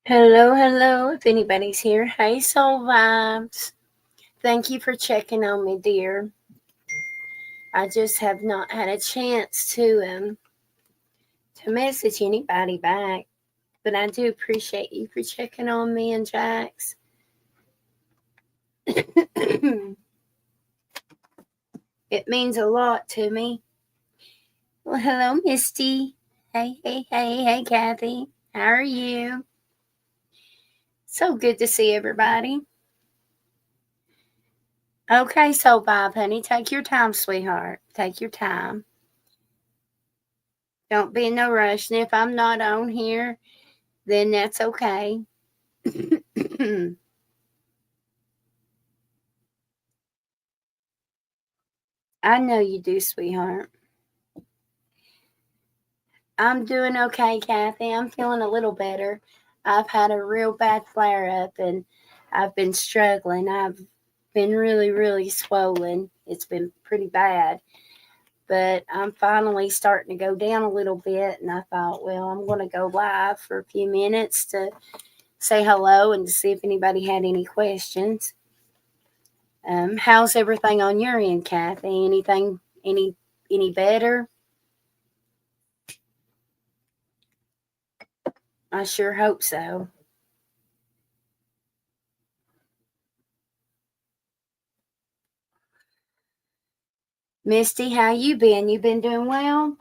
Hello, hello. If anybody's here, hey, Soul Vibes. Thank you for checking on me, dear. I just have not had a chance to message anybody back, but I do appreciate you for checking on me and Jax. It means a lot to me. Well, hello, Misty. Hey, Kathy. How are you? So good to see everybody. Okay, Soul Vibe, honey, take your time, sweetheart. Take your time. Don't be in no rush. And if I'm not on here, then that's okay. I know you do, sweetheart. I'm doing okay, Kathy. I'm feeling a little better. I've had a real bad flare up and I've been struggling. I've been really, really swollen. It's been pretty bad. But I'm finally starting to go down a little bit. And I thought, well, I'm going to go live for a few minutes to say hello and to see if anybody had any questions. How's everything on your end, Kathy? Anything any better? I sure hope so. Misty, how you been? You been doing well?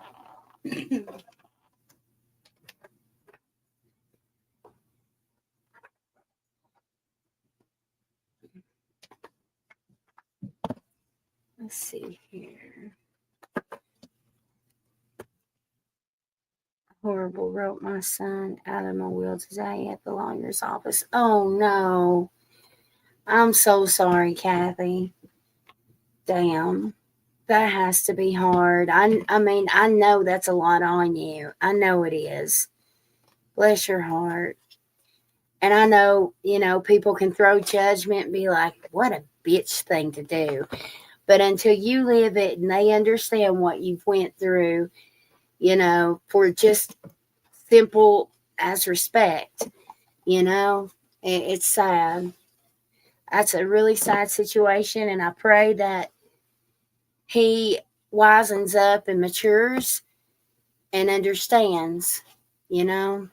Let's see here. Horrible wrote my son out of my will today at the lawyer's office. Oh no. I'm so sorry, Kathy. Damn. That has to be hard. I mean, I know that's a lot on you. I know it is. Bless your heart. And I know, people can throw judgment and be like, what a bitch thing to do. But until you live it and they understand what you've went through, for just simple as respect, it's sad. That's a really sad situation. And I pray that he wisens up and matures and understands, you know.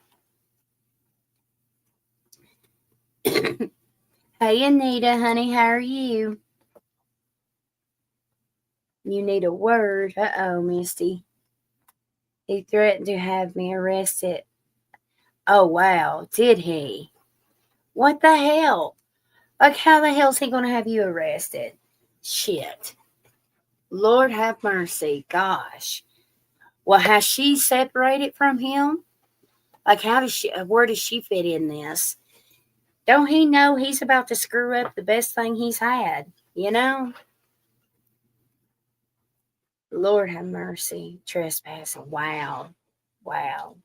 Hey, Anita, honey, how are you? You need a word. Uh-oh, Misty. He threatened to have me arrested. Oh, wow. Did he? What the hell? Like, how the hell's he going to have you arrested? Shit. Lord have mercy. Gosh. Well, has she separated from him? Like, where does she fit in this? Don't he know he's about to screw up the best thing he's had? You know? Lord have mercy. Trespassing. Wow. Wow.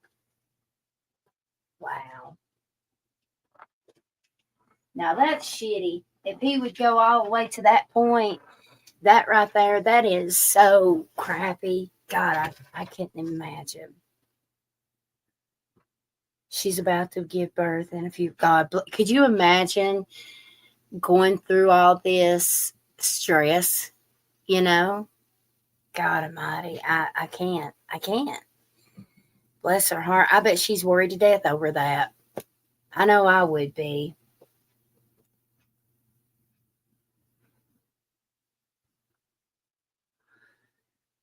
Wow. Now that's shitty. If he would go all the way to that point, that right there, that is so crappy. God, I can't imagine. She's about to give birth in a few. God, could you imagine going through all this stress? You know, God Almighty, I can't. I can't. Bless her heart. I bet she's worried to death over that. I know I would be.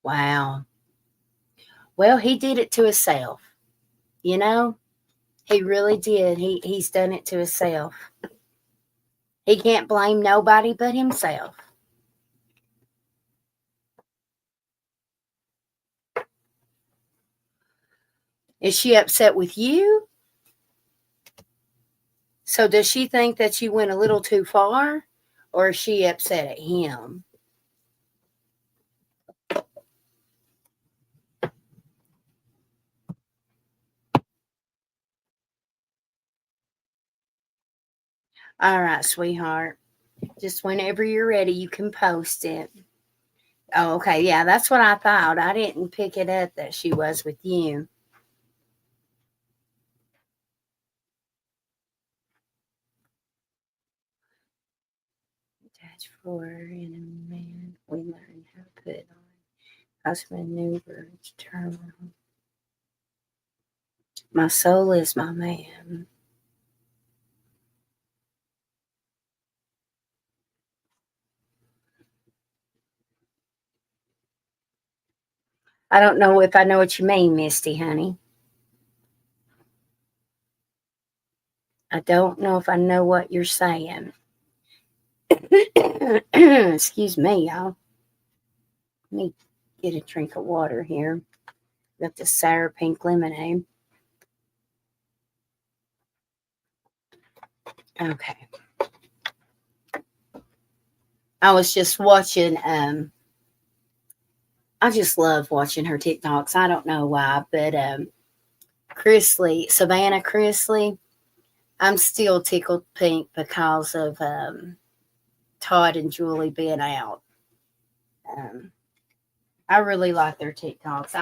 Wow. Well, he did it to himself. You know, he really did. He's done it to himself. He can't blame nobody but himself. Is she upset with you? So does she think that you went a little too far? Or is she upset at him? All right, sweetheart. Just whenever you're ready, you can post it. Oh, okay. Yeah, that's what I thought. I didn't pick it up that she was with you. Attached for in a man, we learn how to put on. Us maneuver to turn on. My soul is my man. I don't know if I know what you mean, Misty, honey. I don't know if I know what you're saying. Excuse me, y'all. Let me get a drink of water here. Got the sour pink lemonade. Okay. I was just watching, I just love watching her TikToks. I don't know why, but Chrisley, Savannah Chrisley, I'm still tickled pink because of Todd and Julie being out. I really like their TikToks.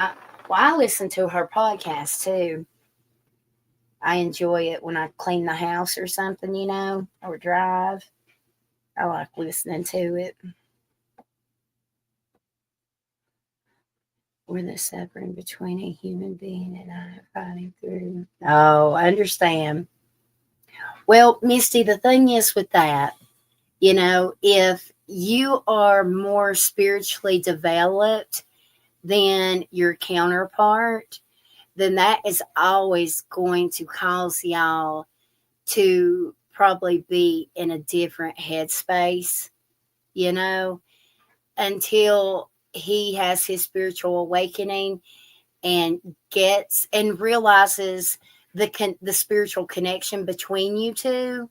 I listen to her podcast too. I enjoy it when I clean the house or something, or drive. I like listening to it. We're the suffering between a human being and I fighting through. Oh, I understand. Well, Misty, the thing is with that, if you are more spiritually developed than your counterpart, then that is always going to cause y'all to probably be in a different headspace, until he has his spiritual awakening and gets and realizes the spiritual connection between you two.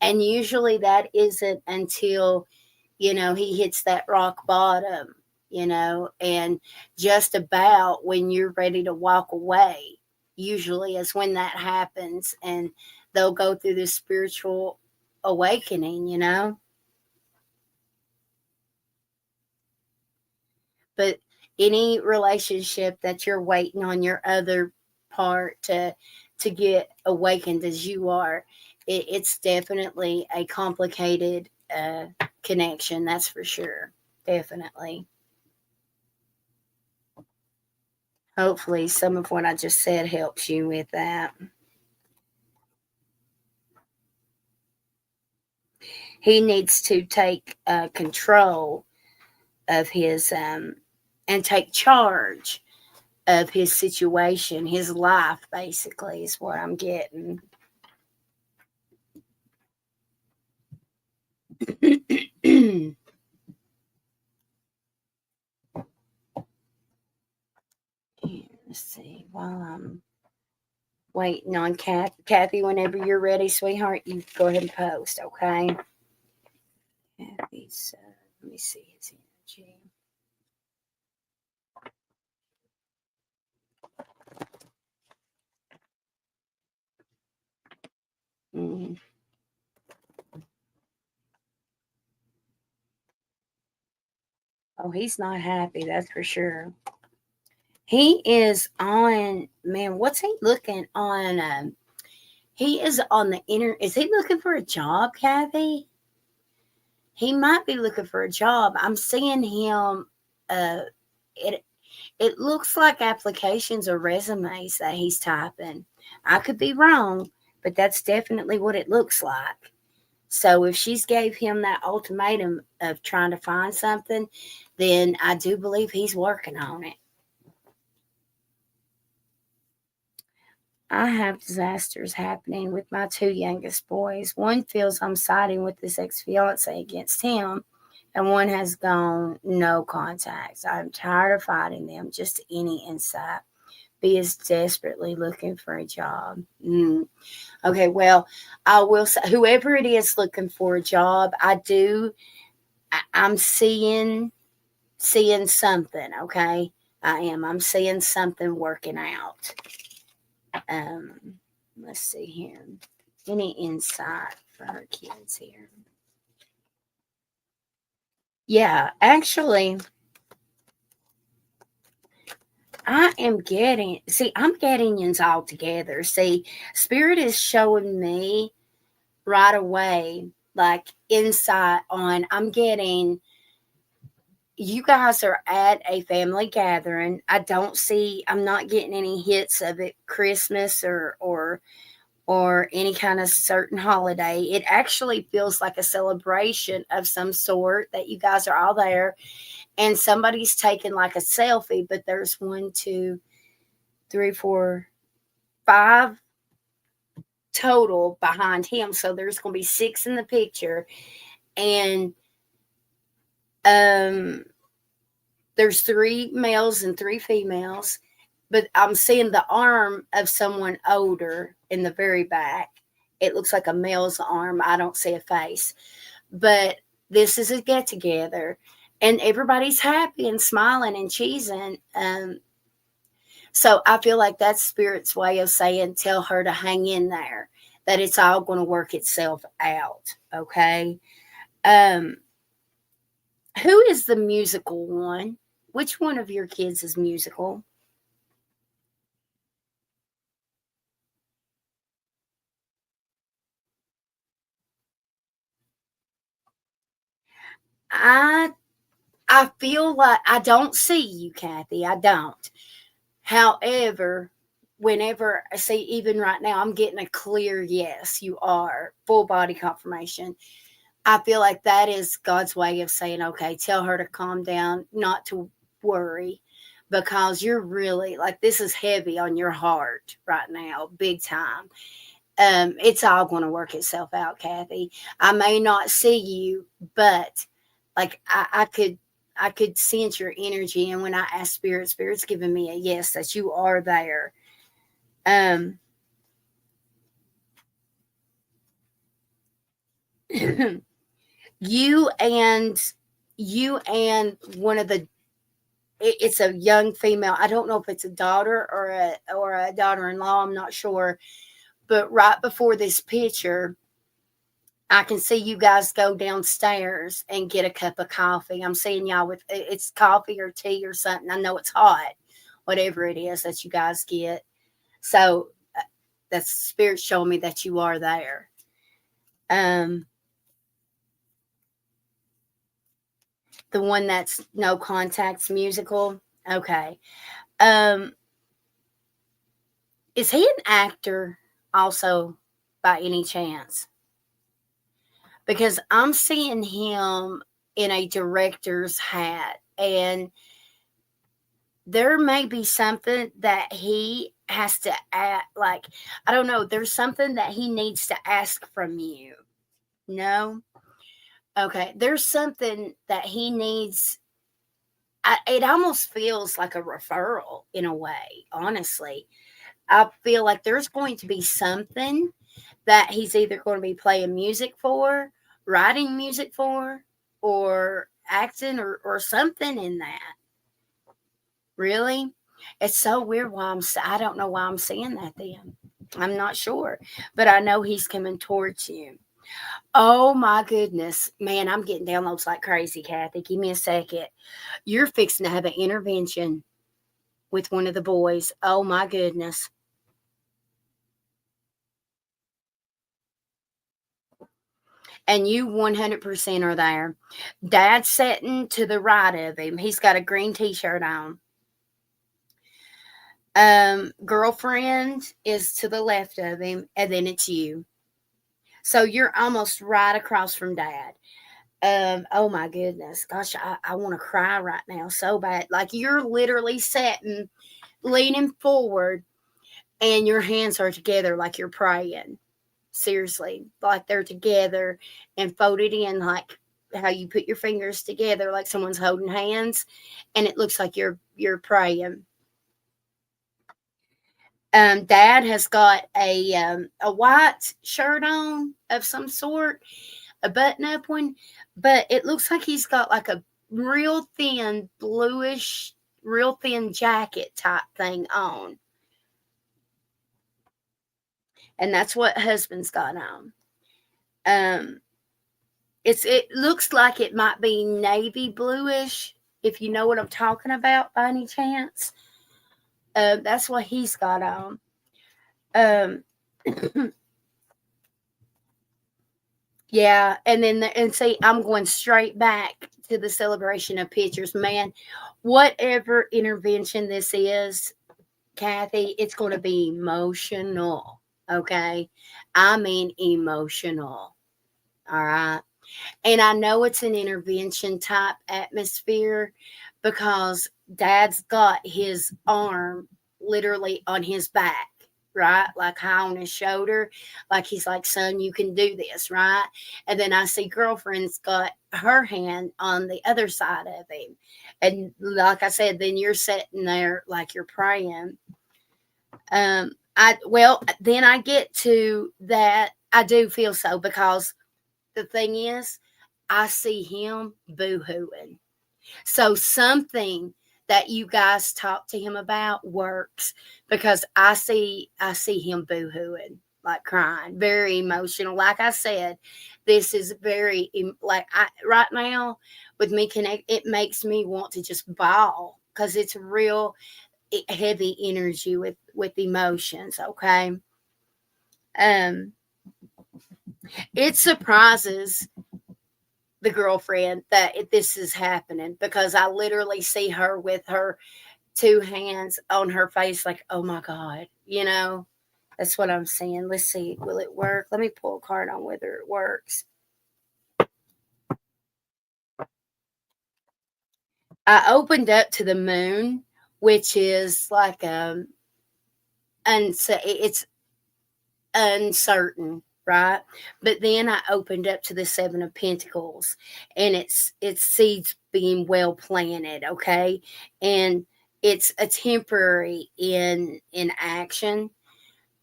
And usually that isn't until he hits that rock bottom, and just about when you're ready to walk away, usually is when that happens, and they'll go through this spiritual awakening. But any relationship that you're waiting on your other part to get awakened as you are, it's definitely a complicated connection. That's for sure. Definitely. Hopefully, some of what I just said helps you with that. He needs to take control of his and take charge of his situation, his life, basically, is what I'm getting. Let's see. While I'm waiting on Kathy, whenever you're ready, sweetheart, you go ahead and post, okay? Kathy's, let me see his energy. Mm. Oh, he's not happy, that's for sure. He is on, man, what's he looking on? He is on the is he looking for a job, Kathy? He might be looking for a job. I'm seeing him, it it looks like applications or resumes that he's typing. I could be wrong, but that's definitely what it looks like. So if she's gave him that ultimatum of trying to find something, then I do believe he's working on it. I have disasters happening with my two youngest boys. One feels I'm siding with this ex-fiance against him, and one has gone no contacts. I'm tired of fighting them. Just any insight. B is desperately looking for a job. Okay, well, I will say, whoever it is looking for a job, I'm seeing something. Okay, I am. I'm seeing something working out. Let's see here. Any insight for her kids here? Yeah, actually, I'm getting yins all together. See, Spirit is showing me right away, like insight on, I'm getting, you guys are at a family gathering. I'm not getting any hits of it Christmas or any kind of certain holiday. It actually feels like a celebration of some sort that you guys are all there, and somebody's taking like a selfie, but there's 1, 2, 3, 4, 5 total behind him. So there's going to be 6 in the picture. And there's 3 males and 3 females, but I'm seeing the arm of someone older in the very back. It looks like a male's arm. I don't see a face. But this is a get together, and everybody's happy and smiling and cheesing. So I feel like that's Spirit's way of saying, tell her to hang in there, that it's all going to work itself out. Okay. Who is the musical one? Which one of your kids is musical? I I feel like I don't see you, Kathy. I don't. However, whenever I see, even right now, I'm getting a clear yes, you are full body confirmation. I feel like that is God's way of saying, okay, tell her to calm down, not to worry, because you're really like, this is heavy on your heart right now, big time. It's all going to work itself out, Kathy. I may not see you, but like I could sense your energy, and when I ask Spirit's giving me a yes that you are there. Um, you and one of the, it's a young female. I don't know if it's a daughter or a daughter-in-law. I'm not sure, but right before this picture, I can see you guys go downstairs and get a cup of coffee. I'm seeing y'all with, it's coffee or tea or something. I know it's hot, whatever it is that you guys get. So that's Spirit showing me that you are there. Um, the one that's no contacts musical. Okay. Um, is he an actor also by any chance? Because I'm seeing him in a director's hat, and there may be something that he has to add, like, I don't know, there's something that he needs to ask from you. No? Okay. There's something that he needs. It almost feels like a referral in a way, honestly. I feel like there's going to be something that he's either going to be playing music for, writing music for, or acting or something in that. Really? It's so weird why I don't know why I'm saying that then. I'm not sure, but I know he's coming towards you. Oh my goodness. Man, I'm getting downloads like crazy, Kathy. Give me a second. You're fixing to have an intervention with one of the boys. Oh my goodness. And you 100% are there. Dad's sitting to the right of him. He's got a green t-shirt on. Girlfriend is to the left of him, and then it's you. So you're almost right across from Dad. Oh my goodness. Gosh, I want to cry right now so bad. Like you're literally sitting, leaning forward, and your hands are together like you're praying. Seriously, like they're together and folded in, like how you put your fingers together like someone's holding hands, and it looks like you're praying. Dad has got a white shirt on of some sort, a button up one, but it looks like he's got like a real thin bluish, real thin jacket type thing on, and that's what husband's got on. Um, it looks like it might be navy bluish, if you know what I'm talking about by any chance. That's what he's got on. Um, Yeah, and then and see, I'm going straight back to the celebration of pictures, man. Whatever intervention this is, Kathy, it's going to be emotional. Okay, I mean emotional. All right, and I know it's an intervention type atmosphere because Dad's got his arm literally on his back, right? Like high on his shoulder. Like he's like, son, you can do this, right? And then I see girlfriend's got her hand on the other side of him. And like I said, then you're sitting there like you're praying. Then I get to that. I do feel so because the thing is, I see him boo-hooing. So something that you guys talk to him about works because I see him boo-hooing, like crying, very emotional. Like I said, this is very like I right now with me connect. It makes me want to just bawl because it's real heavy energy with emotions. Okay, um, it surprises the girlfriend that this is happening because I literally see her with her two hands on her face, like, oh my God, that's what I'm saying. Let's see, will it work? Let me pull a card on whether it works. I opened up to the moon, which is like it's uncertain, right? But then I opened up to the Seven of Pentacles, and it's seeds being well planted, okay? And it's a temporary in action.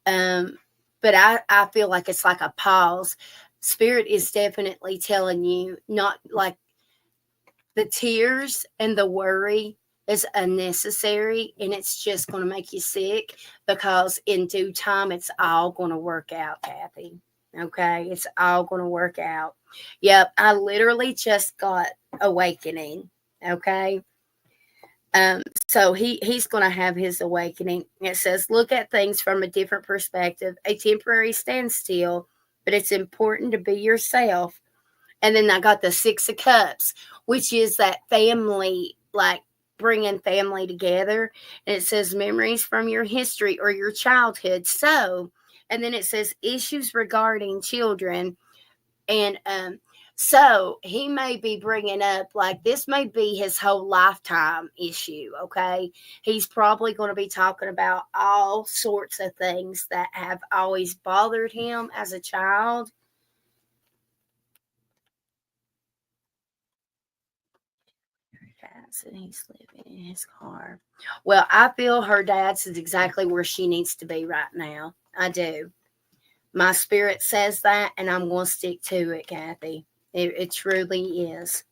Um, but I feel like it's like a pause. Spirit is definitely telling you not like the tears and the worry is unnecessary and it's just going to make you sick because in due time it's all going to work out, Kathy. Okay, it's all going to work out. Yep, I literally just got awakening. Okay, so he's going to have his awakening. It says, look at things from a different perspective, a temporary standstill, but it's important to be yourself. And then I got the Six of Cups, which is that family, like bringing family together. And it says memories from your history or your childhood. So, and then it says issues regarding children. And so he may be bringing up, like, this may be his whole lifetime issue. Okay. He's probably going to be talking about all sorts of things that have always bothered him as a child. And he's living in his car. Well, I feel her dad's is exactly where she needs to be right now. I do. My spirit says that, and I'm going to stick to it, Kathy. It truly is.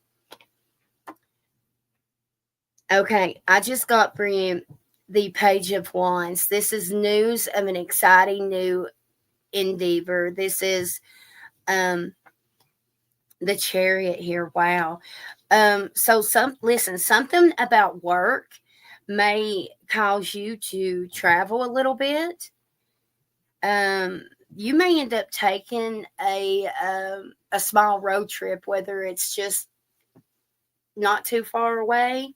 Okay, I just got for you the Page of Wands. This is news of an exciting new endeavor. This is the Chariot here. Wow. So something about work may cause you to travel a little bit. You may end up taking a small road trip, whether it's just not too far away,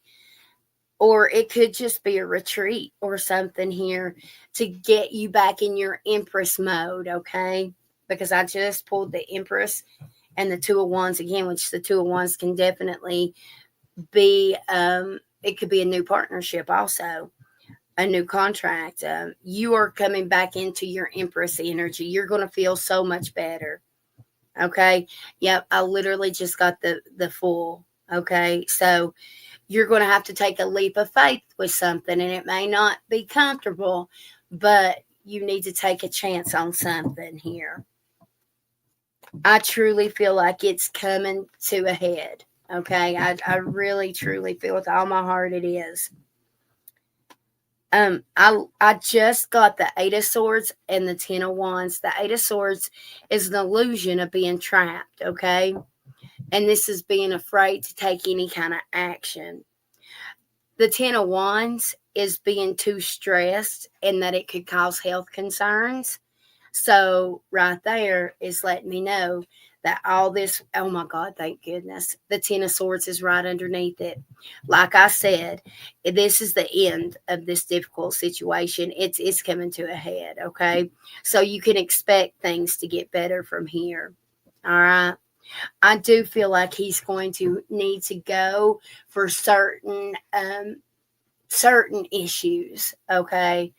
or it could just be a retreat or something here to get you back in your Empress mode, okay? Because I just pulled the Empress and the Two of Wands again, which the Two of Wands can definitely be, it could be a new partnership also, a new contract. You are coming back into your Empress energy. You're going to feel so much better. Okay. Yep. I literally just got the Fool. Okay. So you're going to have to take a leap of faith with something, and it may not be comfortable, but you need to take a chance on something here. I truly feel like it's coming to a head. Okay. I really, truly feel with all my heart it is. I just got the Eight of Swords and the Ten of Wands. The Eight of Swords is an illusion of being trapped, okay? And this is being afraid to take any kind of action. The Ten of Wands is being too stressed and that it could cause health concerns. So right there is letting me know that all this, oh my God, thank goodness, the Ten of Swords is right underneath it. Like I said, this is the end of this difficult situation. It's coming to a head, okay? So you can expect things to get better from here. All right. I do feel like he's going to need to go for certain issues, okay?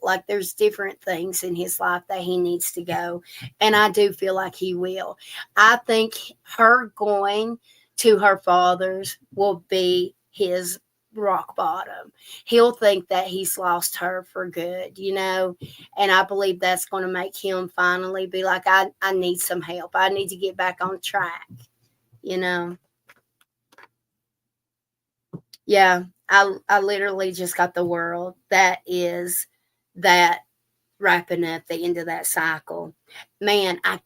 Like there's different things in his life that he needs to go, and I do feel like he will. I think her going to her father's will be his rock bottom. He'll think that he's lost her for good, and I believe that's going to make him finally be like, I need some help. I need to get back on track, you know. Yeah, I literally just got the world. That is that wrapping up the end of that cycle. Man, I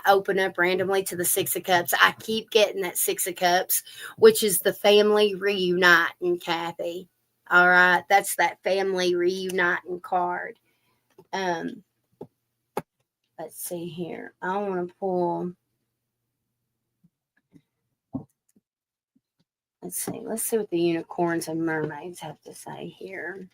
open up randomly to the Six of Cups. I keep getting that Six of Cups, which is the family reuniting, Kathy. All right, that's that family reuniting card. Um, let's see here. I want to pull. Let's see. Let's see what the unicorns and mermaids have to say here.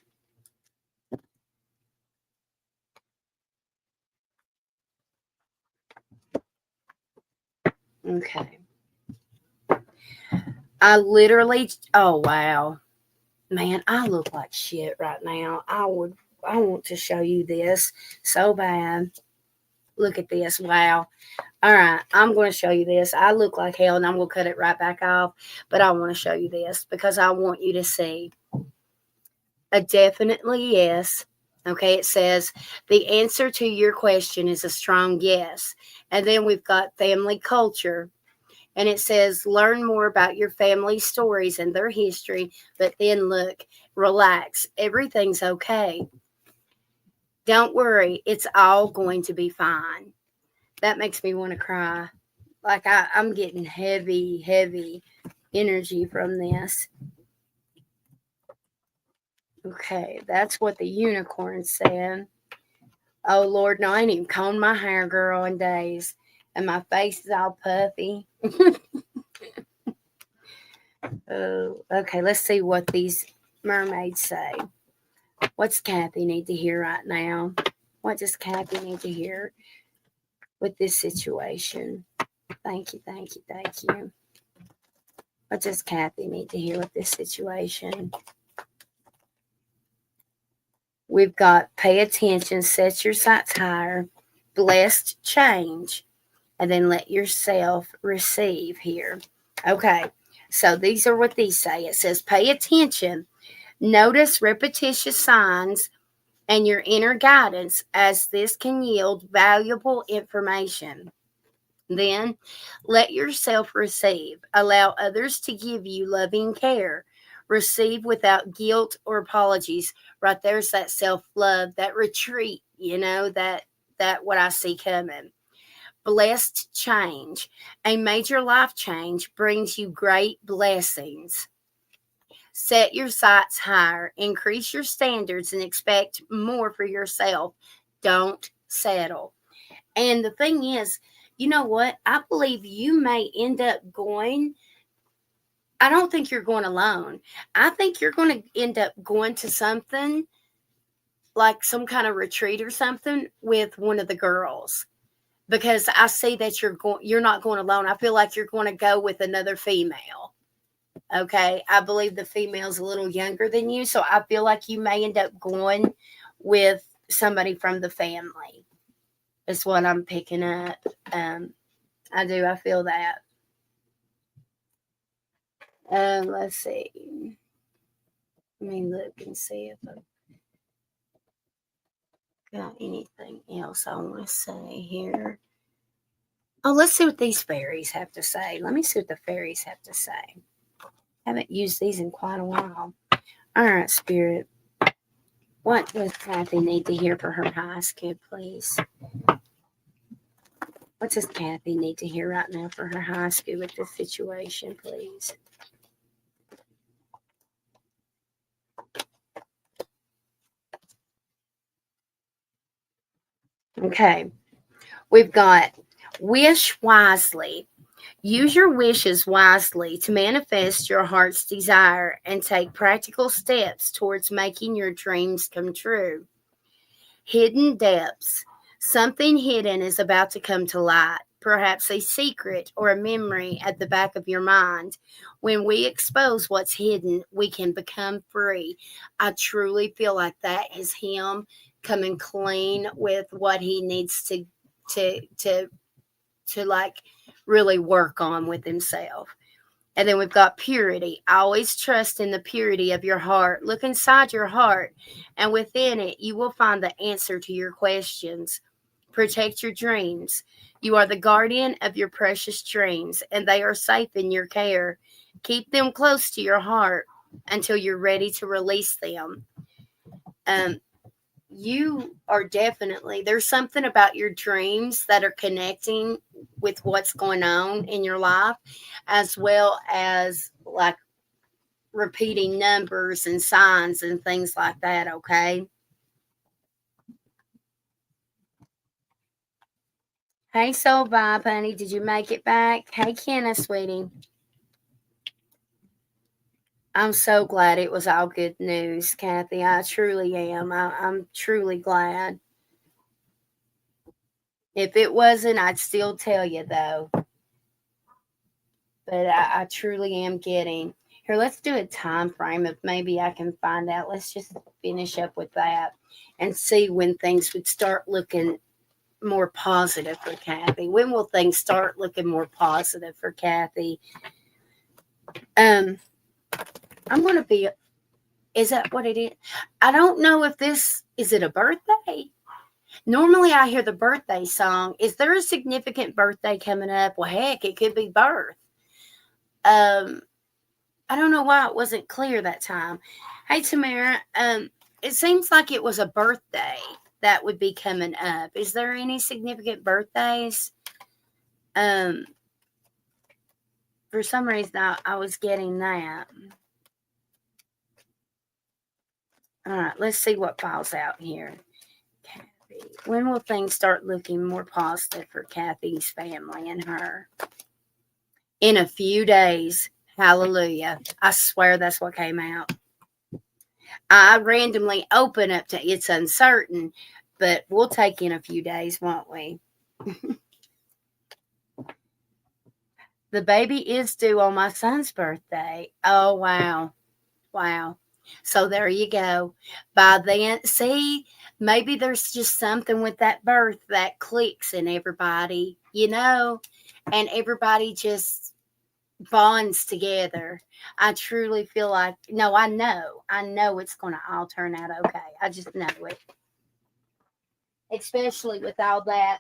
Okay. I literally, oh wow, man, I look like shit right now. I want to show you this so bad. Look at this. Wow. All right, I'm going to show you this. I look like hell and I'm going to cut it right back off, but I want to show you this because I want you to see a definitely yes. Okay, it says the answer to your question is a strong yes. And then we've got family culture. And it says, learn more about your family stories and their history, but then look, relax. Everything's okay. Don't worry. It's all going to be fine. That makes me want to cry. Like I'm getting heavy energy from this. Okay, that's what the unicorn said. Oh, Lord, no, I ain't even combed my hair, girl, in days. And my face is all puffy. Oh, okay, let's see what these mermaids say. What's Kathy need to hear right now? What does Kathy need to hear with this situation? Thank you, thank you, thank you. What does Kathy need to hear with this situation? We've got pay attention, set your sights higher, blessed change, and then let yourself receive here. Okay, so these are what these say. It says pay attention, notice repetitious signs and your inner guidance, as this can yield valuable information. Then let yourself receive. Allow others to give you loving care. Receive without guilt or apologies. Right there's that self-love, that retreat, that what I see coming. Blessed change. A major life change brings you great blessings. Set your sights higher, increase your standards, and expect more for yourself. Don't settle. And the thing is, you know what? I believe you may end up going. I don't think you're going alone. I think you're going to end up going to something like some kind of retreat or something with one of the girls, because I see that you're not going alone. I feel like you're going to go with another female. Okay, I believe the female's a little younger than you, so I feel like you may end up going with somebody from the family. Is what I'm picking up. I do. I feel that. Let's see. Let me look and see if I've got anything else I want to say here. Oh, let's see what these fairies have to say. Let me see what the fairies have to say. Haven't used these in quite a while. All right, Spirit. What does Kathy need to hear for her high school, please? What does Kathy need to hear right now for her high school with this situation, please? Okay. We've got Wish wisely. Use your wishes wisely to manifest your heart's desire and take practical steps towards making your dreams come true. Hidden depths. Something hidden is about to come to light, perhaps a secret or a memory at the back of your mind. When we expose what's hidden, we can become free. I truly feel like that is him coming clean with what he needs to to to like really work on with himself. And then we've got purity. Always trust in the purity of your heart. Look inside your heart, and within it, you will find the answer to your questions. Protect your dreams. You are the guardian of your precious dreams, and they are safe in your care. Keep them close to your heart until you're ready to release them. Um, you are definitely, there's something about your dreams that are connecting with what's going on in your life, as well as like repeating numbers and signs and things like that. Okay. Hey, Soul Vibe, honey, did you make it back? Hey, Kenna, sweetie. I'm so glad it was all good news, Kathy. I truly am. I'm truly glad. If it wasn't, I'd still tell you, though. But I truly am getting. Here, let's do a time frame if maybe I can find out. Let's just finish up with that and see when things would start looking more positive for Kathy. When will things start looking more positive for Kathy? Um, I'm gonna be. Is that what it is? I don't know if this is it a birthday. Normally, I hear the birthday song. Is there a significant birthday coming up? Well, heck, it could be birth. Um, I don't know why it wasn't clear that time. Hey, Tamara. It seems like it was a birthday that would be coming up. Is there any significant birthdays? Um, for some reason, I was getting that. All right, let's see what files out here. Kathy. When will things start looking more positive for Kathy's family and her? In a few days. Hallelujah. I swear that's what came out. I randomly open up to it's uncertain, but we'll take in a few days, won't we? The baby is due on my son's birthday. Oh, wow. Wow. So there you go. By then, see, maybe there's just something with that birth that clicks in everybody, and everybody just bonds together. I truly feel like, no, I know it's going to all turn out okay. I just know it. Especially with all that,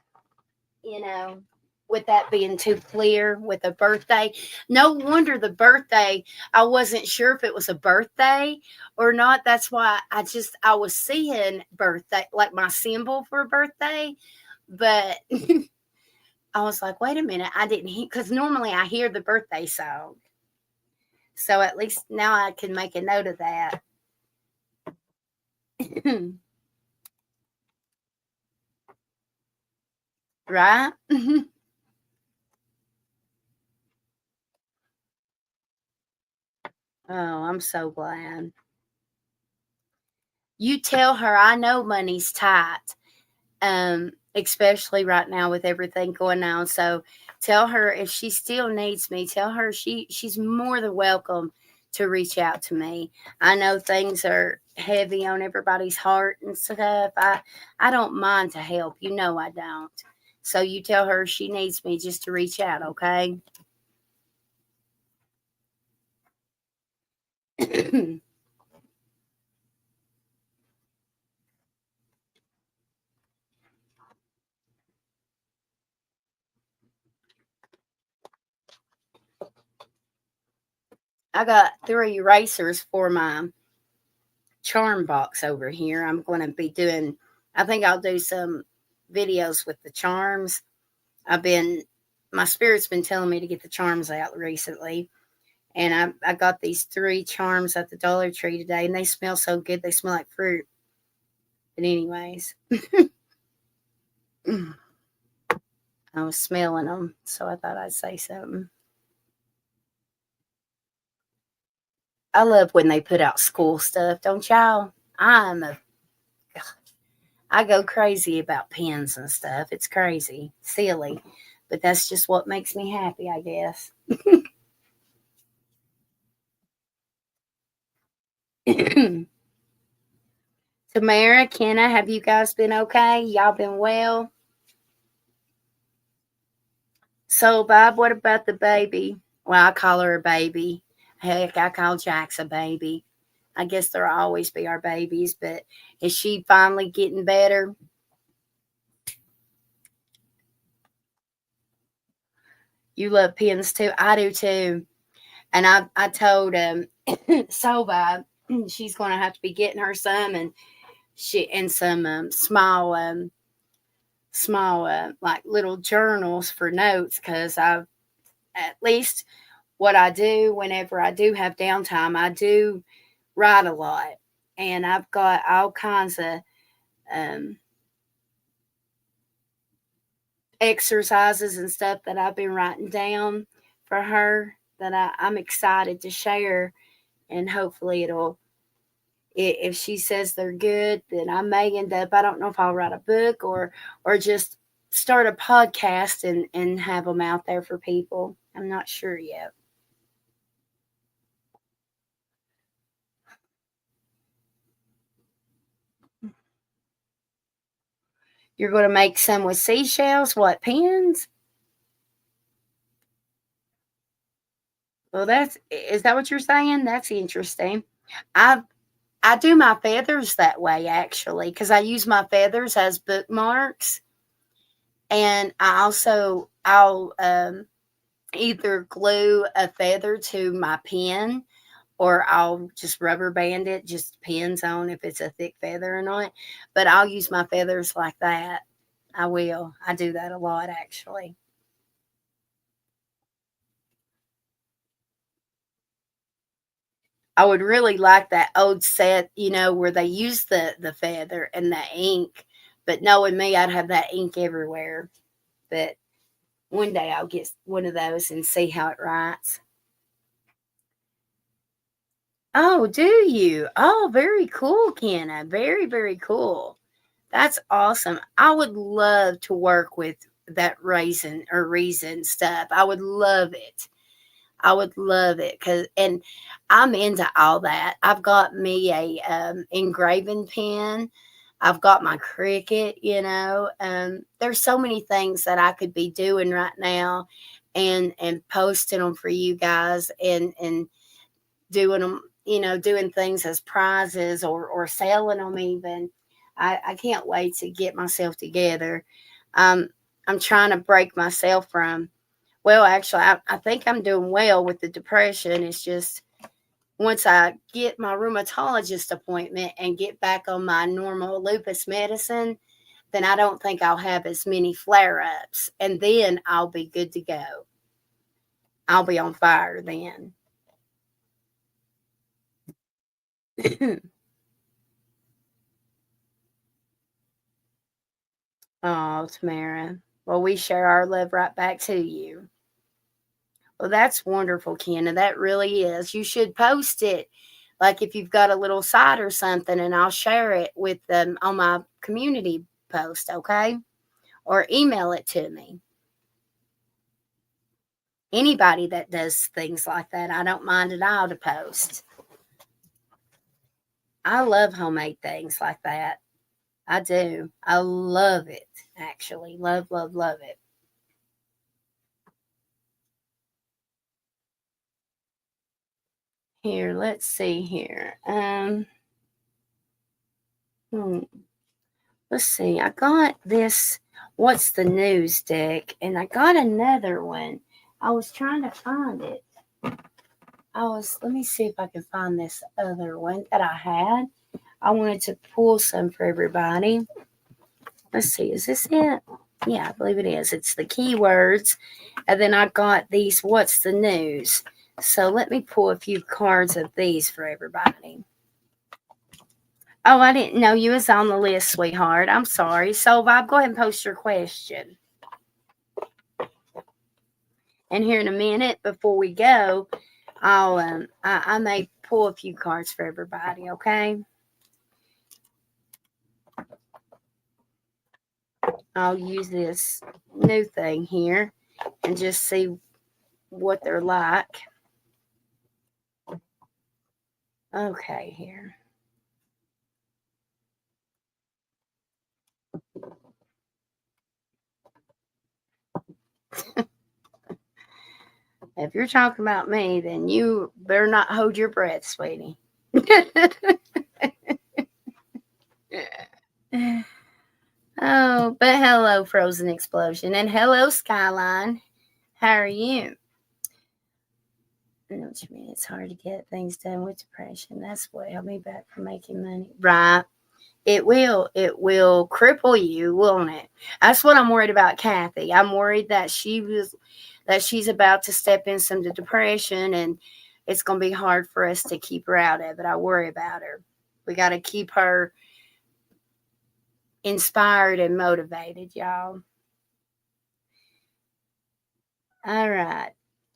you know, with that being too clear with a birthday. No wonder the birthday, I wasn't sure if it was a birthday or not. That's why I was seeing birthday, like my symbol for a birthday. But I was like, wait a minute, I didn't hear, because normally I hear the birthday song. So at least now I can make a note of that. Right? Oh, I'm so glad. You tell her I know money's tight, especially right now with everything going on. So tell her if she still needs me, tell her she's more than welcome to reach out to me. I know things are heavy on everybody's heart and stuff. I don't mind to help. I don't. So you tell her she needs me just to reach out, okay? I got 3 erasers for my charm box over here. I'm going to be doing, I think I'll do some videos with the charms. My spirit's been telling me to get the charms out recently. And I got these 3 charms at the Dollar Tree today, and they smell so good. They smell like fruit. But anyways, I was smelling them, so I thought I'd say something. I love when they put out school stuff, don't y'all? I go crazy about pens and stuff. It's crazy, silly, but that's just what makes me happy, I guess. Tamara, Kenna, have you guys been okay? Y'all been well? So, Bob, what about the baby? Well, I call her a baby. Heck, I call Jax a baby. I guess there'll always be our babies, but is she finally getting better? You love pens too. I do too. And I told Soba she's going to have to be getting her some and some small like little journals for notes because I've at least what I do whenever I do have downtime, I do write a lot, and I've got all kinds of um, exercises and stuff that I've been writing down for her that I'm excited to share, and hopefully if she says they're good, then I may end up. I don't know if I'll write a book or just start a podcast and have them out there for people. I'm not sure yet. You're going to make some with seashells. What pens? Well, is that what you're saying? That's interesting. I I do my feathers that way actually because I use my feathers as bookmarks, and I'll either glue a feather to my pen or I'll just rubber band it. Just depends on if it's a thick feather or not. But I'll use my feathers like that. I will. I do that a lot actually. I would really like that old set, where they use the feather and the ink. But knowing me, I'd have that ink everywhere. But one day I'll get one of those and see how it writes. Oh, do you? Oh, very cool, Kenna. Very, very cool. That's awesome. I would love to work with that raisin or reason stuff. I would love it. I would love it and I'm into all that. I've got me a engraving pen. I've got my Cricut. There's so many things that I could be doing right now, and posting them for you guys, and doing them, doing things as prizes or selling them even. I can't wait to get myself together. Um, I'm trying to break myself from, well, actually, I think I'm doing well with the depression. It's just once I get my rheumatologist appointment and get back on my normal lupus medicine, then I don't think I'll have as many flare ups. And then I'll be good to go. I'll be on fire then. Oh, Tamara. Well, we share our love right back to you. Well, that's wonderful, Kenna. That really is. You should post it. Like if you've got a little site or something, and I'll share it with them on my community post, okay? Or email it to me. Anybody that does things like that, I don't mind at all to post. I love homemade things like that. I do. I love it, actually. Love, love, love it. Here, let's see here. Hmm. Let's see. I got this What's the News deck, and I got another one. I was trying to find it. Let me see if I can find this other one that I had. I wanted to pull some for everybody. Let's see, is this it? Yeah, I believe it is. It's the keywords. And then I got these What's the News. So let me pull a few cards of these for everybody. Oh, I didn't know you was on the list, sweetheart. I'm sorry. So, Bob, go ahead and post your question. And here in a minute, before we go, I may pull a few cards for everybody, okay? I'll use this new thing here and just see what they're like. Okay, here. If you're talking about me, then you better not hold your breath, sweetie. Oh, but hello, Frozen Explosion, and hello, Skyline. How are you? I know what you mean. It's hard to get things done with depression. That's what held me back from making money. Right. It will. It will cripple you, won't it? That's what I'm worried about, Kathy. I'm worried that she's about to step in some depression, and it's going to be hard for us to keep her out of it. I worry about her. We got to keep her inspired and motivated, y'all. All right.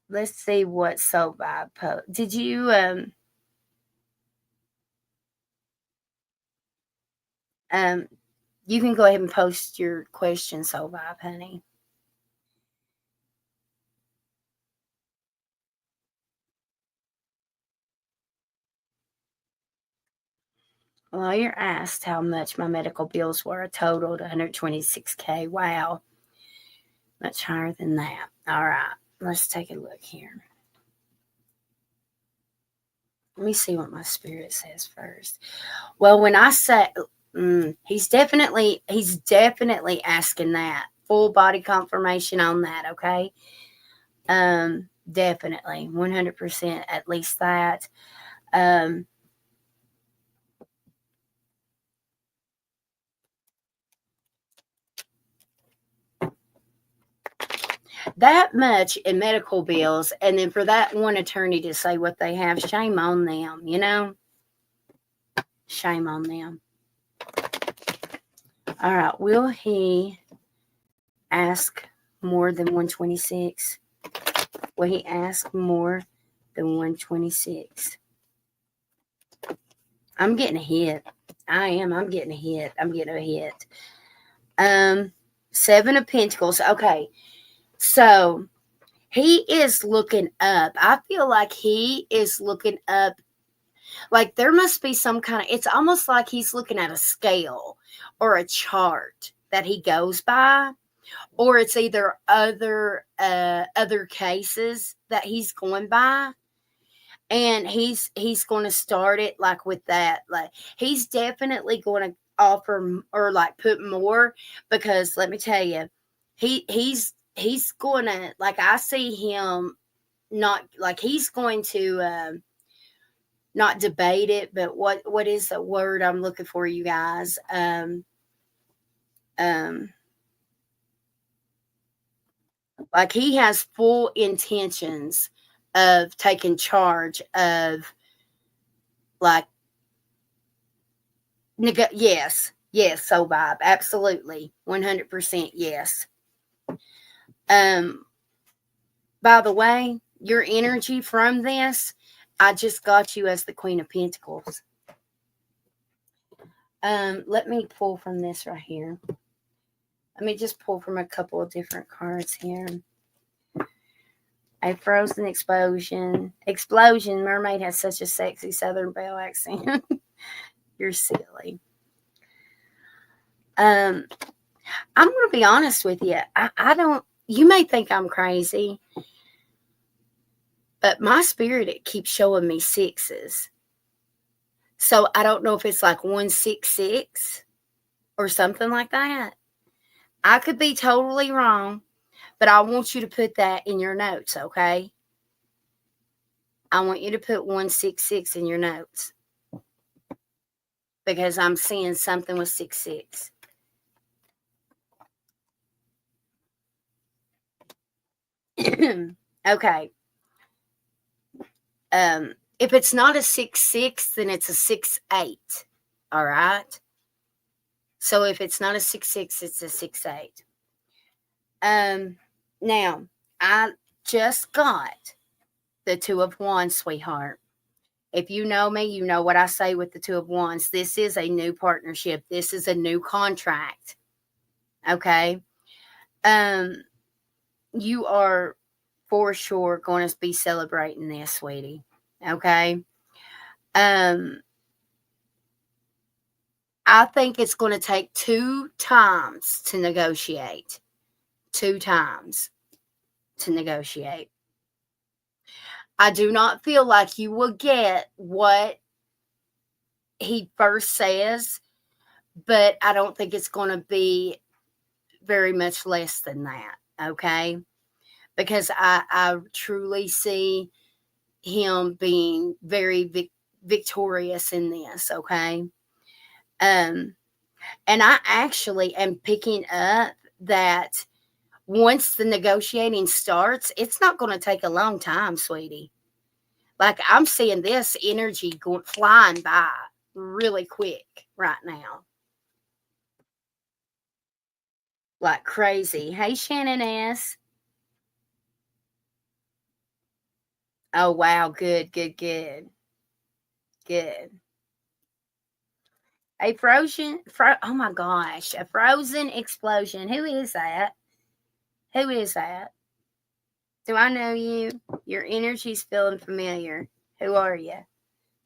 Let's see what Soul Vibe post. Did you you can go ahead and post your question, Soul Vibe, honey. Well, you're asked how much my medical bills were. I totaled $126K. Wow. Much higher than that. All right. Let's take a look here. Let me see what my spirit says first. Well, when I say he's definitely asking that. Full body confirmation on that, okay? Definitely. 100% at least that. That much in medical bills, and then for that one attorney to say what they have, shame on them, you know? Shame on them. All right, will he ask more than 126? Will he ask more than 126? I'm getting a hit. I am. I'm getting a hit. I'm getting a hit. 7 of Pentacles. Okay. So he is looking up. I feel like he is looking up. Like there must be some kind of, it's almost like he's looking at a scale or a chart that he goes by, or it's either other cases that he's going by, and he's going to start it like with that. Like he's definitely going to offer or like put more, because let me tell you, he's going to, like, I see him not like he's going to not debate it, but what is the word I'm looking for, you guys? Like he has full intentions of taking charge of, like, yes, Soul Vibe, absolutely, 100%, yes. By the way, your energy from this, I just got you as the Queen of Pentacles. Let me pull from this right here. Let me just pull from a couple of different cards here. A Frozen Explosion. Mermaid has such a sexy Southern Belle accent. You're silly. I'm going to be honest with you. I don't, you may think I'm crazy, but my spirit, it keeps showing me sixes. So I don't know if it's like 166 or something like that. I could be totally wrong, but I want you to put that in your notes, okay? I want you to put 166 in your notes, because I'm seeing something with 66. Okay. If it's not a 6-6, then it's a 6-8. All right. So if it's not a 6-6, it's a 6-8. Now just got the Two of Wands, sweetheart. If you know me, you know what I say with the Two of Wands. This is a new partnership. This is a new contract. Okay? You are for sure going to be celebrating this, sweetie. Okay? I think it's going to take 2 times to negotiate. 2 times to negotiate. I do not feel like you will get what he first says, but I don't think it's going to be very much less than that, okay? Because I truly see him being very victorious in this, okay? And I actually am picking up that once the negotiating starts, it's not going to take a long time, sweetie. Like, I'm seeing this energy flying by really quick right now. Like crazy. Hey, Shannon S. Oh, wow. Good. Oh my gosh. A frozen explosion. Who is that? Who is that? Do I know you? Your energy's feeling familiar. Who are you?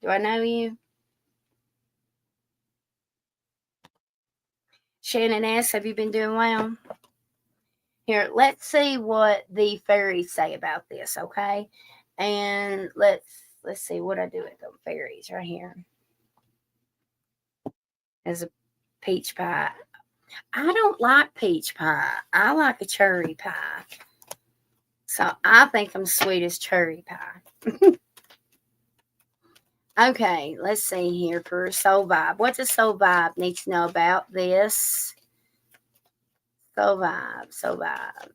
Do I know you? Shannon S., have you been doing well? Here, let's see what the fairies say about this, okay? And let's see what I do with them fairies right here. As a peach pie. I don't like peach pie. I like a cherry pie. So I think I'm sweet as cherry pie. Okay, let's see here for Soul Vibe. What does Soul Vibe need to know about this? Soul Vibe.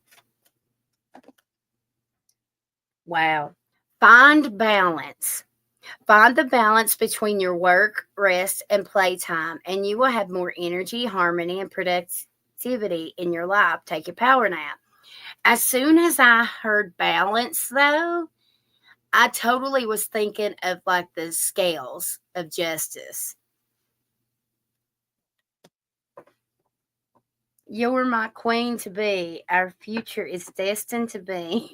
Wow. Find balance. Find the balance between your work, rest, and playtime, and you will have more energy, harmony, and productivity in your life. Take a power nap. As soon as I heard balance, though, I totally was thinking of like the scales of justice. You're my queen to be. Our future is destined to be.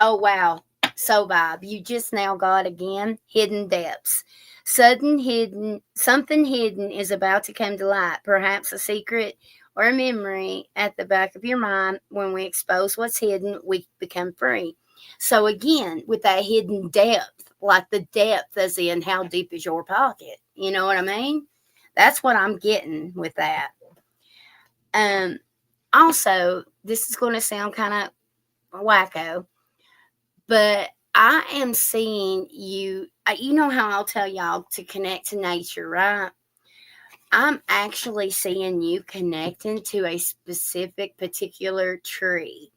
Oh, wow. So, Bob, you just now got again hidden depths. Something hidden is about to come to light. Perhaps a secret or a memory at the back of your mind. When we expose what's hidden, we become free. So, again, with that hidden depth, like the depth as in how deep is your pocket? You know what I mean? That's what I'm getting with that. Also, this is going to sound kind of wacko, but I am seeing you. You know how I'll tell y'all to connect to nature, right? I'm actually seeing you connecting to a specific particular tree.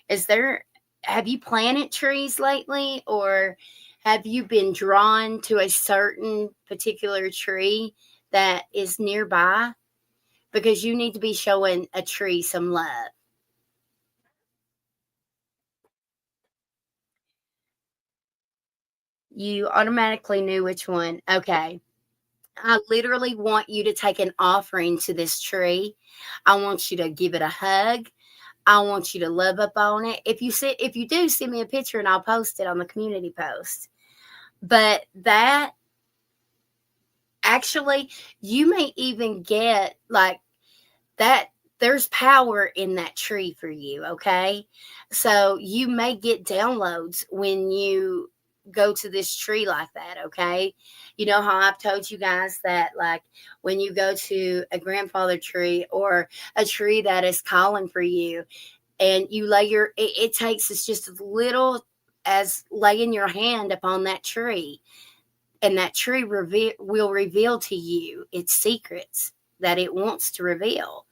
Have you planted trees lately, or have you been drawn to a certain particular tree that is nearby? Because you need to be showing a tree some love. You automatically knew which one. Okay. I literally want you to take an offering to this tree. I want you to give it a hug. I want you to love up on it. If you do, send me a picture and I'll post it on the community post. But that actually, you may even get like that. There's power in that tree for you, okay? So you may get downloads when you go to this tree like that, okay? You know how I've told you guys that, like, when you go to a grandfather tree or a tree that is calling for you, and you lay it takes us just as little as laying your hand upon that tree, and that tree will reveal to you its secrets that it wants to reveal.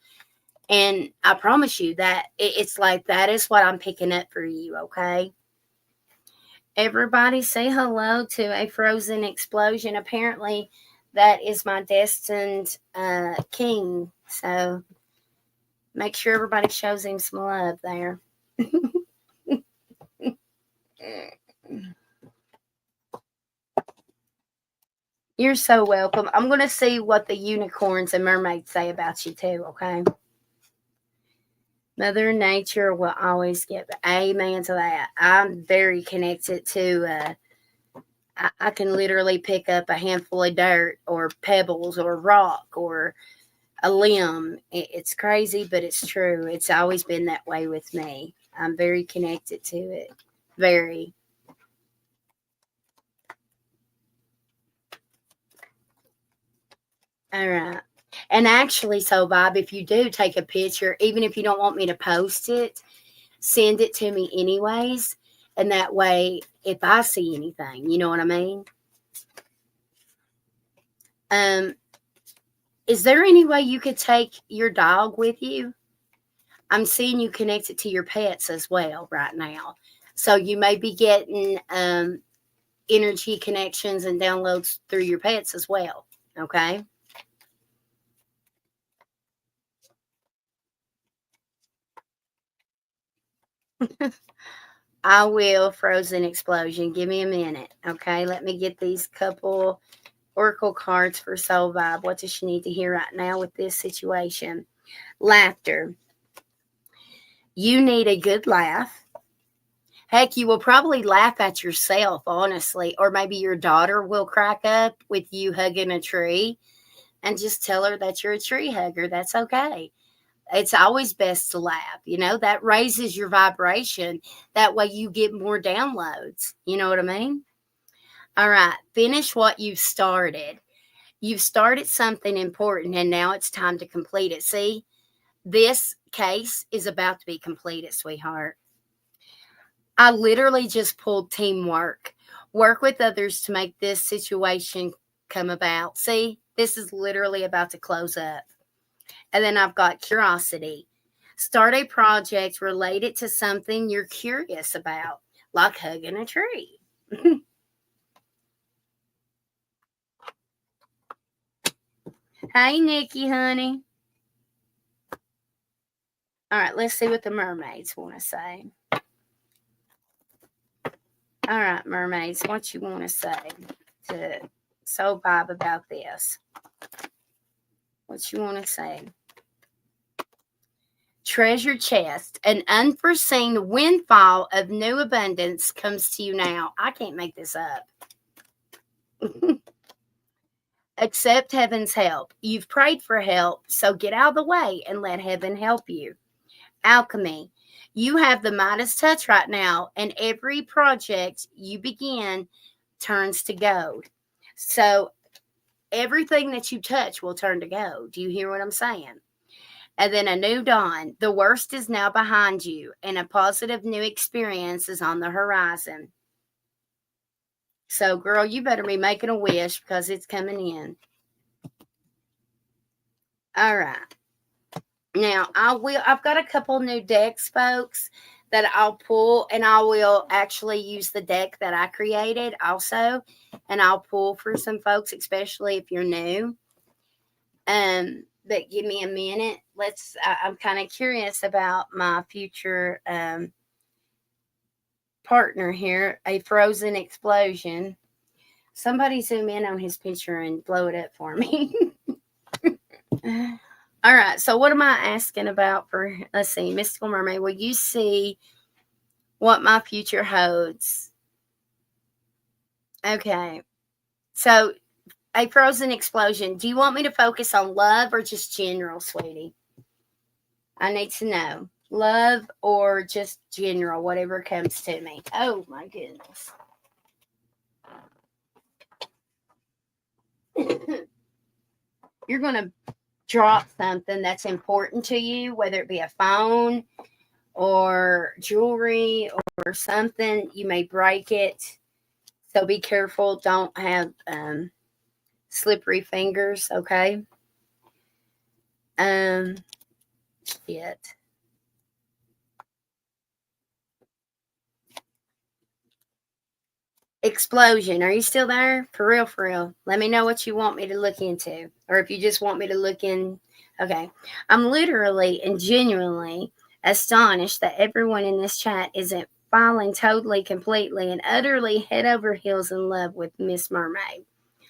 And I promise you that it's like that is what I'm picking up for you, okay? Everybody say hello to a frozen explosion. Apparently, that is my destined king. So, Make sure everybody shows him some love there. You're so welcome. I'm going to see what the unicorns and mermaids say about you too, okay? Mother Nature will always give. Amen to that. I'm very connected to, I can literally pick up a handful of dirt or pebbles or rock or a limb. It's crazy, but it's true. It's always been that way with me. I'm very connected to it. Very. All right. And actually, so Bob, if you do take a picture, even if you don't want me to post it, send it to me anyways. And that way, if I see anything, you know what I mean? Is there any way you could take your dog with you? I'm seeing you connected to your pets as well right now. So you may be getting energy connections and downloads through your pets as well. Okay. I will. Frozen explosion. Give me a minute. Okay. Let me get these couple oracle cards for Soul Vibe. What does she need to hear right now with this situation? Laughter. You need a good laugh. Heck, you will probably laugh at yourself, honestly. Or maybe your daughter will crack up with you hugging a tree and just tell her that you're a tree hugger. That's okay. It's always best to laugh. That raises your vibration. That way you get more downloads. You know what I mean? All right. Finish what you've started. You've started something important and now it's time to complete it. See, this case is about to be completed, sweetheart. I literally just pulled teamwork. Work with others to make this situation come about. See, this is literally about to close up. And then I've got curiosity. Start a project related to something you're curious about, like hugging a tree. Hey, Nikki, honey. All right, let's see what the mermaids want to say. All right, mermaids, what you want to say to Soul Vibe about this? What you want to say? Treasure chest. An unforeseen windfall of new abundance comes to you now. I can't make this up. Accept heaven's help. You've prayed for help, so get out of the way and let heaven help you. Alchemy. You have the Midas touch right now, and every project you begin turns to gold. So everything that you touch will turn to gold. Do you hear what I'm saying? And then a new dawn. The worst is now behind you, and a positive new experience is on the horizon. So, girl, you better be making a wish because it's coming in. All right. Now, I've got a couple new decks, folks, that I'll pull, and I will actually use the deck that I created also, and I'll pull for some folks, especially if you're new. But give me a minute. I'm kind of curious about my future partner here, a frozen explosion. Somebody zoom in on his picture and blow it up for me. All right, so what am I asking about for, let's see, Mystical Mermaid, will you see what my future holds? Okay, so a frozen explosion. Do you want me to focus on love or just general, sweetie? I need to know. Love or just general, whatever comes to me. Oh, my goodness. You're going to drop something that's important to you, whether it be a phone or jewelry or something. You may break it. So be careful. Don't have slippery fingers, okay? Shit. Explosion. Are you still there? For real, for real. Let me know what you want me to look into. Or if you just want me to look in. Okay. I'm literally and genuinely astonished that everyone in this chat isn't falling totally, completely, and utterly head over heels in love with Miss Mermaid.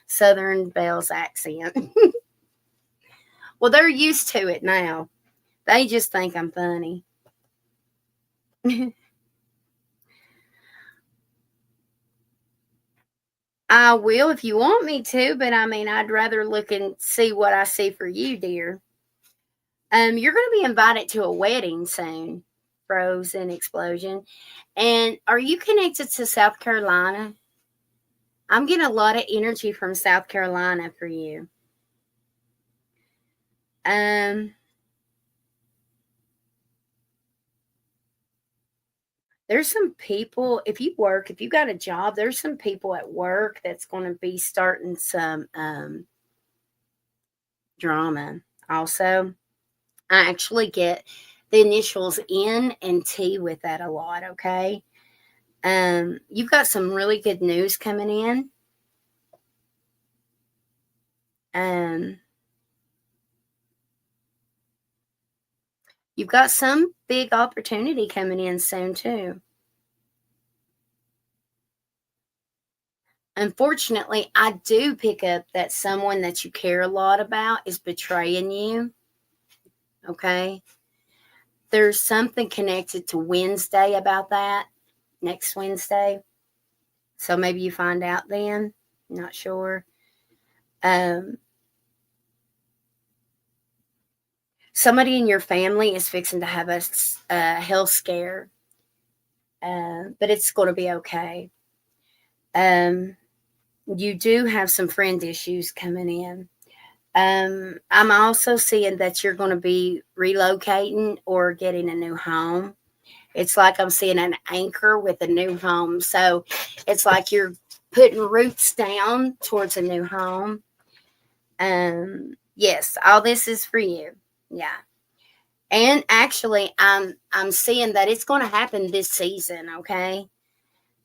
Southern Belle's accent. Well, they're used to it now. They just think I'm funny. I will if you want me to, but I mean, I'd rather look and see what I see for you, dear. You're going to be invited to a wedding soon, Frozen Explosion. And are you connected to South Carolina? I'm getting a lot of energy from South Carolina for you. There's some people, if you got a job, there's some people at work that's going to be starting some drama. Also, I actually get the initials N and T with that a lot, okay? You've got some really good news coming in. You've got some big opportunity coming in soon, too. Unfortunately, I do pick up that someone that you care a lot about is betraying you. Okay. There's something connected to Wednesday about that, next Wednesday. So maybe you find out then. Not sure. Somebody in your family is fixing to have a health scare, but it's going to be okay. You do have some friend issues coming in. I'm also seeing that you're going to be relocating or getting a new home. It's like I'm seeing an anchor with a new home. So it's like you're putting roots down towards a new home. Yes, all this is for you. Yeah. And actually I'm seeing that it's going to happen this season, okay?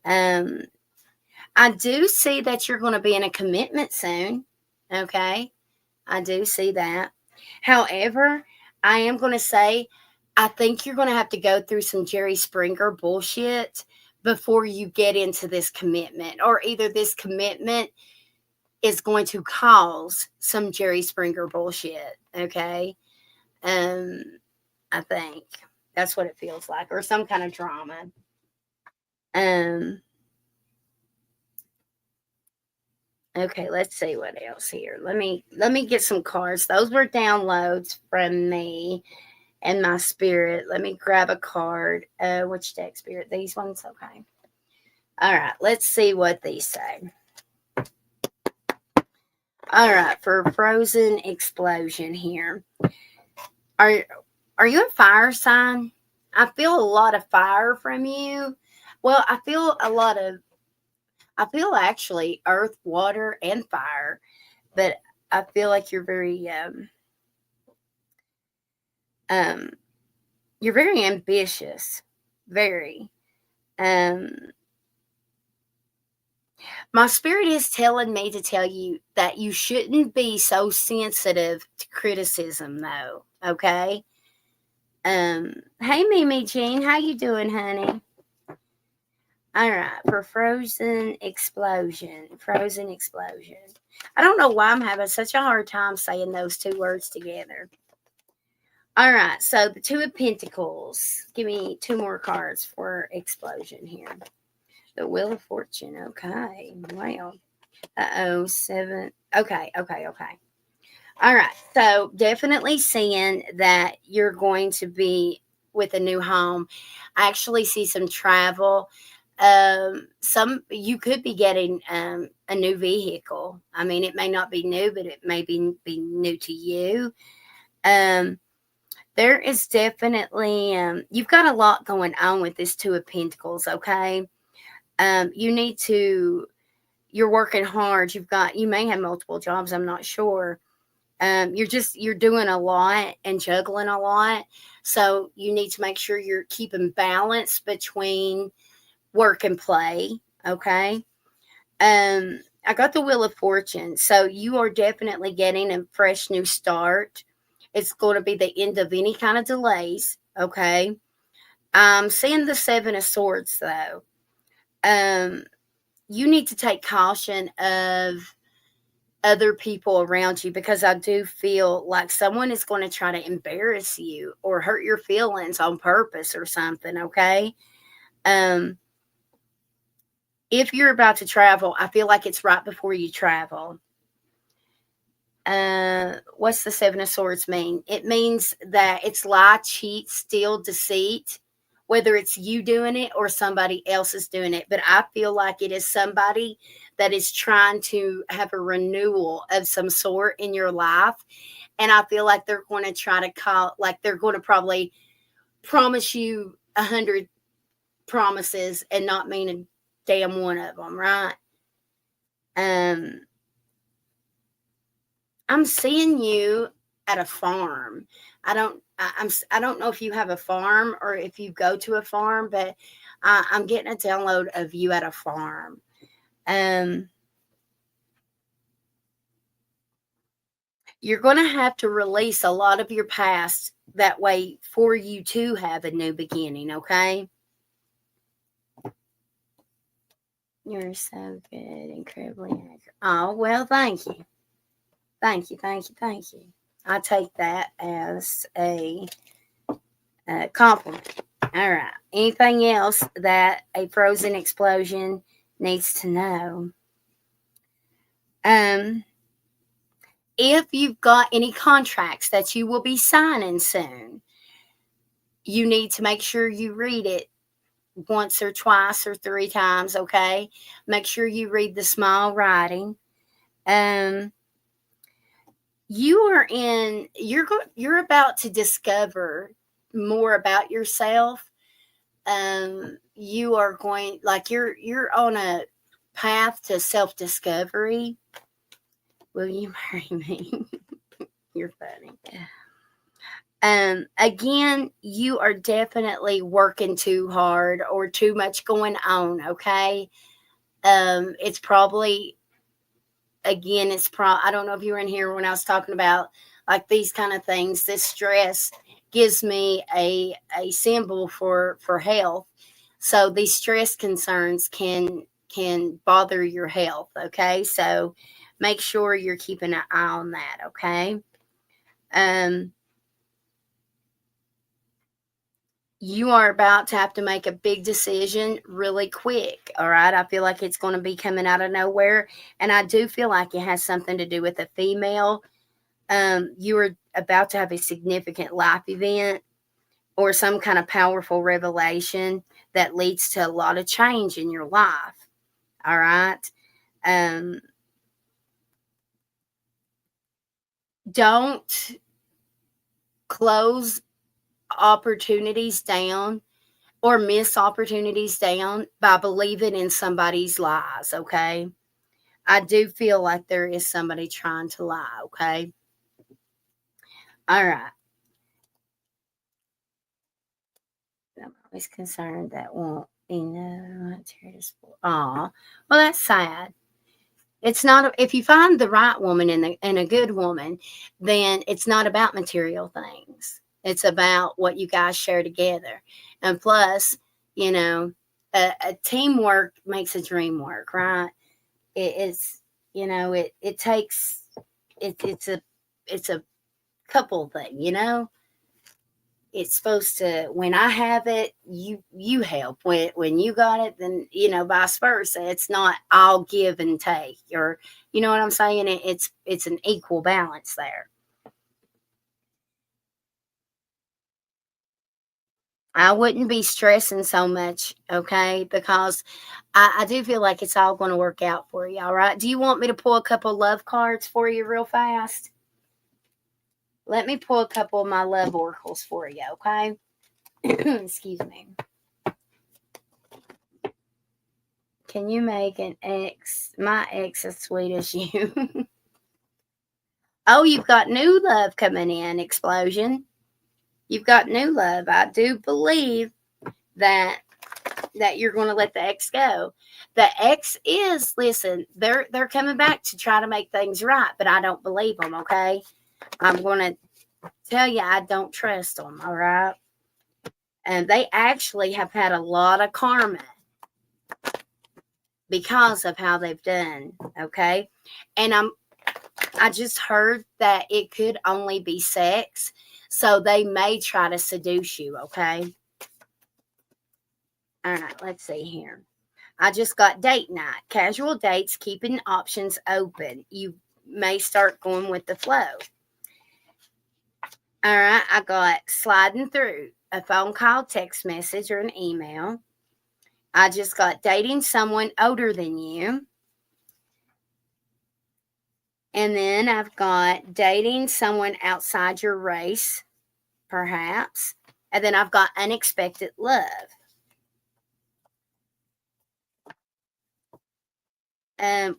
I do see that you're going to be in a commitment soon, okay? I do see that. However, I am going to say I think you're going to have to go through some Jerry Springer bullshit before you get into this commitment, or either this commitment is going to cause some Jerry Springer bullshit, okay? I think that's what it feels like, or some kind of drama. Okay, let's see what else here. Let me get some cards. Those were downloads from me and my spirit. Let me grab a card. Which deck, spirit? These ones? Okay. All right, let's see what these say. All right, for Frozen Explosion here. Are you a fire sign? I feel a lot of fire from you. Well, I feel actually earth, water, and fire, but I feel like you're very you're very ambitious. Very. My spirit is telling me to tell you that you shouldn't be so sensitive to criticism, though. Okay. Hey, Mimi Jean, how you doing, honey? All right, for Frozen Explosion. Frozen Explosion. I don't know why I'm having such a hard time saying those two words together. All right, so the Two of Pentacles. Give me two more cards for Explosion here. The Wheel of Fortune. Okay, well. Seven. Okay. All right, so definitely seeing that you're going to be with a new home. I actually see some travel. Some you could be getting a new vehicle. I mean, it may not be new, but it may be new to you. There is definitely you've got a lot going on with this Two of Pentacles. Okay, you need to. You're working hard. You may have multiple jobs. I'm not sure. You're doing a lot and juggling a lot. So you need to make sure you're keeping balance between work and play. Okay. I got the Wheel of Fortune. So you are definitely getting a fresh new start. It's going to be the end of any kind of delays. Okay. I'm seeing the Seven of Swords though. You need to take caution of other people around you, because I do feel like someone is going to try to embarrass you or hurt your feelings on purpose or something. Okay. Um, if you're about to travel, I feel like it's right before you travel. What's the Seven of Swords mean? It means that it's lie, cheat, steal, deceit, whether it's you doing it or somebody else is doing it. But I feel like it is somebody that is trying to have a renewal of some sort in your life. And I feel like they're going to try to call, like they're going to probably promise you 100 promises and not mean a damn one of them, right? Um, I'm seeing you at a farm. I don't know if you have a farm or if you go to a farm, but I'm getting a download of you at a farm. You're going to have to release a lot of your past that way for you to have a new beginning, okay? You're so good, incredibly accurate. Oh, well, thank you. Thank you, thank you, thank you. I take that as a compliment. All right. Anything else that a frozen explosion needs to know? If you've got any contracts that you will be signing soon, you need to make sure you read it once or twice or 3 times, okay? Make sure you read the small writing. You're about to discover more about yourself. You are going, like, you're on a path to self-discovery. Will you marry me? You're funny. Again, you are definitely working too hard or too much going on, okay? It's probably, again, I don't know if you were in here when I was talking about like these kind of things. This stress gives me a symbol for health. So these stress concerns can bother your health, okay? So make sure you're keeping an eye on that, okay? You are about to have to make a big decision really quick. All right. I feel like it's going to be coming out of nowhere. And I do feel like it has something to do with a female. You are about to have a significant life event or some kind of powerful revelation that leads to a lot of change in your life. All right. Don't close opportunities down or miss opportunities down by believing in somebody's lies, okay? I do feel like there is somebody trying to lie, okay? All right. I'm always concerned that won't be no material support. Aw, well, that's sad. It's not, if you find the right woman and a good woman, then it's not about material things. It's about what you guys share together. And plus, you know, a teamwork makes a dream work, right? It's, you know, it takes, it's a couple thing, you know? It's supposed to, when I have it, you help. When you got it, then, you know, vice versa. It's not all give and take, or, you know what I'm saying? It's an equal balance there. I wouldn't be stressing so much, okay? Because I do feel like it's all going to work out for you. All right. Do you want me to pull a couple love cards for you real fast? Let me pull a couple of my love oracles for you, okay? Excuse me. Can you make my ex as sweet as you? Oh, you've got new love coming in, explosion. You've got new love. I do believe that that you're going to let the ex go. The ex is, listen, they're coming back to try to make things right, but I don't believe them, okay? I'm going to tell you, I don't trust them, all right? And they actually have had a lot of karma because of how they've done, okay? And I just heard that it could only be sex, so they may try to seduce you, okay? All right, let's see here. I just got date night. Casual dates, keeping options open. You may start going with the flow. All right, I got sliding through. A phone call, text message, or an email. I just got dating someone older than you. And then I've got dating someone outside your race, perhaps. And then I've got unexpected love.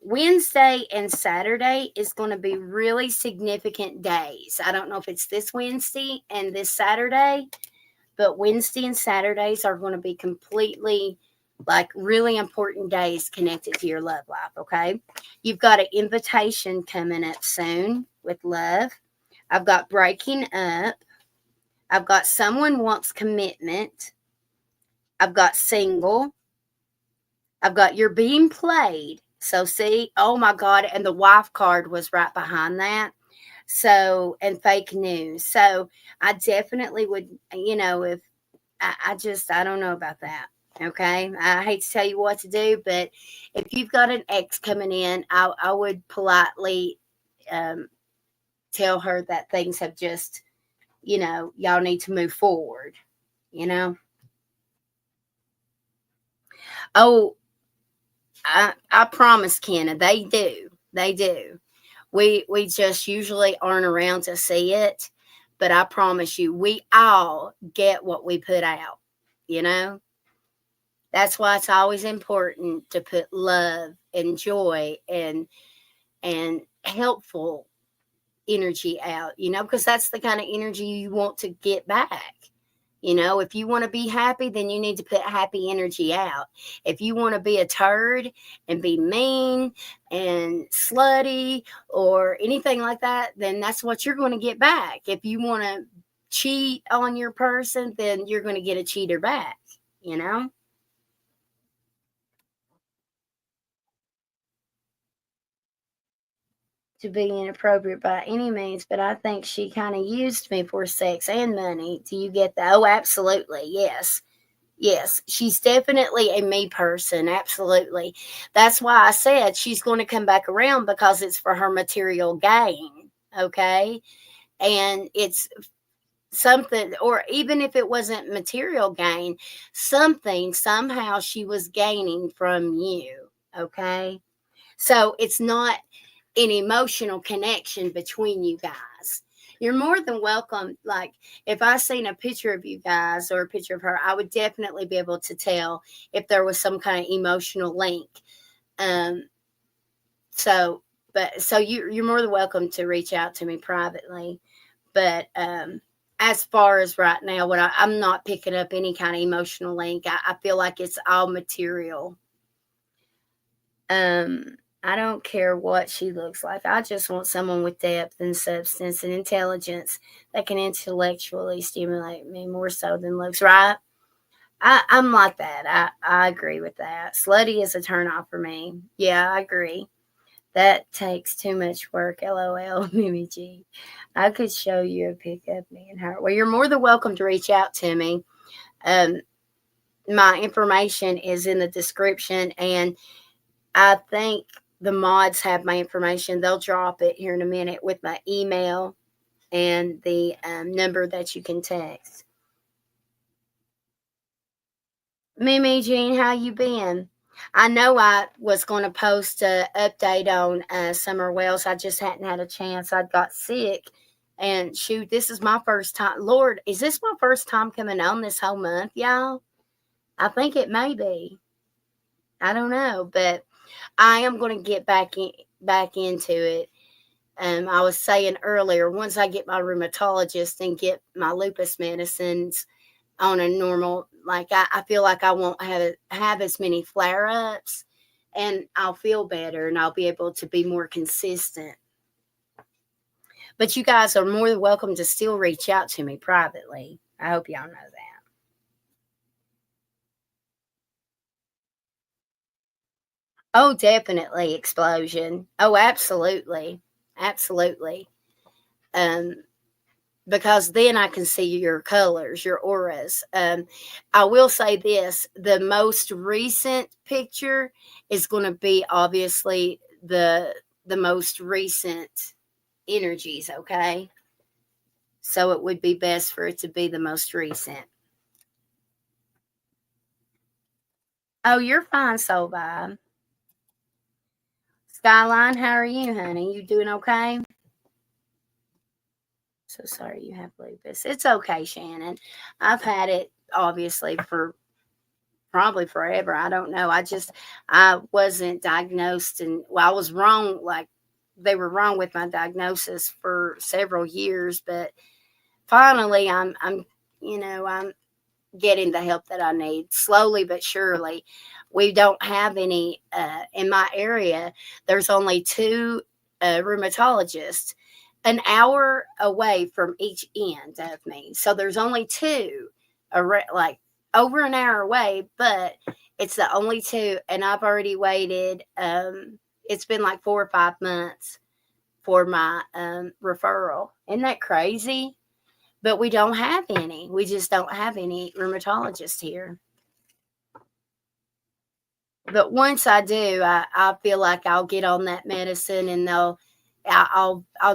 Wednesday and Saturday is going to be really significant days. I don't know if it's this Wednesday and this Saturday, but Wednesday and Saturdays are going to be completely like really important days connected to your love life, okay? You've got an invitation coming up soon with love. I've got breaking up. I've got someone wants commitment. I've got single. I've got you're being played. So see, oh my God, and the wife card was right behind that. So, and fake news. So I definitely would, if I don't know about that. Okay. I hate to tell you what to do, but if you've got an ex coming in, I would politely tell her that things have just, y'all need to move forward, Oh, I promise, Kenna, they do. They do. We just usually aren't around to see it, but I promise you, we all get what we put out, That's why it's always important to put love and joy and helpful energy out, because that's the kind of energy you want to get back. If you want to be happy, then you need to put happy energy out. If you want to be a turd and be mean and slutty or anything like that, then that's what you're going to get back. If you want to cheat on your person, then you're going to get a cheater back, To be inappropriate by any means, but I think she kind of used me for sex and money. Do you get that? Oh, absolutely. Yes. Yes. She's definitely a me person. Absolutely. That's why I said she's going to come back around because it's for her material gain. Okay. And it's something, or even if it wasn't material gain, something, somehow she was gaining from you. Okay. So it's not an emotional connection between you guys. You're more than welcome. Like, if I seen a picture of you guys or a picture of her, I would definitely be able to tell if there was some kind of emotional link. So you're more than welcome to reach out to me privately. But as far as right now, I'm not picking up any kind of emotional link. I feel like it's all material. I don't care what she looks like. I just want someone with depth and substance and intelligence that can intellectually stimulate me more so than looks, right? I'm like that. I agree with that. Slutty is a turnoff for me. Yeah, I agree. That takes too much work. LOL, Mimi G. I could show you a pic of me and her. Well, you're more than welcome to reach out to me. My information is in the description, and I think the mods have my information. They'll drop it here in a minute with my email and the number that you can text. Mimi Jean, how you been? I know I was going to post an update on Summer Wells. I just hadn't had a chance. I got sick. And shoot, this is my first time. Lord, is this my first time coming on this whole month, y'all? I think it may be. I don't know, but I am going to get back into it. I was saying earlier, once I get my rheumatologist and get my lupus medicines, on a normal, like I feel like I won't have as many flare-ups, and I'll feel better and I'll be able to be more consistent. But you guys are more than welcome to still reach out to me privately. I hope y'all know that. Oh, definitely explosion. Oh, absolutely. Absolutely. Um, because then I can see your colors, your auras. I will say this, the most recent picture is going to be obviously the most recent energies, okay? So it would be best for it to be the most recent. Oh, you're fine, Soul Vibe. Skyline, how are you, honey? You doing okay? So sorry you have lupus. It's okay, Shannon. I've had it obviously for probably forever. I don't know. I wasn't diagnosed, and well, I was wrong. Like they were wrong with my diagnosis for several years, but finally, I'm getting the help that I need slowly but surely. We don't have any in my area. There's only two rheumatologists an hour away from each end of me. So there's only two, like over an hour away, but it's the only two. And I've already waited. It's been like 4 or 5 months for my referral. Isn't that crazy? But we don't have any. We just don't have any rheumatologists here. But once I do, I feel like I'll get on that medicine and I'll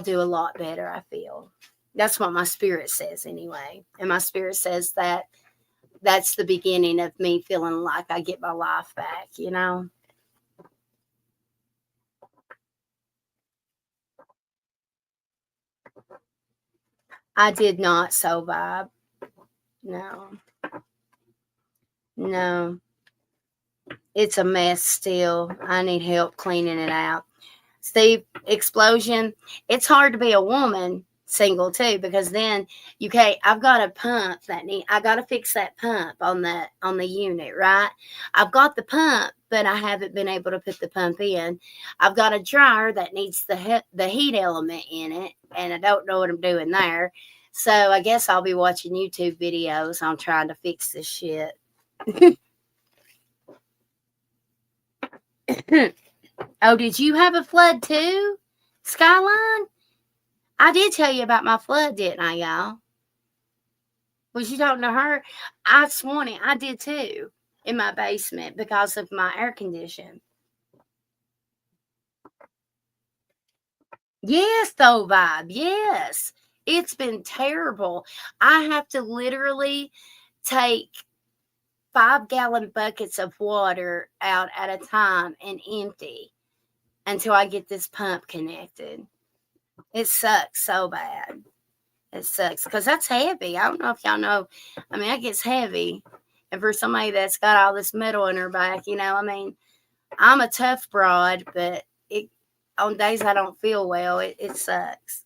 do a lot better. I feel that's what my spirit says anyway, and my spirit says that that's the beginning of me feeling like I get my life back. I did not survive. No, no, it's a mess still. I need help cleaning it out. Steve, explosion. It's hard to be a woman single too, because then you can't. I've got a pump I got to fix that pump on the unit, right? I've got the pump, but I haven't been able to put the pump in. I've got a dryer that needs the heat element in it, and I don't know what I'm doing there. So I guess I'll be watching YouTube videos on trying to fix this shit. Oh, did you have a flood too, Skyline? I did tell you about my flood, didn't I, y'all? Was you talking to her? I sworn it. I did too in my basement because of my air condition. Yes, though, vibe. Yes. It's been terrible. I have to literally take 5-gallon buckets of water out at a time and empty until I get this pump connected. It sucks so bad. It sucks because that's heavy. I don't know if y'all know. I mean, that gets heavy. And for somebody that's got all this metal in her back, I mean, I'm a tough broad, but on days I don't feel well, it sucks.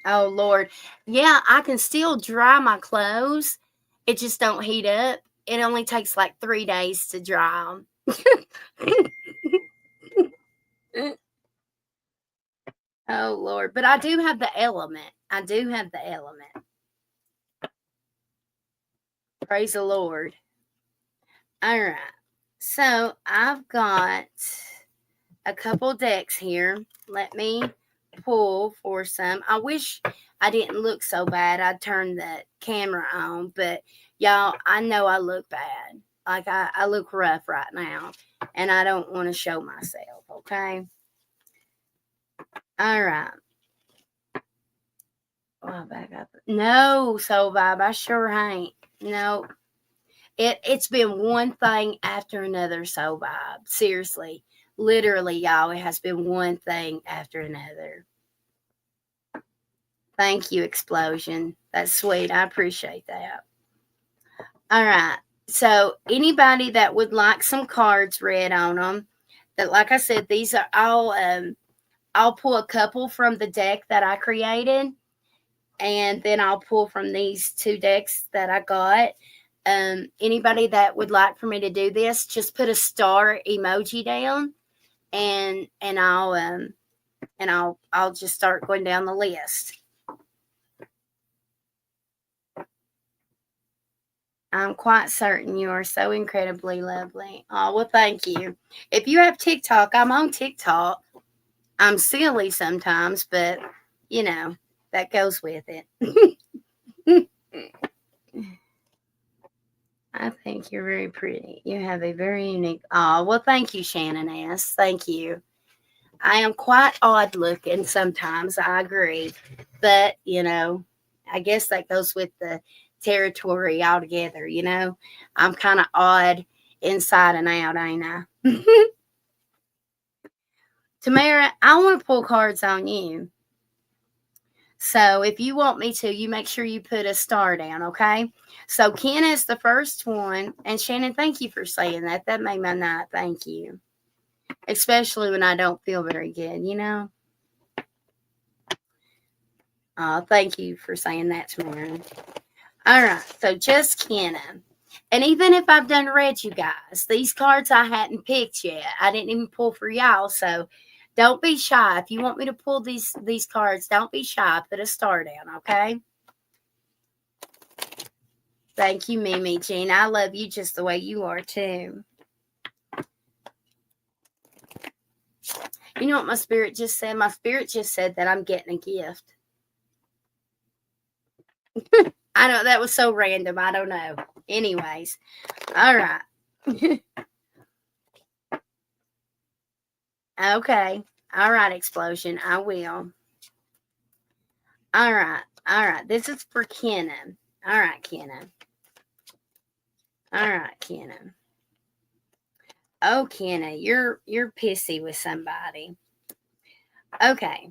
Oh, Lord. Yeah, I can still dry my clothes. It just don't heat up. It only takes like 3 days to dry them. Oh, Lord. But I do have the element. I do have the element. Praise the Lord. All right. So I've got a couple decks here. Let me pull for some. I wish I didn't look so bad. I turned the camera on, but y'all, I know I look bad. Like I look rough right now, and I don't want to show myself, okay? All right. Oh, back up. No, Soul Vibe, I sure ain't. No. It's been one thing after another, Soul Vibe. Seriously. Literally, y'all, it has been one thing after another. Thank you, Explosion. That's sweet. I appreciate that. All right. So, anybody that would like some cards read on them, that, like I said, these are all I'll pull a couple from the deck that I created, and then I'll pull from these 2 decks that I got. Anybody that would like for me to do this, just put a star emoji down, and I'll just start going down the list. I'm quite certain you are so incredibly lovely. Oh, well, thank you. If you have TikTok, I'm on TikTok. I'm silly sometimes, but you know, that goes with it. I think you're very pretty. You have a very unique. Oh, well, thank you, Shannon S. Thank you. I am quite odd looking sometimes. I agree. But, I guess that goes with the territory altogether, I'm kind of odd inside and out, ain't I? Tamara, I want to pull cards on you. So if you want me to, you make sure you put a star down, okay? So Ken is the first one. And Shannon, thank you for saying that. That made my night. Thank you. Especially when I don't feel very good. Thank you for saying that, Tamara. All right. So just Kenna. And even if I've done read you guys, these cards I hadn't picked yet. I didn't even pull for y'all. So don't be shy. If you want me to pull these cards, don't be shy. Put a star down, okay? Thank you, Mimi Jean. I love you just the way you are, too. You know what my spirit just said? My spirit just said that I'm getting a gift. I know that was so random. I don't know. Anyways. All right. Okay. All right, Explosion. I will. All right. All right. This is for Kenan. All right, Kenan. All right, Kenan. Oh, Kenan, you're pissy with somebody. Okay.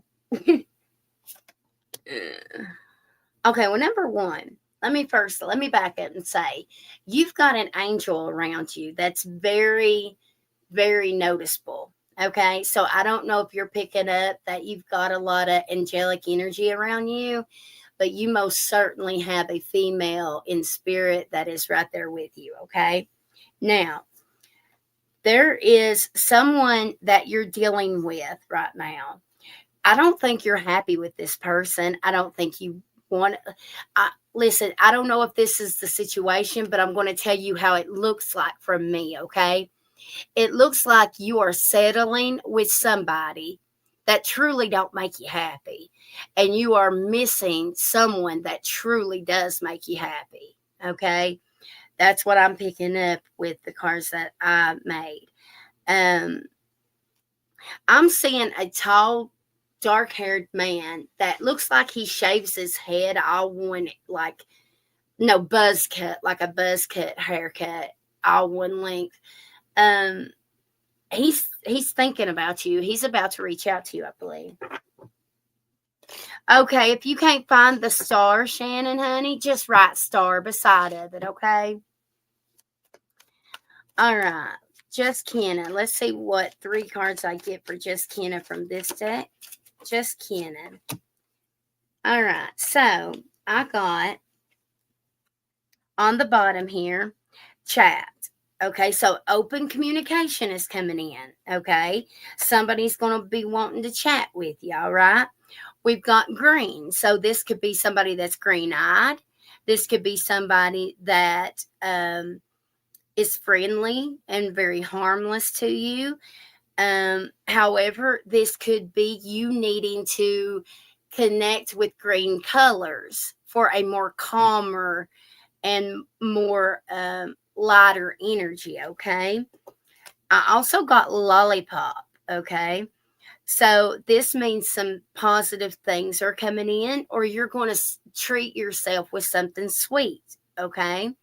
Okay, well, number one, let me back up and say, you've got an angel around you that's very, very noticeable. Okay, so I don't know if you're picking up that you've got a lot of angelic energy around you, but you most certainly have a female in spirit that is right there with you. Okay, now there is someone that you're dealing with right now. I don't think you're happy with this person. I don't think you want. Listen, I don't know if this is the situation, but I'm going to tell you how it looks like from me. Okay. It looks like you are settling with somebody that truly don't make you happy, and you are missing someone that truly does make you happy. Okay. That's what I'm picking up with the cards that I made. I'm seeing a tall, dark-haired man that looks like he shaves his head all one, buzz cut, like a buzz cut haircut, all one length. He's thinking about you. He's about to reach out to you, I believe. Okay, if you can't find the star, Shannon, honey, just write star beside of it, okay? All right, Just Kenna. Let's see what 3 cards I get for Just Kenna from this deck. Just Kenna. All right, so I got on the bottom here, chat. Okay, so open communication is coming in. Okay, somebody's going to be wanting to chat with you. All right, we've got green. So this could be somebody that's green-eyed. This could be somebody that is friendly and very harmless to you. However, this could be you needing to connect with green colors for a more calmer and more lighter energy. Okay, I also got lollipop. Okay, so this means some positive things are coming in, or you're going to treat yourself with something sweet. Okay,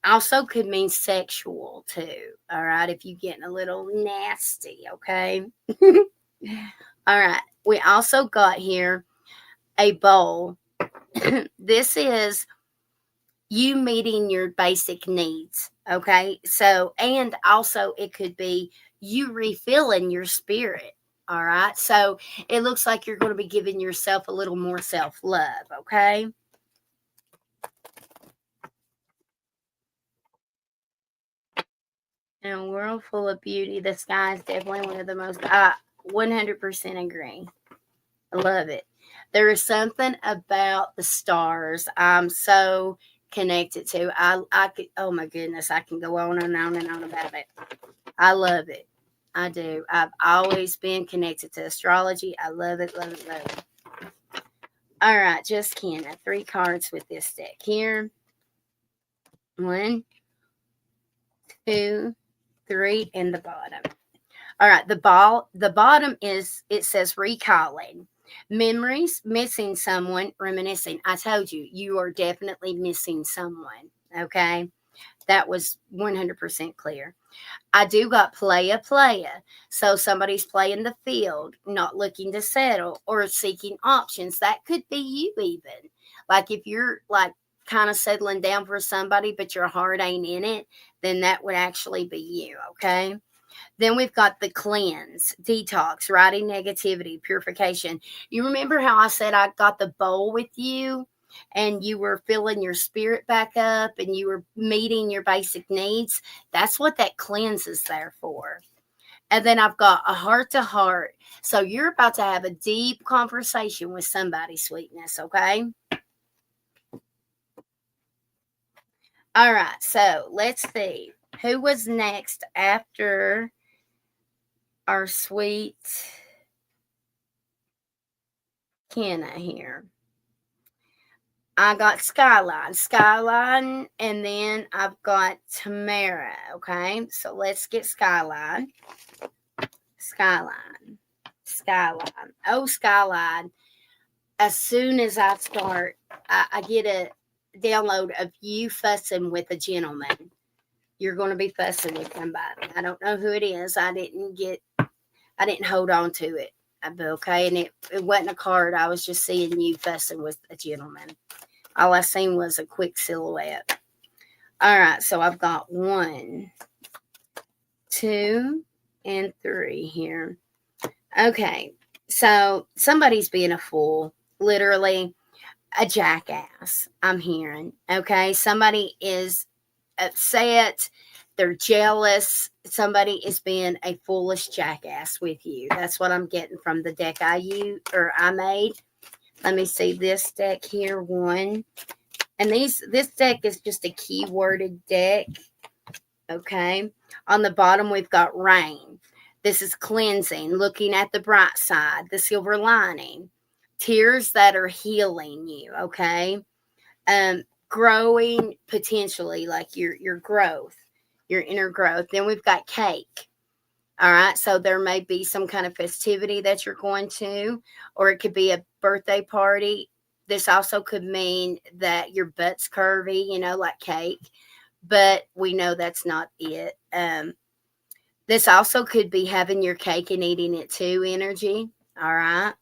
also could mean sexual too. All right, if you're getting a little nasty. Okay. All right, we also got here a bowl. This is you meeting your basic needs. Okay, so and also it could be you refilling your spirit. All right. So it looks like you're going to be giving yourself a little more self-love. Okay. In a world full of beauty, the sky is definitely one of the most. I 100% agree. I love it. There is something about the stars I'm so connected to. I could, oh my goodness, I can go on and on and on about it. I love it. I do. I've always been connected to astrology. I love it, love it, love it. All right, just Kenna. 3 cards with this deck here. 1, 2, 3, and the bottom. All right, the bottom is, it says recalling. Memories, missing someone, reminiscing. I told you, you are definitely missing someone. Okay. That was 100% clear. I do got playa. So somebody's playing the field, not looking to settle or seeking options. That could be you even. Like if you're like kind of settling down for somebody, but your heart ain't in it, then that would actually be you. Okay. Then we've got the cleanse, detox, writing negativity, purification. You remember how I said I got the bowl with you and you were filling your spirit back up and you were meeting your basic needs? That's what that cleanse is there for. And then I've got a heart to heart. So you're about to have a deep conversation with somebody, sweetness, okay? All right, so let's see. Who was next after our sweet Kenna here? I got Skyline, and then I've got Tamara, okay? So let's get Skyline. Oh, Skyline. As soon as I start, I get a download of you fussing with a gentleman. You're going to be fussing with somebody. I don't know who it is. I didn't hold on to it. Okay, and it wasn't a card. I was just seeing you fussing with a gentleman. All I seen was a quick silhouette. All right, so I've got 1, 2, and 3 here. Okay, so somebody's being a fool, literally a jackass, I'm hearing. Okay, somebody is upset, they're jealous, somebody is being a foolish jackass with you. That's what I'm getting from the deck I made. Let me see this deck here. 1. And this deck is just a keyworded deck. Okay. On the bottom, we've got rain. This is cleansing, looking at the bright side, the silver lining, tears that are healing you. Okay. Growing potentially, like your growth, your inner growth. Then we've got cake. All right. So there may be some kind of festivity that you're going to, or it could be a birthday party. This also could mean that your butt's curvy, like cake, but we know that's not it. This also could be having your cake and eating it too energy. All right.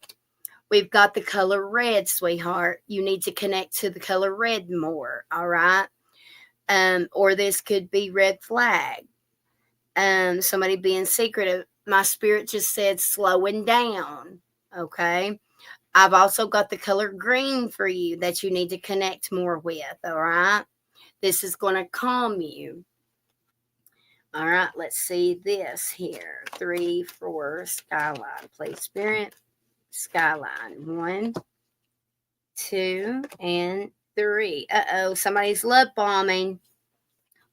We've got the color red, sweetheart. You need to connect to the color red more. All right. Or this could be red flag. Somebody being secretive. My spirit just said slowing down. Okay. I've also got the color green for you that you need to connect more with. All right. This is going to calm you. All right. Let's see this here. 3, 4, skyline. Please, spirit. Skyline. 1, 2, and 3. Somebody's love bombing.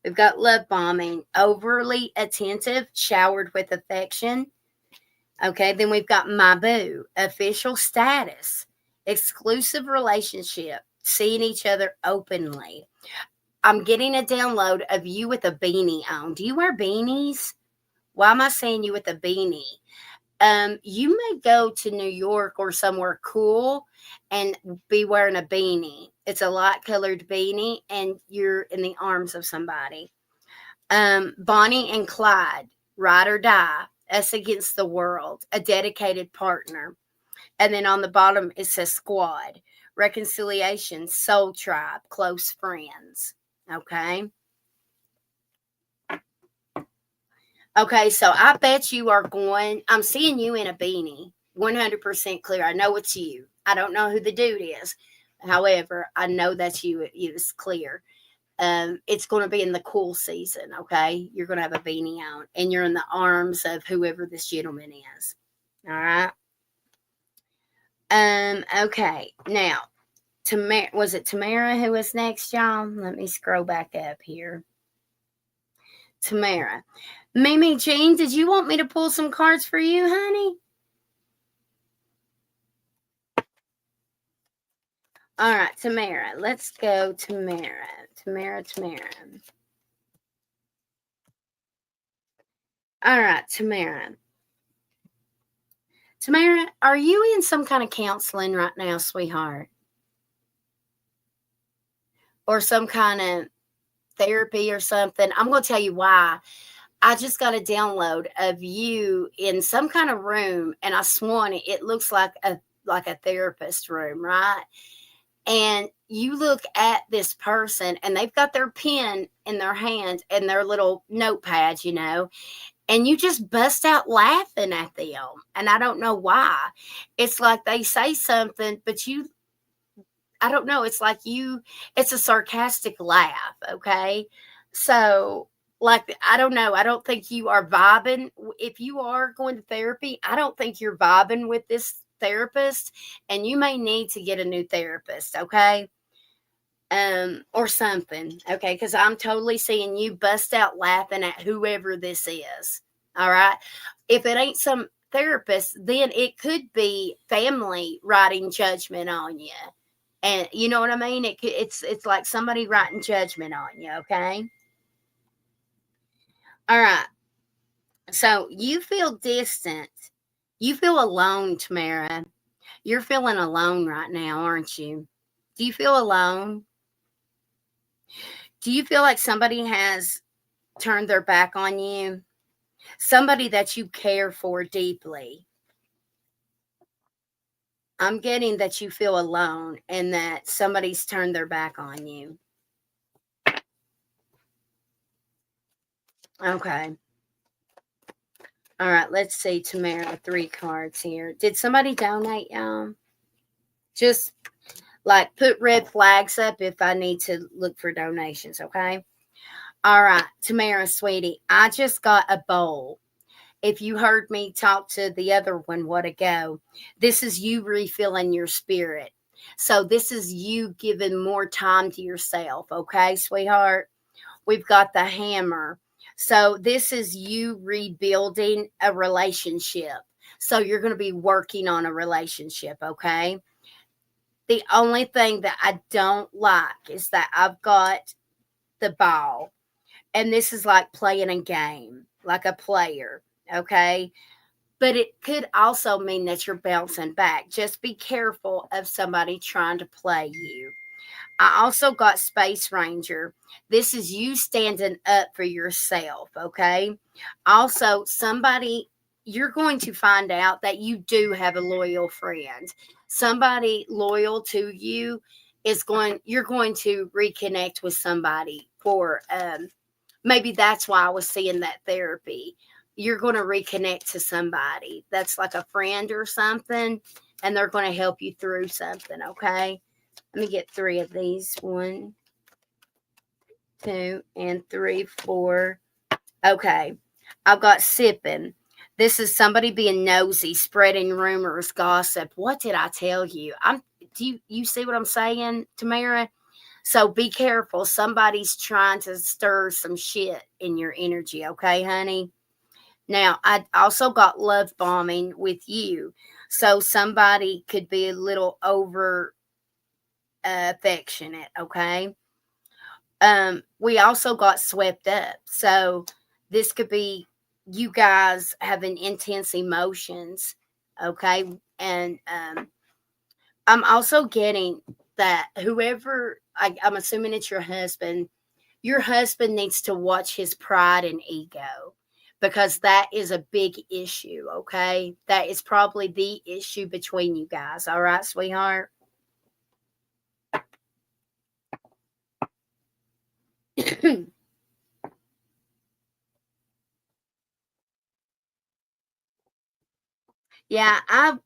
We've got love bombing, overly attentive, showered with affection. Okay, then we've got my boo, official status, exclusive relationship, seeing each other openly. I'm getting a download of you with a beanie on. Do you wear beanies? Why am I saying you with a beanie? You may go to New York or somewhere cool and be wearing a beanie. It's a light colored beanie and you're in the arms of somebody. Bonnie and Clyde, ride or die, us against the world, a dedicated partner. And then on the bottom it says squad, reconciliation, soul tribe, close friends. Okay. Okay, so I bet you are going, I'm seeing you in a beanie. 100% clear. I know it's you. I don't know who the dude is. However, I know that's you. It's clear. It's going to be in the cool season, okay? You're going to have a beanie on, and you're in the arms of whoever this gentleman is. All right. Okay. Now, was it Tamara who was next, y'all? Let me scroll back up here. Tamara. Mimi Jean, did you want me to pull some cards for you, honey? All right, Tamara. Let's go, Tamara. Tamara. All right, Tamara. Tamara, are you in some kind of counseling right now, sweetheart? Or some kind of therapy or something? I'm going to tell you why. I just got a download of you in some kind of room, and I swan it looks like a therapist room, right? And you look at this person, and they've got their pen in their hand and their little notepad, and you just bust out laughing at them. And I don't know why. It's like they say something, but I don't know. It's like it's a sarcastic laugh. Okay. So, like, I don't know. I don't think you are vibing. If you are going to therapy, I don't think you're vibing with this therapist, and you may need to get a new therapist. Okay. Or something. Okay. Because I'm totally seeing you bust out laughing at whoever this is. All right. If it ain't some therapist, then it could be family writing judgment on you. And you know what I mean? It's like somebody writing judgment on you, okay? All right. So you feel distant. You feel alone, Tamara. You're feeling alone right now, aren't you? Do you feel alone? Do you feel like somebody has turned their back on you? Somebody that you care for deeply. I'm getting that you feel alone and that somebody's turned their back on you. Okay. All right, let's see, Tamara, 3 cards here. Did somebody donate, just like put red flags up if I need to look for donations, okay? All right, Tamara, sweetie, I just got a bowl. If you heard me talk to the other one what ago, this is you refilling your spirit. So this is you giving more time to yourself, okay, sweetheart? We've got the hammer. So this is you rebuilding a relationship. So you're going to be working on a relationship, okay? The only thing that I don't like is that I've got the ball, and this is like playing a game, like a player, okay? But it could also mean that you're bouncing back. Just be careful of somebody trying to play you. I also got Space Ranger. This is you standing up for yourself, okay? Also, you're going to find out that you do have a loyal friend. Somebody loyal to you you're going to reconnect with somebody for, maybe that's why I was seeing that therapy. You're going to reconnect to somebody that's like a friend or something, and they're going to help you through something, okay? Let me get 3 of these. 1, 2, and 3, 4. Okay. I've got sipping. This is somebody being nosy, spreading rumors, gossip. What did I tell you? Do you see what I'm saying, Tamara? So be careful. Somebody's trying to stir some shit in your energy, okay, honey? Now, I also got love bombing with you. So somebody could be a little over affectionate, okay? We also got swept up. So this could be you guys having intense emotions, okay? And I'm also getting that I'm assuming it's your husband needs to watch his pride and ego, because that is a big issue, okay? That is probably the issue between you guys. All right, sweetheart? Yeah, I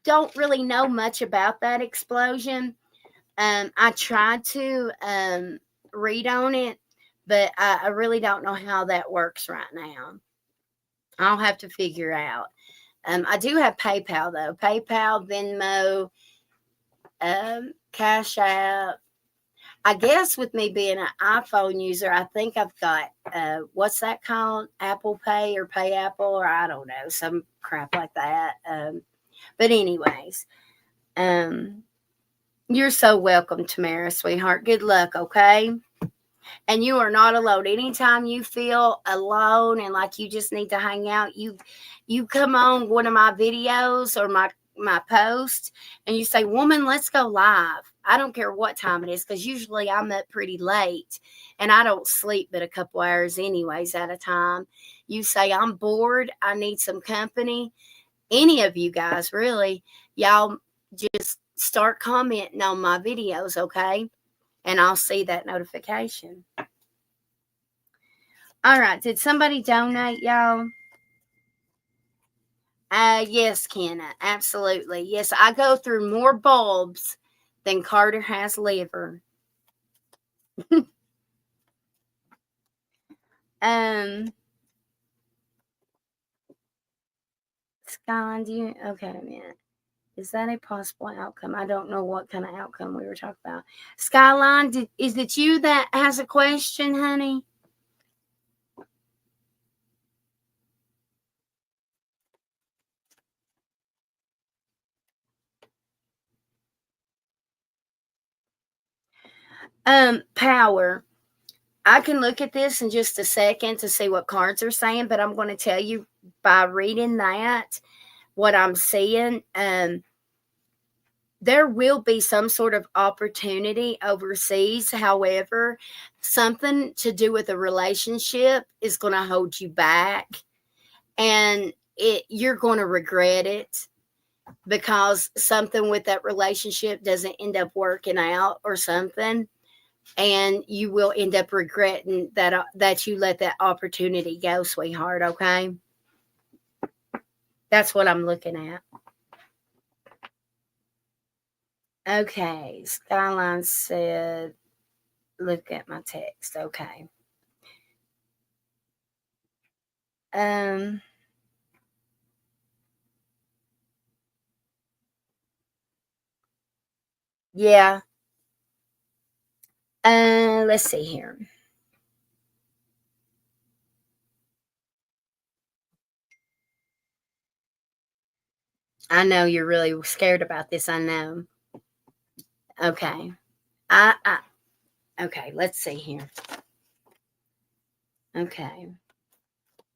don't really know much about that explosion. I tried to read on it, but I really don't know how that works right now. I'll have to figure out. I do have PayPal though. PayPal, Venmo, Cash App. I guess with me being an iPhone user, I think I've got what's that called? Apple Pay or Pay Apple, or I don't know, some crap like that. But anyways, um, you're so welcome, Tamara, sweetheart. Good luck, okay? And you are not alone. Anytime you feel alone and like you just need to hang out, you come on one of my videos or my post and you say, "Woman, let's go live." I don't care what time it is, because usually I'm up pretty late and I don't sleep but a couple hours anyways at a time. You say, "I'm bored, I need some company." Any of you guys, really, y'all just start commenting on my videos, okay? And I'll see that notification. All right. Did somebody donate, y'all? Yes, Kenna. Absolutely. Yes, I go through more bulbs than Carter has liver. um, Skyline, do you? Okay, a minute. Is that a possible outcome? I don't know what kind of outcome we were talking about. Skyline, is it you that has a question, honey? Power. I can look at this in just a second to see what cards are saying, but I'm going to tell you by reading that what I'm seeing. There will be some sort of opportunity overseas. However, something to do with a relationship is going to hold you back, and you're going to regret it because something with that relationship doesn't end up working out or something, and you will end up regretting that you let that opportunity go, sweetheart. Okay, that's what I'm looking at. Okay, Skyline said, look at my text. Okay. Um, yeah. Let's see here. I know you're really scared about this. I know. Okay. I okay, let's see here. Okay.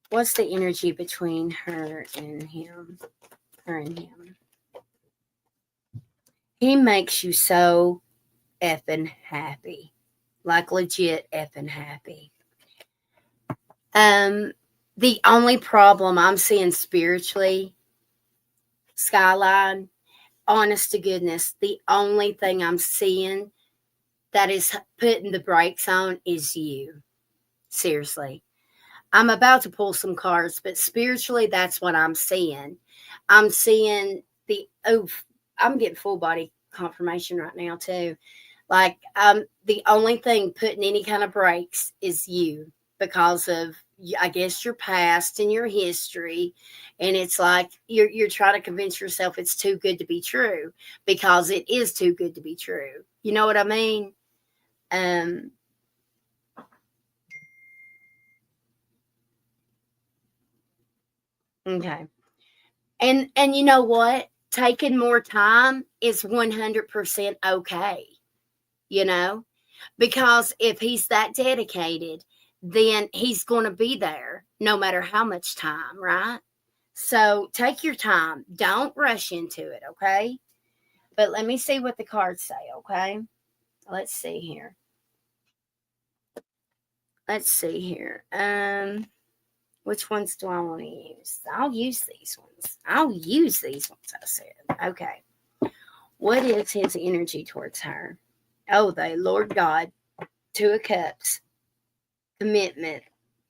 What's the energy between her and him? Her and him. He makes you so effing happy. Like legit effing happy. The only problem I'm seeing spiritually, Skyline, honest to goodness, the only thing I'm seeing that is putting the brakes on is you. Seriously. I'm about to pull some cards, but spiritually, that's what I'm seeing. I'm seeing I'm getting full body confirmation right now, too. Like, the only thing putting any kind of brakes is you because of, I guess, your past and your history. And it's like you're trying to convince yourself it's too good to be true because it is too good to be true. You know what I mean? Um, okay. And you know what? Taking more time is 100% okay, you know? Because if he's that dedicated, then he's going to be there no matter how much time, right? So take your time. Don't rush into it, okay? But let me see what the cards say, okay? Let's see here. Let's see here. Which ones do I want to use? I'll use these ones. I'll use these ones, I said. Okay. What is his energy towards her? Oh, the Lord God. Two of Cups. Commitment.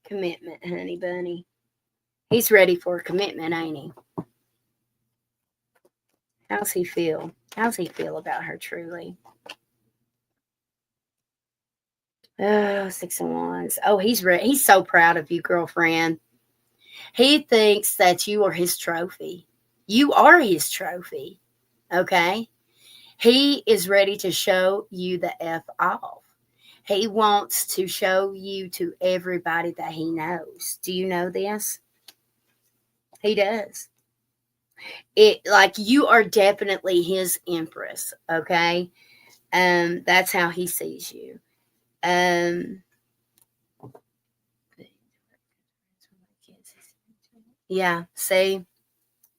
Commitment, honey bunny. He's ready for a commitment, ain't he? How's he feel? How's he feel about her truly? Oh, 6 of Wands. Oh, he's so proud of you, girlfriend. He thinks that you are his trophy. You are his trophy. Okay? He is ready to show you the F off. He wants to show you to everybody that he knows. Do you know this? He does. It like you are definitely his empress, okay? That's how he sees you. Yeah, see?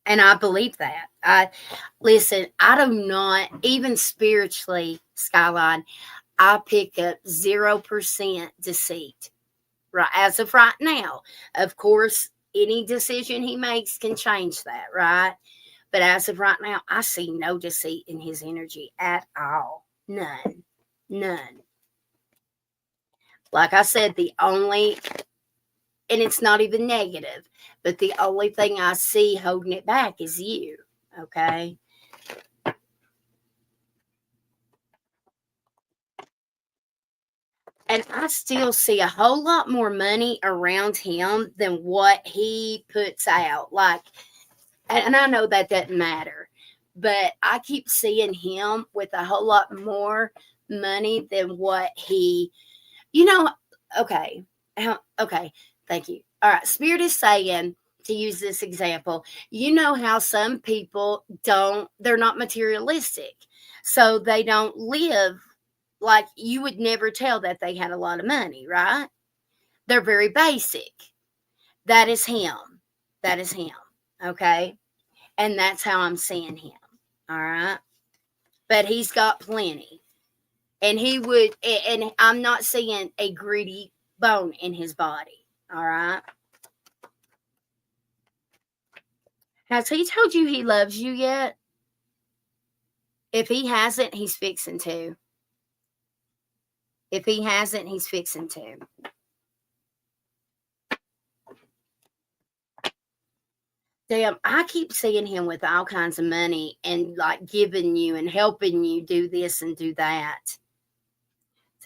And I believe that. Listen, I do not even spiritually, Skyline, I pick up 0% deceit. Right as of right now. Of course, any decision he makes can change that, right? But as of right now, I see no deceit in his energy at all. None. None. Like I said, and it's not even negative, but the only thing I see holding it back is you. Okay? And I still see a whole lot more money around him than what he puts out. Like, and I know that doesn't matter, but I keep seeing him with a whole lot more money than what he, you know, okay. Okay. Thank you. All right. Spirit is saying, to use this example, you know how some people they're not materialistic. So they don't live like you would never tell that they had a lot of money, right? They're very basic. That is him. That is him. Okay. And that's how I'm seeing him. All right. But he's got plenty. And and I'm not seeing a greedy bone in his body. All right. Has he told you he loves you yet? If he hasn't, he's fixing to. If he hasn't, he's fixing to. Damn, I keep seeing him with all kinds of money and like giving you and helping you do this and do that.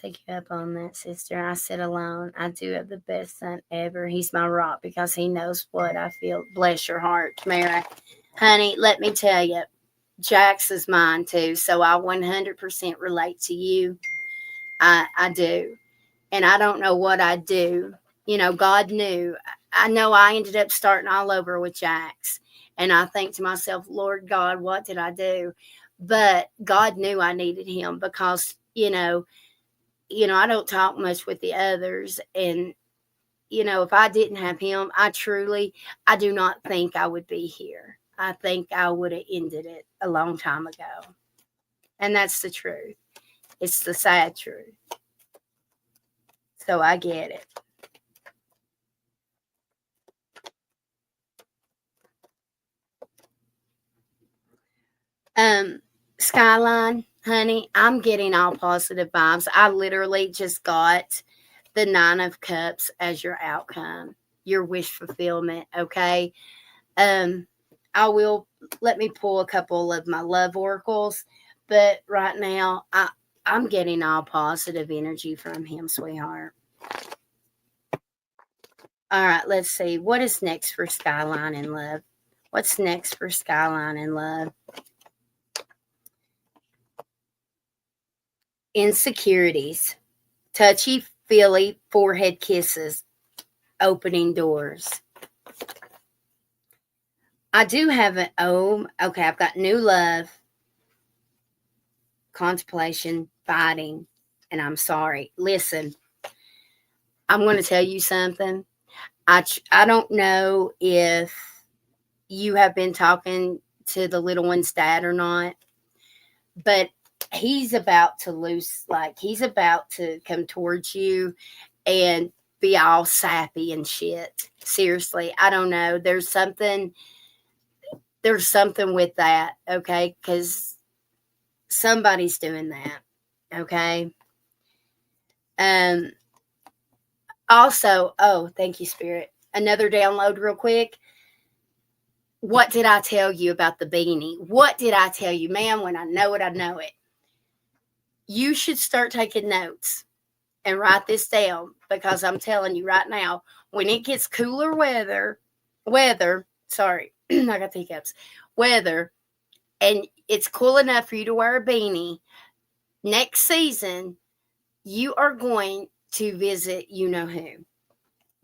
Take you up on that, sister. I sit alone. I do have the best son ever. He's my rock because he knows what I feel. Bless your heart, Tamara. Honey, let me tell you, Jax is mine too. So I 100% relate to you. I do. And I don't know what I'd do. You know, God knew. I know I ended up starting all over with Jax. And I think to myself, Lord God, what did I do? But God knew I needed him because, I don't talk much with the others. And, if I didn't have him, I do not think I would be here. I think I would have ended it a long time ago. And that's the truth. It's the sad truth. So I get it. Skyline, honey, I'm getting all positive vibes. I literally just got the 9 of Cups as your outcome, your wish fulfillment. Okay. I will let me pull a couple of my love oracles, but right now I'm getting all positive energy from him, sweetheart. All right, let's see. What is next for Skyline in love? What's next for Skyline in love? Insecurities, touchy feely forehead kisses, opening doors. I do have an okay, I've got new love, contemplation, fighting, and I'm sorry. Listen, I'm going to tell you something. I don't know if you have been talking to the little one's dad or not, but he's about to he's about to come towards you and be all sappy and shit. Seriously, I don't know. There's something with that, okay? Because somebody's doing that, okay? Also, oh, thank you, Spirit. Another download real quick. What did I tell you about the beanie? What did I tell you? Man, when I know it, I know it. You should start taking notes and write this down, because I'm telling you right now, when it gets cooler sorry, I got the hiccups, weather, and it's cool enough for you to wear a beanie, next season, you are going to visit you know who.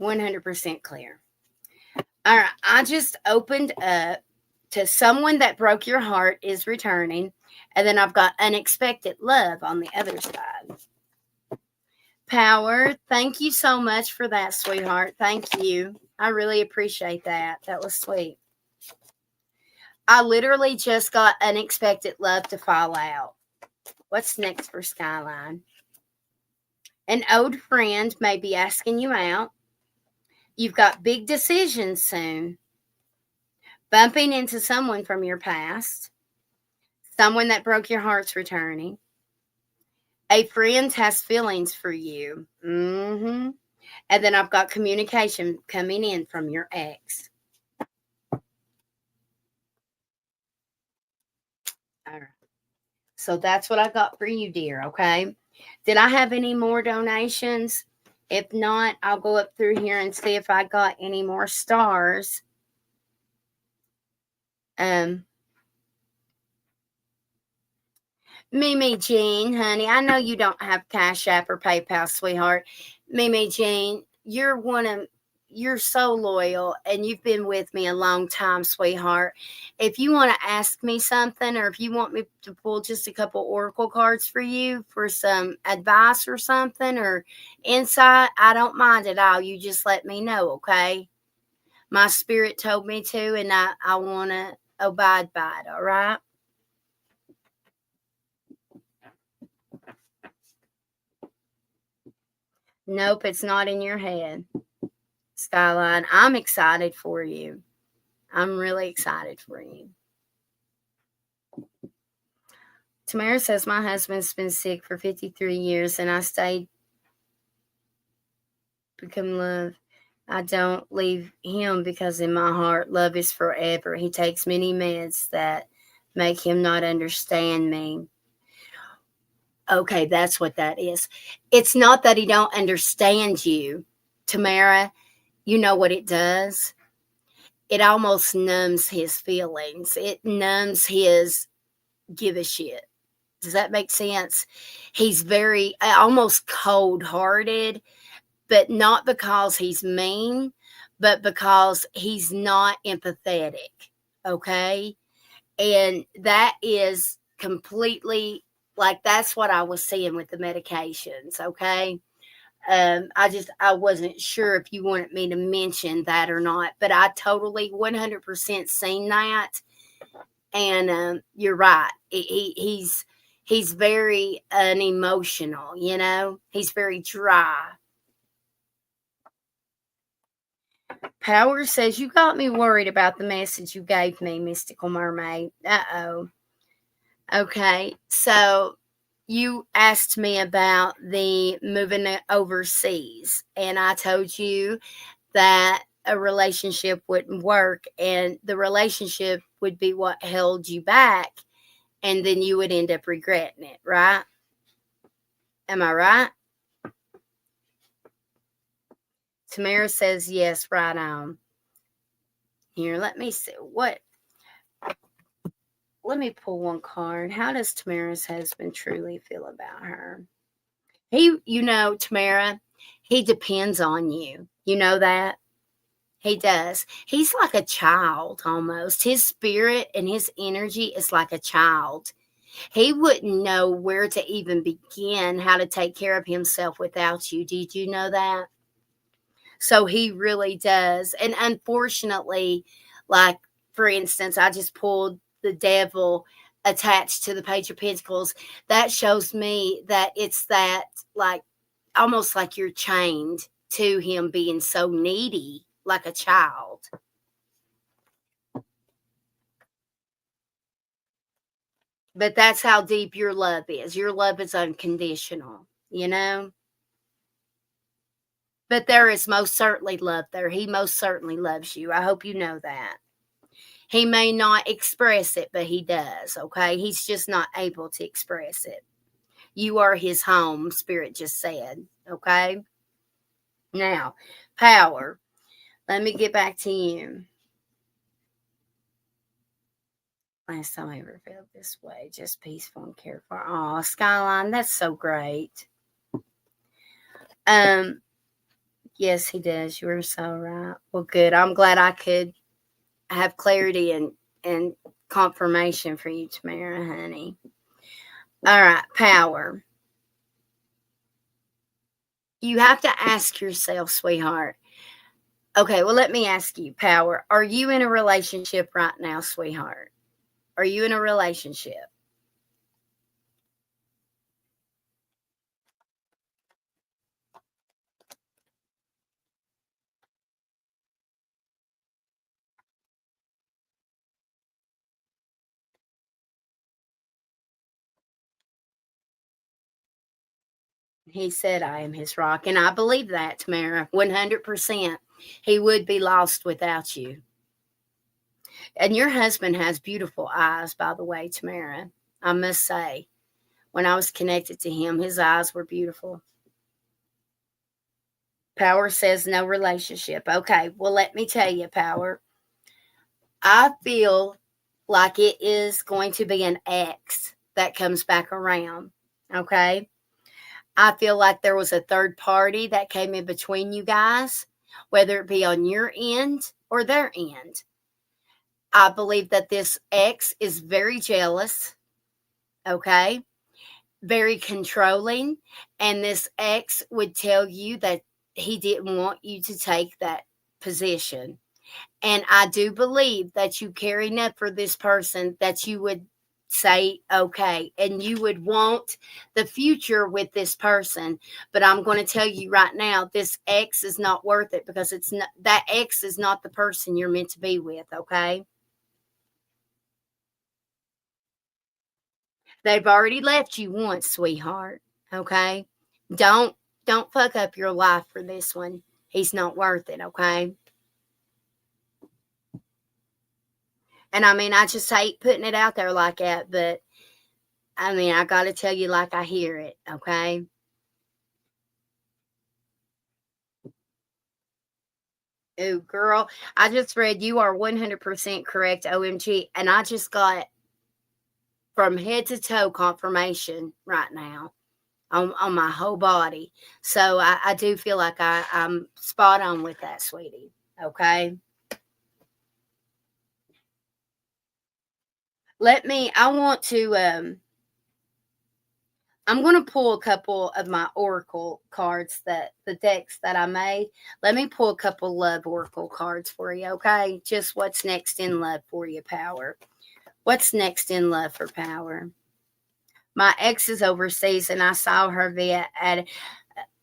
100% clear. All right, I just opened up to someone that broke your heart is returning, and then I've got unexpected love on the other side. Power, thank you so much for that, sweetheart. Thank you. I really appreciate that. That was sweet. I literally just got unexpected love to fall out. What's next for Skyline? An old friend may be asking you out. You've got big decisions soon. Bumping into someone from your past. Someone that broke your heart's returning. A friend has feelings for you. And then I've got communication coming in from your ex. All right. So that's what I got for you, dear. Okay. Did I have any more donations? If not, I'll go up through here and see if I got any more stars. Mimi Jean, honey, I know you don't have Cash App or PayPal, sweetheart. Mimi Jean, you're so loyal, and you've been with me a long time, sweetheart. If you want to ask me something, or if you want me to pull just a couple oracle cards for you for some advice or something or insight, I don't mind at all. You just let me know, okay? My spirit told me to, and I want to abide by it, all right? Nope, it's not in your head. Skyline, I'm excited for you. I'm really excited for you. Tamara says, my husband's been sick for 53 years and I stayed, become love. I don't leave him because in my heart, love is forever. He takes many meds that make him not understand me. Okay, that's what that is. It's not that he don't understand you, Tamara. You know what it does? It almost numbs his feelings. It numbs his give a shit. Does that make sense? He's very almost cold-hearted, but not because he's mean, but because he's not empathetic. Okay? And that is completely like that's what I was seeing with the medications. Okay? I wasn't sure if you wanted me to mention that or not, but I totally 100% seen that. And you're right. He's very unemotional, you know. He's very dry. Power says, you got me worried about the message you gave me, Mystical Mermaid. Uh-oh. Okay, so you asked me about the moving overseas, and I told you that a relationship wouldn't work, and the relationship would be what held you back, and then you would end up regretting it, right? Am I right? Tamara says yes, right on. Here, let me see. Let me pull one card. How does Tamara's husband truly feel about her? Tamara, he depends on you. You know that? He does. He's like a child almost. His spirit and his energy is like a child. He wouldn't know where to even begin how to take care of himself without you. Did you know that? So he really does. And unfortunately, like for instance, I just pulled the devil attached to the Page of Pentacles. That shows me that it's that like almost like you're chained to him being so needy, like a child. But that's how deep your love is. Your love is unconditional, you know? But there is most certainly love there. He most certainly loves you. I hope you know that. He may not express it, but he does, okay? He's just not able to express it. You are his home, Spirit just said, okay? Now, power. Let me get back to you. Last time I ever felt this way, just peaceful and careful. Oh, Skyline, that's so great. Yes, he does. You were so right. Well, good. I'm glad I could have clarity and confirmation for you, Tamara, honey. All right, power. You have to ask yourself, sweetheart. Okay, well, let me ask you, power. Are you in a relationship right now, sweetheart? Are you in a relationship? He said, I am his rock. And I believe that, Tamara, 100%. He would be lost without you. And your husband has beautiful eyes, by the way, Tamara. I must say, when I was connected to him, his eyes were beautiful. Power says no relationship. Okay, well, let me tell you, Power. I feel like it is going to be an X that comes back around. Okay. I feel like there was a third party that came in between you guys, whether it be on your end or their end. I believe that this X is very jealous. Okay. Very controlling. And this X would tell you that he didn't want you to take that position. And I do believe that you carry enough for this person that you would say, okay, and you would want the future with this person. But I'm going to tell you right now, this ex is not worth it because it's not, that ex is not the person you're meant to be with, okay? They've already left you once, sweetheart, okay? Don't don't fuck up your life for this one. He's not worth it, okay? And I mean, I just hate putting it out there like that, but I mean, I got to tell you like I hear it, okay? Oh, girl, I just read you are 100% correct, OMG. And I just got from head to toe confirmation right now on my whole body. So I do feel like I'm spot on with that, sweetie, okay? I want to, I'm going to pull a couple of my oracle cards that the decks that I made. Let me pull a couple love oracle cards for you, okay? Just what's next in love for you, Power. What's next in love for Power? My ex is overseas and I saw her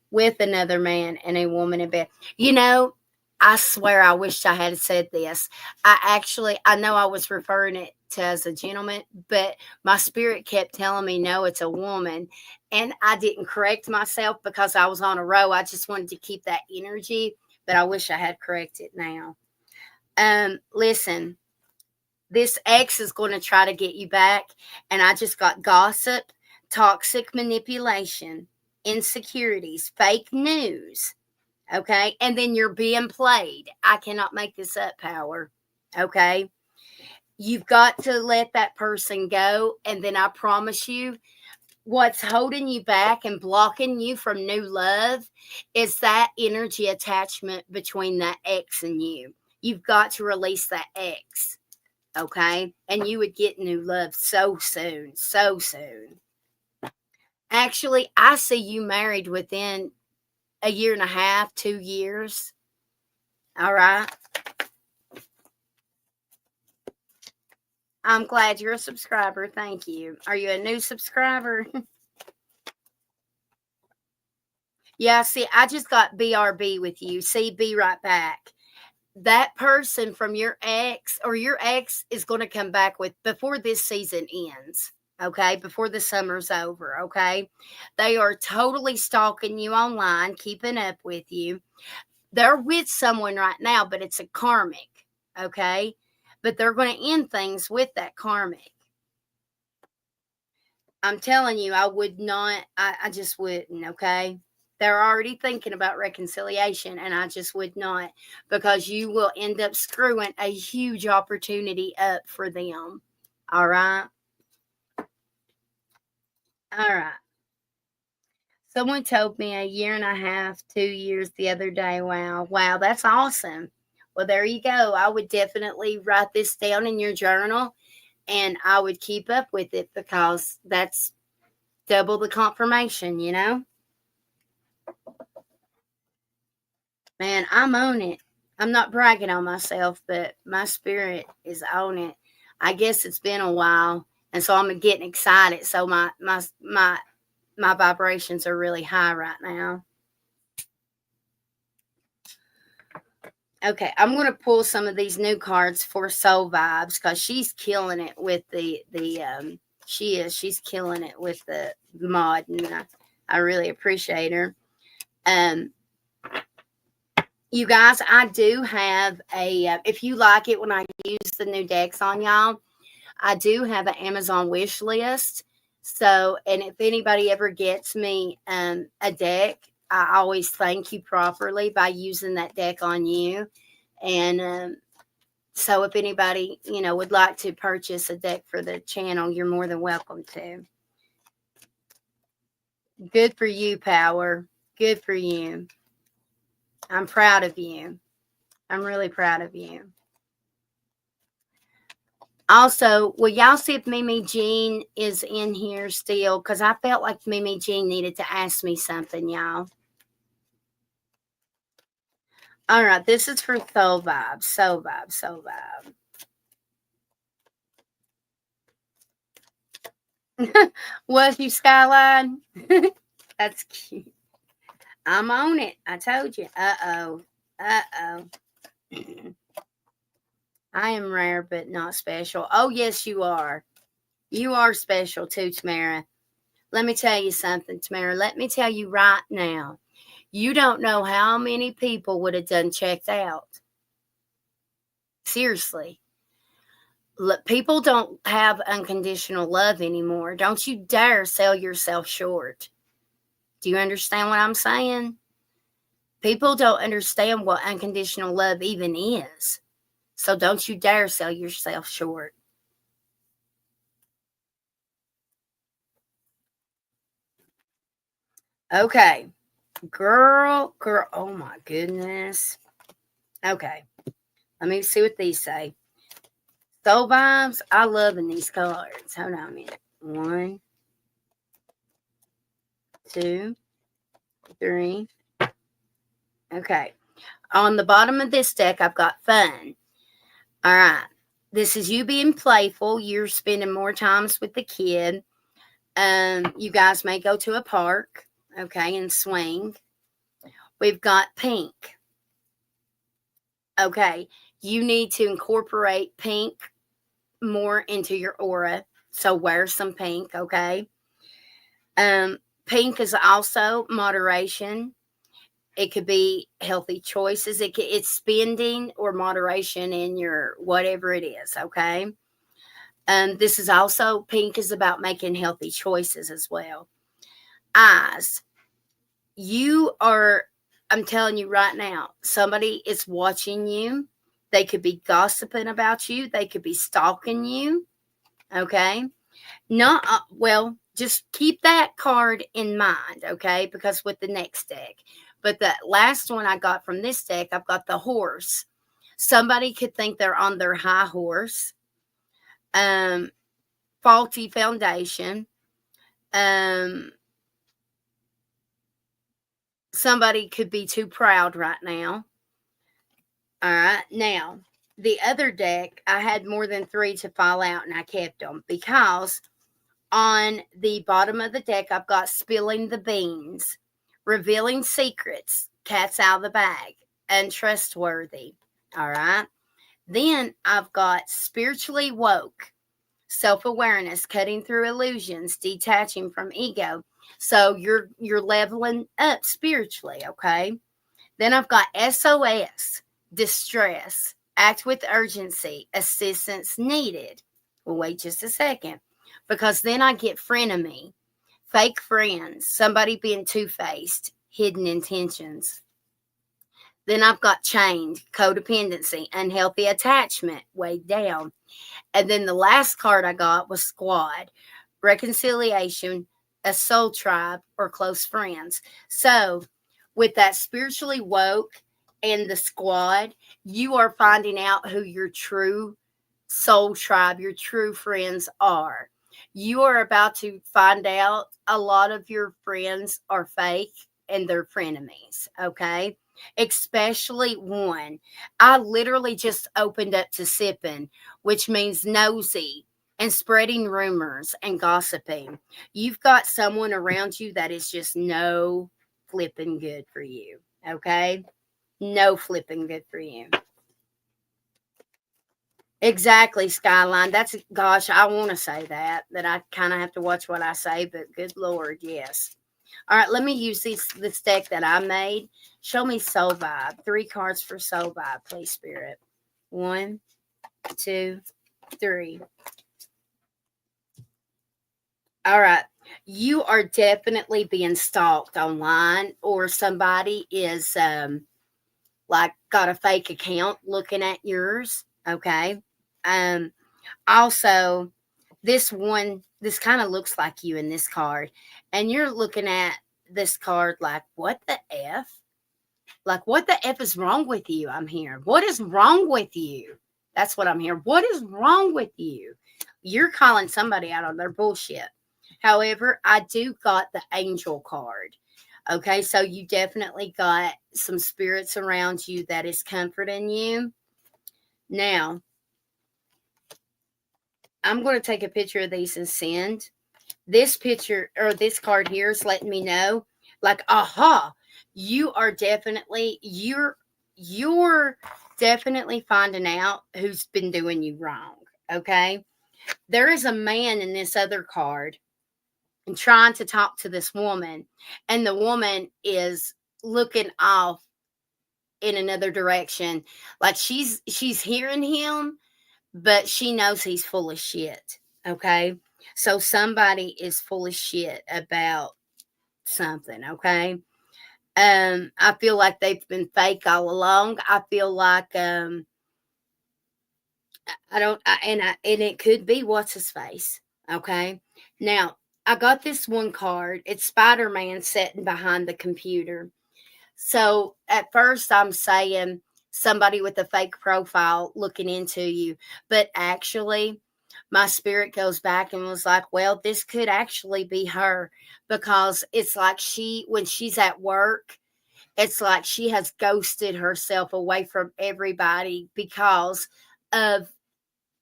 with another man and a woman in bed. You know, I swear I wished I had said this. I know I was referring it to as a gentleman, but my spirit kept telling me, no, it's a woman. And I didn't correct myself because I was on a row. I just wanted to keep that energy, but I wish I had corrected now. Listen, this ex is going to try to get you back. And I just got gossip, toxic manipulation, insecurities, fake news. Okay. And then you're being played. I cannot make this up, Power. Okay. You've got to let that person go. And then I promise you, what's holding you back and blocking you from new love is that energy attachment between that ex and you. You've got to release that ex. Okay. And you would get new love so soon. So soon. Actually, I see you married within a year and a half, 2 years. All right. I'm glad you're a subscriber. Thank you. Are you a new subscriber? Yeah, see, I just got BRB with you. See, be right back. That person from your ex or your ex is going to come back with before this season ends. Okay, before the summer's over. Okay, they are totally stalking you online, keeping up with you. They're with someone right now, but it's a karmic. Okay, but they're going to end things with that karmic. I'm telling you, I would not, I just wouldn't, okay? They're already thinking about reconciliation, and I just would not, because you will end up screwing a huge opportunity up for them. All right? All right. Someone told me a year and a half, 2 years the other day. Wow. Wow, that's awesome. Well, there you go. I would definitely write this down in your journal, and I would keep up with it, because that's double the confirmation, you know? Man, I'm on it. I'm not bragging on myself, but my spirit is on it. I guess it's been a while, and so I'm getting excited. So my vibrations are really high right now. Okay, I'm going to pull some of these new cards for Soul Vibes, because she's killing it with she's killing it with the mod, and I really appreciate her. You guys, I do have if you like it when I use the new decks on y'all, I do have an Amazon wish list. So, and if anybody ever gets me a deck, I always thank you properly by using that deck on you. And so if anybody, would like to purchase a deck for the channel, you're more than welcome to. Good for you, Power. Good for you. I'm proud of you. I'm really proud of you. Also, will y'all see if Mimi Jean is in here still? Because I felt like Mimi Jean needed to ask me something, y'all. All right, this is for Soul Vibe. Soul Vibe. Soul Vibe. Was you, Skyline? That's cute. I'm on it. I told you. Uh-oh. Uh-oh. I am rare, but not special. Oh, yes, you are. You are special too, Tamara. Let me tell you something, Tamara. Let me tell you right now. You don't know how many people would have done checked out. Seriously. Look, people don't have unconditional love anymore. Don't you dare sell yourself short. Do you understand what I'm saying? People don't understand what unconditional love even is. So don't you dare sell yourself short. Okay. Girl. Oh my goodness. Okay. Let me see what these say. Soul Vibes. I love in these cards. Hold on a minute. 1, 2, 3. Okay. On the bottom of this deck, I've got fun. All right. This is you being playful. You're spending more times with the kid. You guys may go to a park, okay, and swing. We've got pink. Okay. You need to incorporate pink more into your aura. So wear some pink, okay? Pink is also moderation. It could be healthy choices. It's spending or moderation in your whatever it is, okay? This is also, pink is about making healthy choices as well. Eyes. I'm telling you right now, somebody is watching you. They could be gossiping about you. They could be stalking you, okay? Just keep that card in mind, okay? Because with the next deck. But the last one I got from this deck, I've got the horse. Somebody could think they're on their high horse. Faulty foundation. Somebody could be too proud right now. All right. Now, the other deck, I had more than 3 to fall out, and I kept them because on the bottom of the deck, I've got spilling the beans, revealing secrets, cat's out of the bag, untrustworthy. All right. Then I've got spiritually woke, self-awareness, cutting through illusions, detaching from ego. So you're leveling up spiritually, okay? Then I've got SOS, distress, Act with urgency. Assistance needed. We'll wait just a second, because then I get frenemy, fake friends, somebody being two-faced, hidden intentions. Then I've got chained, codependency, unhealthy attachment, weighed down. And then the last card I got was squad, reconciliation, a soul tribe, or close friends. So, with that spiritually woke and the squad, you are finding out who your true soul tribe, your true friends are. You are about to find out a lot of your friends are fake and they're frenemies, okay? Especially one. I literally just opened up to sipping, which means nosy and spreading rumors and gossiping. You've got someone around you that is just no flipping good for you, okay? No flipping good for you. Exactly, Skyline. That's, gosh, I want to say that I kind of have to watch what I say, but good Lord, yes. All right, let me use this deck that I made. Show me Soul Vibe. 3 cards for Soul Vibe, please, Spirit. 1, 2, 3. All right. You are definitely being stalked online, or somebody is like got a fake account looking at yours. Okay. Also, this kind of looks like you in this card, and you're looking at this card like, what the F? Like, what the F is wrong with you? I'm hearing. What is wrong with you? That's what I'm hearing. What is wrong with you? You're calling somebody out on their bullshit. However, I do got the angel card. Okay, so you definitely got some spirits around you that is comforting you. Now, I'm going to take a picture of these and send. This picture or this card here is letting me know, like, aha, you're definitely finding out who's been doing you wrong. Okay, there is a man in this other card and trying to talk to this woman, and the woman is looking off in another direction, like she's hearing him, but she knows he's full of shit. Okay, so somebody is full of shit about something. Okay, I feel like they've been fake all along. I feel like and it could be what's his face. Okay, now I got this one card. It's Spider-Man sitting behind the computer. So at first I'm saying somebody with a fake profile looking into you, but actually my spirit goes back and was like, well, this could actually be her, because it's like when she's at work, it's like she has ghosted herself away from everybody because of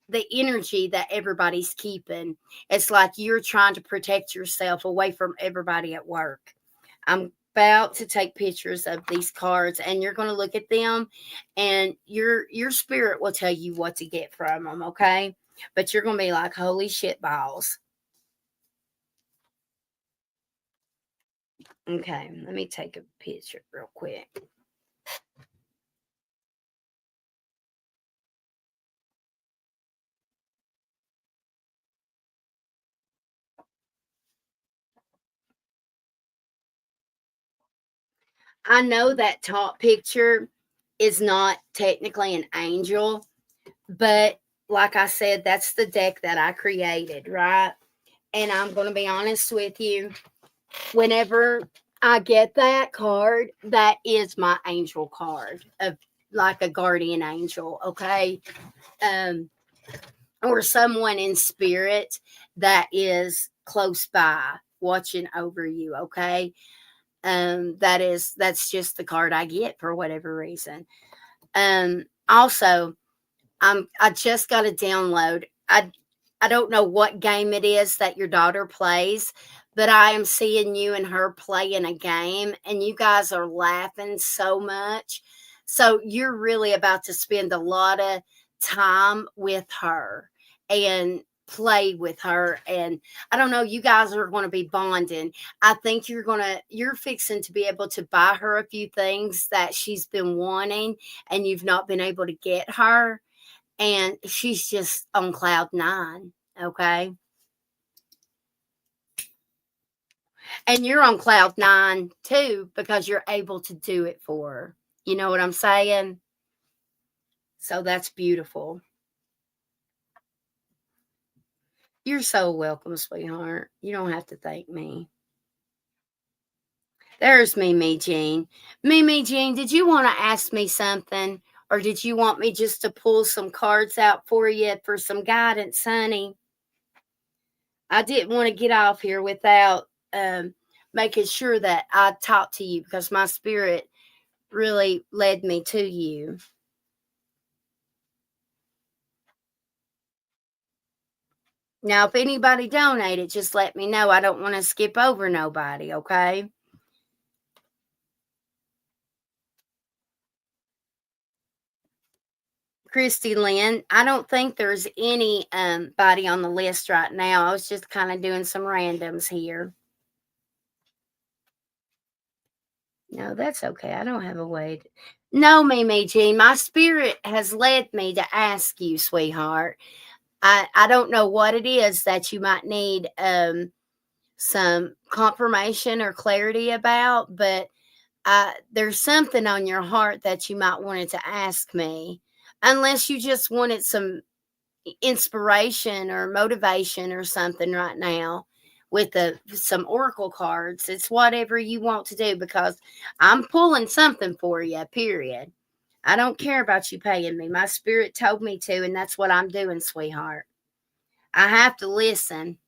the energy that everybody's keeping. It's like you're trying to protect yourself away from everybody at work. I'm about to take pictures of these cards, and you're going to look at them, and your spirit will tell you what to get from them, okay? But you're going to be like, holy shit balls. Okay, let me take a picture real quick. I know that top picture is not technically an angel, but like I said, that's the deck that I created, right? And I'm going to be honest with you. Whenever I get that card, that is my angel card of like a guardian angel, okay? Or someone in spirit that is close by watching over you, okay? That's just the card I get for whatever reason. Also, I just got a download. I don't know what game it is that your daughter plays, but I am seeing you and her playing a game, and you guys are laughing so much. So you're really about to spend a lot of time with her and play with her. And I don't know, you guys are going to be bonding. I think you're fixing to be able to buy her a few things that she's been wanting and you've not been able to get her. And she's just on cloud nine. Okay. And you're on cloud nine too, because you're able to do it for her. You know what I'm saying? So that's beautiful. You're so welcome, sweetheart. You don't have to thank me. There's Mimi Jean. Mimi Jean, did you want to ask me something? Or did you want me just to pull some cards out for you for some guidance, honey? I didn't want to get off here without making sure that I talked to you because my spirit really led me to you. Now, if anybody donated, just let me know. I don't want to skip over nobody, okay? Christy Lynn, I don't think there's any body on the list right now. I was just kind of doing some randoms here. No, that's okay. I don't have a way to... No, Mimi Jean, my spirit has led me to ask you, sweetheart. I don't know what it is that you might need some confirmation or clarity about, but there's something on your heart that you might wanted to ask me, unless you just wanted some inspiration or motivation or something right now with some oracle cards. It's whatever you want to do because I'm pulling something for you, period. I don't care about you paying me. My spirit told me to, and that's what I'm doing, sweetheart. I have to listen.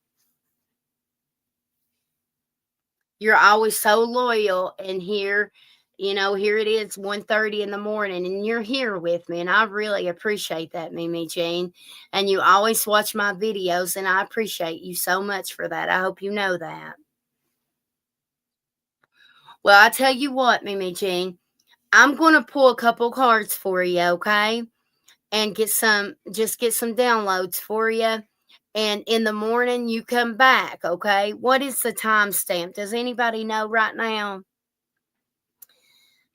You're always so loyal, and here it is 1:30 in the morning and you're here with me, and I really appreciate that, Mimi Jean. And you always watch my videos, and I appreciate you so much for that. I hope you know that. Well, I tell you what, Mimi Jean, I'm going to pull a couple cards for you, okay? And get some downloads for you. And in the morning, you come back, okay? What is the timestamp? Does anybody know right now?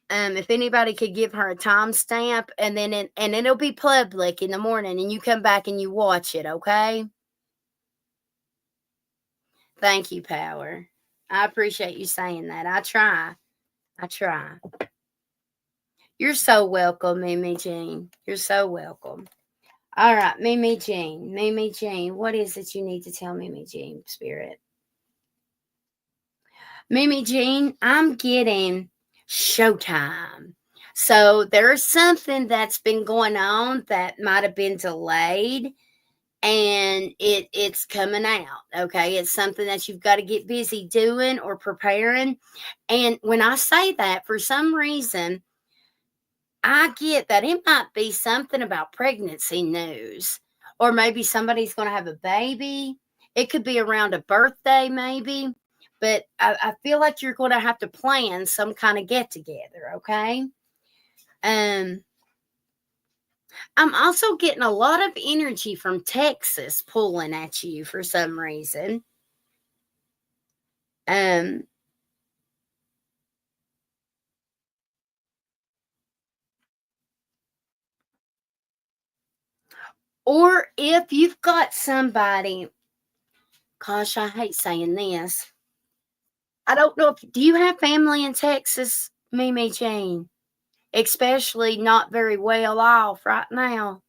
If anybody could give her a timestamp, and then and it'll be public in the morning, and you come back and you watch it, okay? Thank you, Power. I appreciate you saying that. I try. You're so welcome, Mimi Jean. You're so welcome. All right, Mimi Jean. Mimi Jean, what is it you need to tell Mimi Jean, Spirit? Mimi Jean, I'm getting showtime. So there's something that's been going on that might have been delayed, and it's coming out. Okay. It's something that you've got to get busy doing or preparing. And when I say that, for some reason, I get that it might be something about pregnancy news, or maybe somebody's going to have a baby. It could be around a birthday, maybe. But I feel like you're going to have to plan some kind of get together, okay? I'm also getting a lot of energy from Texas pulling at you for some reason. Or if you've got somebody, gosh, I hate saying this. I don't know do you have family in Texas, Mimi Jean? Especially not very well off right now.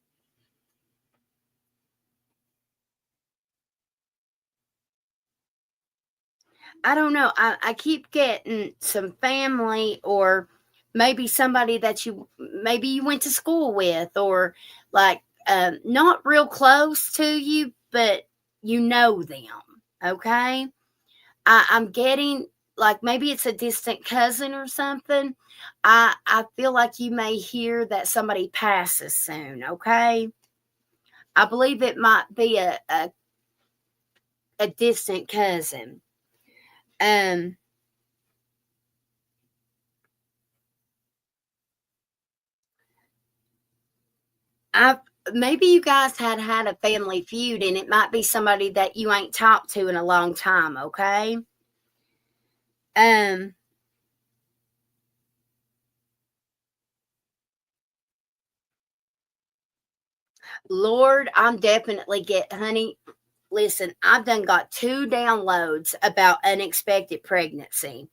I don't know. I keep getting some family, or maybe somebody that maybe you went to school with, or like not real close to you, but you know them. Okay. I'm getting like maybe it's a distant cousin or something. I feel like you may hear that somebody passes soon. Okay. I believe it might be a distant cousin. Um, I maybe you guys had a family feud, and it might be somebody that you ain't talked to in a long time, okay? Lord, I'm definitely honey, listen, I've done got 2 downloads about unexpected pregnancy.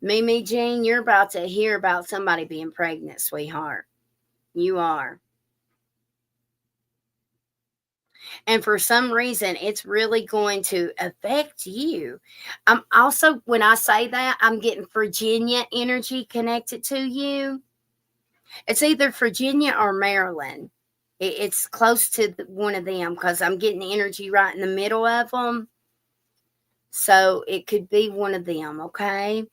Mimi Jean, you're about to hear about somebody being pregnant, sweetheart. You are. And for some reason, it's really going to affect you. I'm also, when I say that, I'm getting Virginia energy connected to you. It's either Virginia or Maryland. It's close to one of them because I'm getting the energy right in the middle of them. So it could be one of them, okay?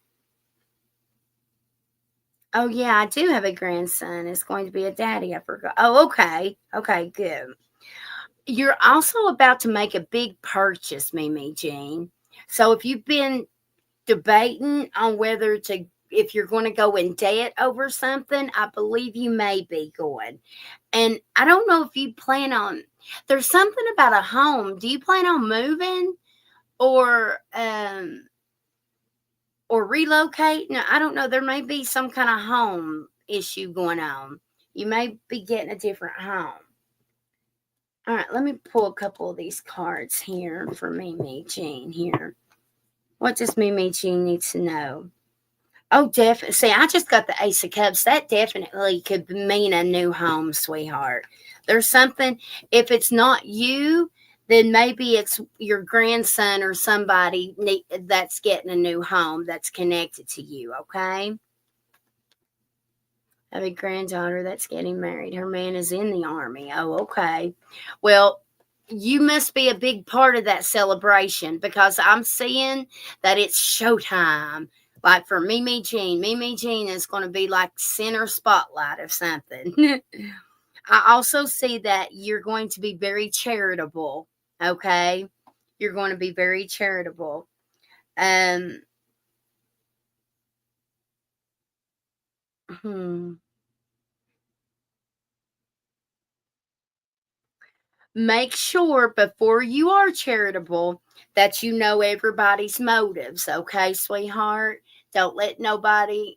Oh, yeah, I do have a grandson. It's going to be a daddy. I forgot. Oh, okay. Okay, good. You're also about to make a big purchase, Mimi Jean. So if you've been debating on whether to, if you're going to go in debt over something, I believe you may be going. And I don't know if you plan on, there's something about a home. Do you plan on moving or relocating? I don't know. There may be some kind of home issue going on. You may be getting a different home. All right, let me pull a couple of these cards here for Mimi Jean here. What does Mimi Jean need to know? Oh, definitely. See, I just got the Ace of Cups. That definitely could mean a new home, sweetheart. There's something, if it's not you, then maybe it's your grandson or somebody that's getting a new home that's connected to you, okay? I have a granddaughter that's getting married. Her man is in the Army. Oh, okay. Well, you must be a big part of that celebration because I'm seeing that it's showtime. Like for Mimi Jean is going to be like center spotlight of something. I also see that you're going to be very charitable. Okay, you're going to be very charitable. Um. Hmm. Make sure before you are charitable that you know everybody's motives, okay, sweetheart? Don't let nobody,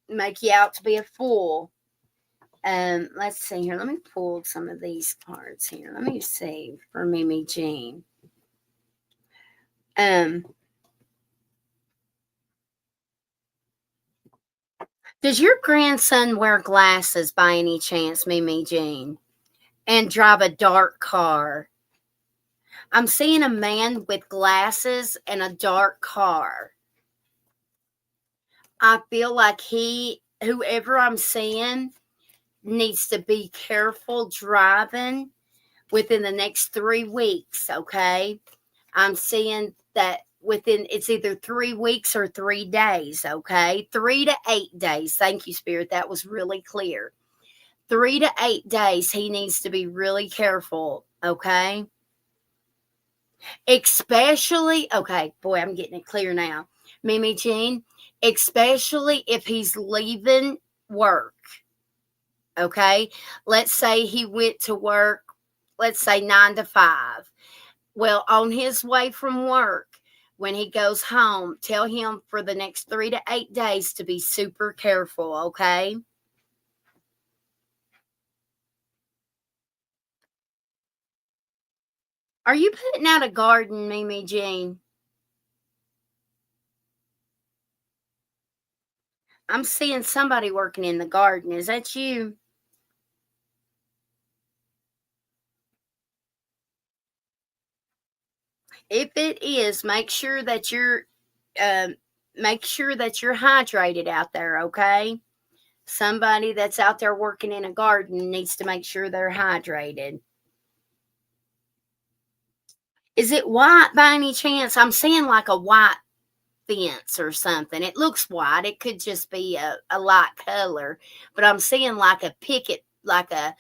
make you out to be a fool. Let's see here. Let me pull some of these cards here. Let me see for Mimi Jean. Does your grandson wear glasses by any chance, Mimi Jean? And drive a dark car? I'm seeing a man with glasses and a dark car. I feel like whoever I'm seeing, needs to be careful driving within the next 3 weeks, okay? I'm seeing that it's either 3 weeks or 3 days, okay? 3 to 8 days. Thank you, Spirit. That was really clear. 3 to 8 days, he needs to be really careful, okay? Especially, okay, boy, I'm getting it clear now. Mimi Jean, especially if he's leaving work. Okay. Let's say he went to work, let's say 9 to 5. Well, on his way from work, when he goes home, tell him for the next 3 to 8 days to be super careful. Okay. Are you putting out a garden, Mimi Jean? I'm seeing somebody working in the garden. Is that you? If it is, um, make sure that you're hydrated out there, okay? Somebody that's out there working in a garden needs to make sure they're hydrated. Is it white by any chance? I'm seeing like a white fence or something. It looks white. It could just be a light color, but I'm seeing like a picket, like that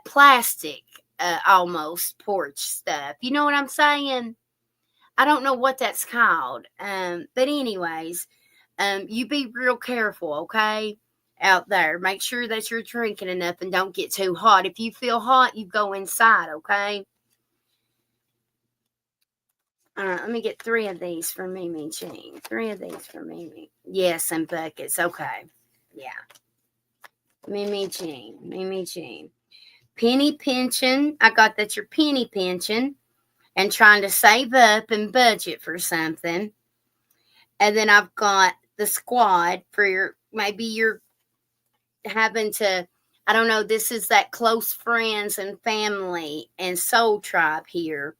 plastic almost porch stuff. You know what I'm saying? I don't know what that's called. But anyways, you be real careful, okay? out there. Make sure that you're drinking enough and don't get too hot. If you feel hot, you go inside, okay? All right, let me get 3 of these for Mimi Jean. 3 of these for Mimi. Yes, and buckets. Okay. Yeah. Mimi Jean. Mimi Jean. Penny pinching. I got that you're penny pinching and trying to save up and budget for something. And then I've got the squad for maybe you're having to, I don't know, this is that close friends and family and soul tribe here.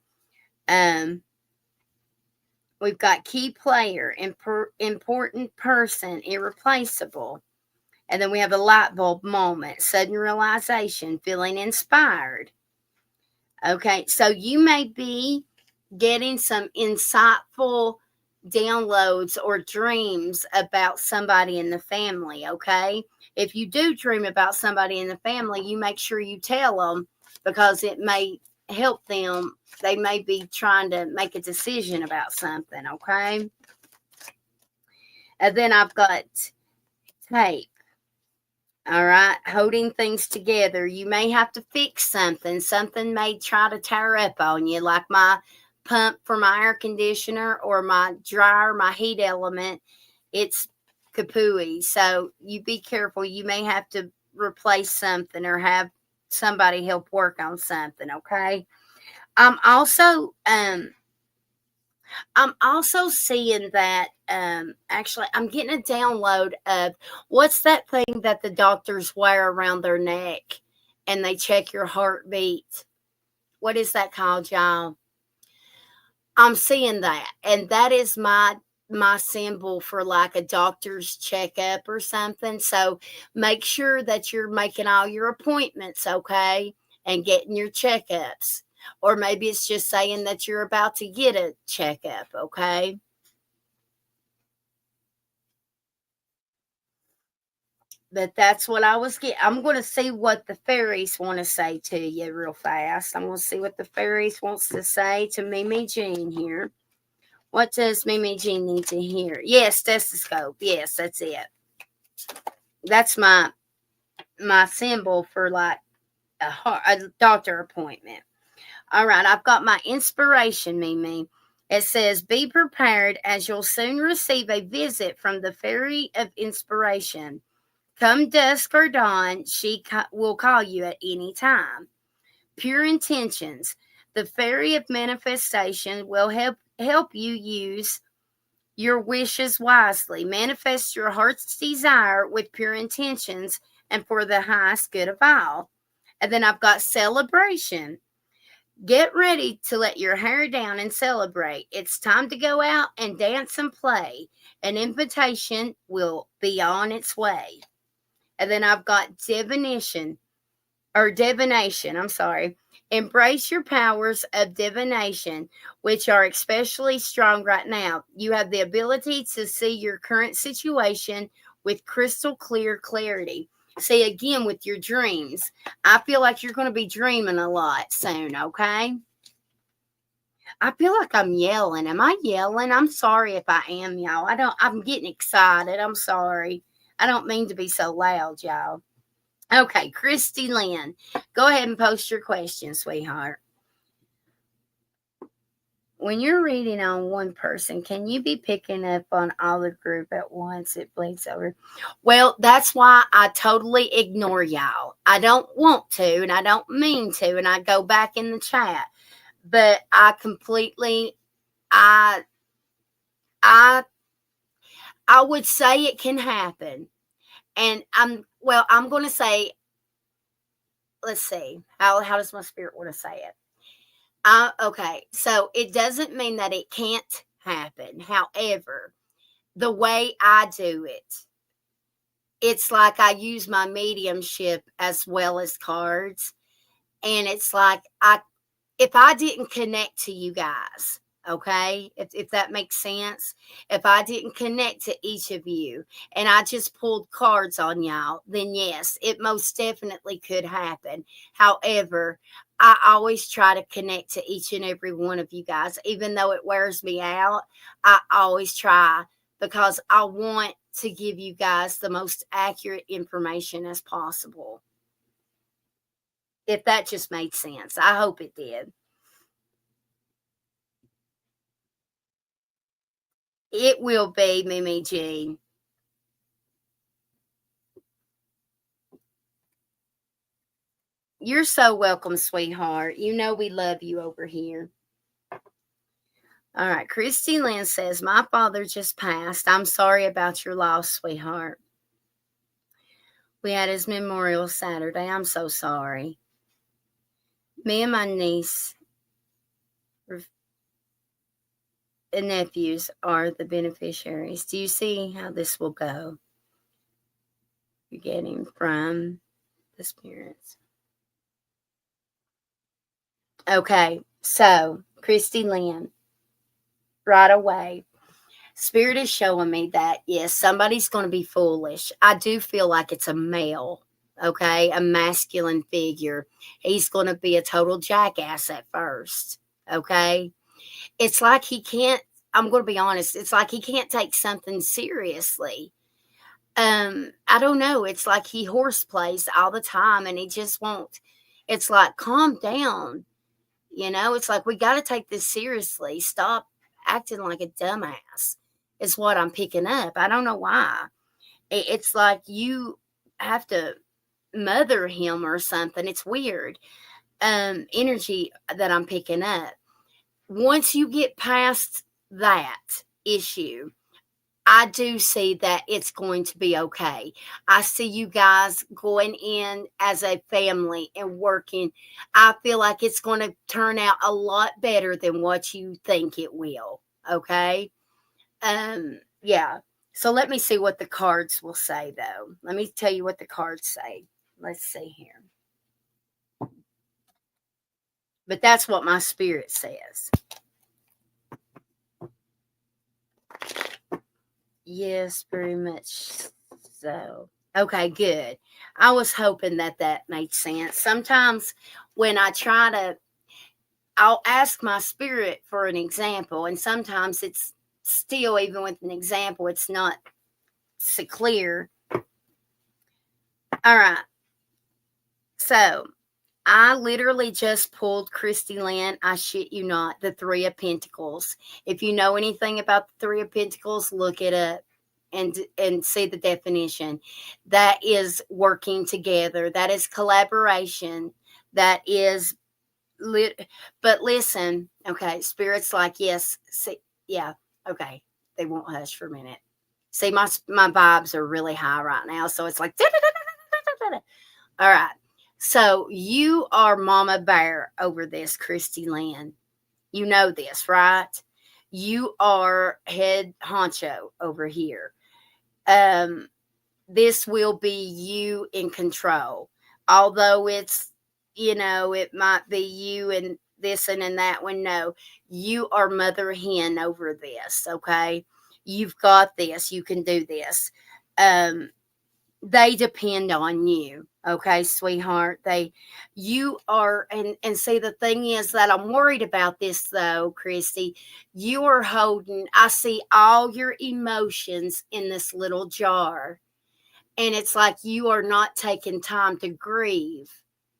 We've got key player, important person, irreplaceable. And then we have a light bulb moment, sudden realization, feeling inspired. Okay, so you may be getting some insightful downloads or dreams about somebody in the family, okay? If you do dream about somebody in the family, you make sure you tell them because it may help them. They may be trying to make a decision about something, okay? And then I've got tape. All right, holding things together. You may have to fix something. Something may try to tear up on you, like my pump for my air conditioner or my dryer, my heat element. It's kapooey. So you be careful. You may have to replace something or have somebody help work on something, okay? I'm also seeing that actually I'm getting a download of what's that thing that the doctors wear around their neck and they check your heartbeat. What is that called, y'all? I'm seeing that, and that is my symbol for like a doctor's checkup or something. So make sure that you're making all your appointments, okay, and getting your checkups. Or maybe it's just saying that you're about to get a checkup, okay? But that's what I was getting. I'm going to see what the fairies want to say to you real fast. I'm going to see what the fairies wants to say to Mimi Jean here. What does Mimi Jean need to hear? Yes, stethoscope. Yes, that's it. That's my symbol for like a doctor appointment. All right, I've got my inspiration, Mimi. It says, be prepared as you'll soon receive a visit from the fairy of inspiration. Come dusk or dawn, she will call you at any time. Pure intentions. The fairy of manifestation will help you use your wishes wisely. Manifest your heart's desire with pure intentions and for the highest good of all. And then I've got celebration. Get ready to let your hair down and celebrate. It's time to go out and dance and play. An invitation will be on its way. And then I've got divination. I'm sorry. Embrace your powers of divination, which are especially strong right now. You have the ability to see your current situation with crystal clear clarity. See, again, with your dreams. I feel like you're going to be dreaming a lot soon, okay? I feel like I'm yelling. Am I yelling? I'm sorry if I am, y'all. I'm getting excited. I'm sorry. I don't mean to be so loud, y'all. Okay, Christy Lynn, go ahead and post your question, sweetheart. When you're reading on one person, can you be picking up on all the group at once? It bleeds over. Well, that's why I totally ignore y'all. I don't want to, and I don't mean to, and I go back in the chat. But I would say it can happen. And I'm going to say, let's see, how does my spirit want to say it? Okay, so it doesn't mean that it can't happen. However, the way I do it, it's like I use my mediumship as well as cards. And it's like if I didn't connect to you guys, okay, if that makes sense, if I didn't connect to each of you and I just pulled cards on y'all, then yes, it most definitely could happen. However, I always try to connect to each and every one of you guys, even though it wears me out. I always try because I want to give you guys the most accurate information as possible. If that just made sense. I hope it did. It will be, Mimi Jean. You're so welcome, sweetheart. You know we love you over here. All right, Christy Lynn says, my father just passed. I'm sorry about your loss, sweetheart. We had his memorial Saturday. I'm so sorry. Me and my niece and nephews are the beneficiaries. Do you see how this will go? You're getting from the spirits. Okay, so Christy Lynn, right away, Spirit is showing me that, yes, somebody's going to be foolish. I do feel like it's a male, okay, a masculine figure. He's going to be a total jackass at first, okay? It's like he can't, I'm going to be honest, it's like he can't take something seriously. I don't know. It's like he horseplays all the time and he just won't. It's like, calm down. You know, it's like, we got to take this seriously. Stop acting like a dumbass, is what I'm picking up. I don't know why. It's like you have to mother him or something. It's weird. Energy that I'm picking up. Once you get past that issue, I do see that it's going to be okay. I see you guys going in as a family and working. I feel like it's going to turn out a lot better than what you think it will. Okay. Yeah. So let me see what the cards will say, though. Let me tell you what the cards say. Let's see here. But that's what my spirit says. Yes, very much so. Okay, good. I was hoping that made sense. Sometimes when I try to, I'll ask my spirit for an example, and sometimes it's still, even with an example, it's not so clear. All right. So I literally just pulled, Christy Lynn, I shit you not, the Three of Pentacles. If you know anything about the Three of Pentacles, look it up and see the definition. That is working together. That is collaboration. That is but listen, okay, Spirit's like, yes, see, yeah, okay. They won't hush for a minute. See, my vibes are really high right now, so it's like, all right. So you are Mama Bear over this, Christy Lynn. You know this, right? You are head honcho over here. This will be you in control. Although it's, it might be you and this and in that one. No, you are mother hen over this, okay? You've got this. You can do this. They depend on you, okay, sweetheart. You are, and see, the thing is that I'm worried about this, though, Christy. You are holding, I see all your emotions in this little jar, and it's like you are not taking time to grieve,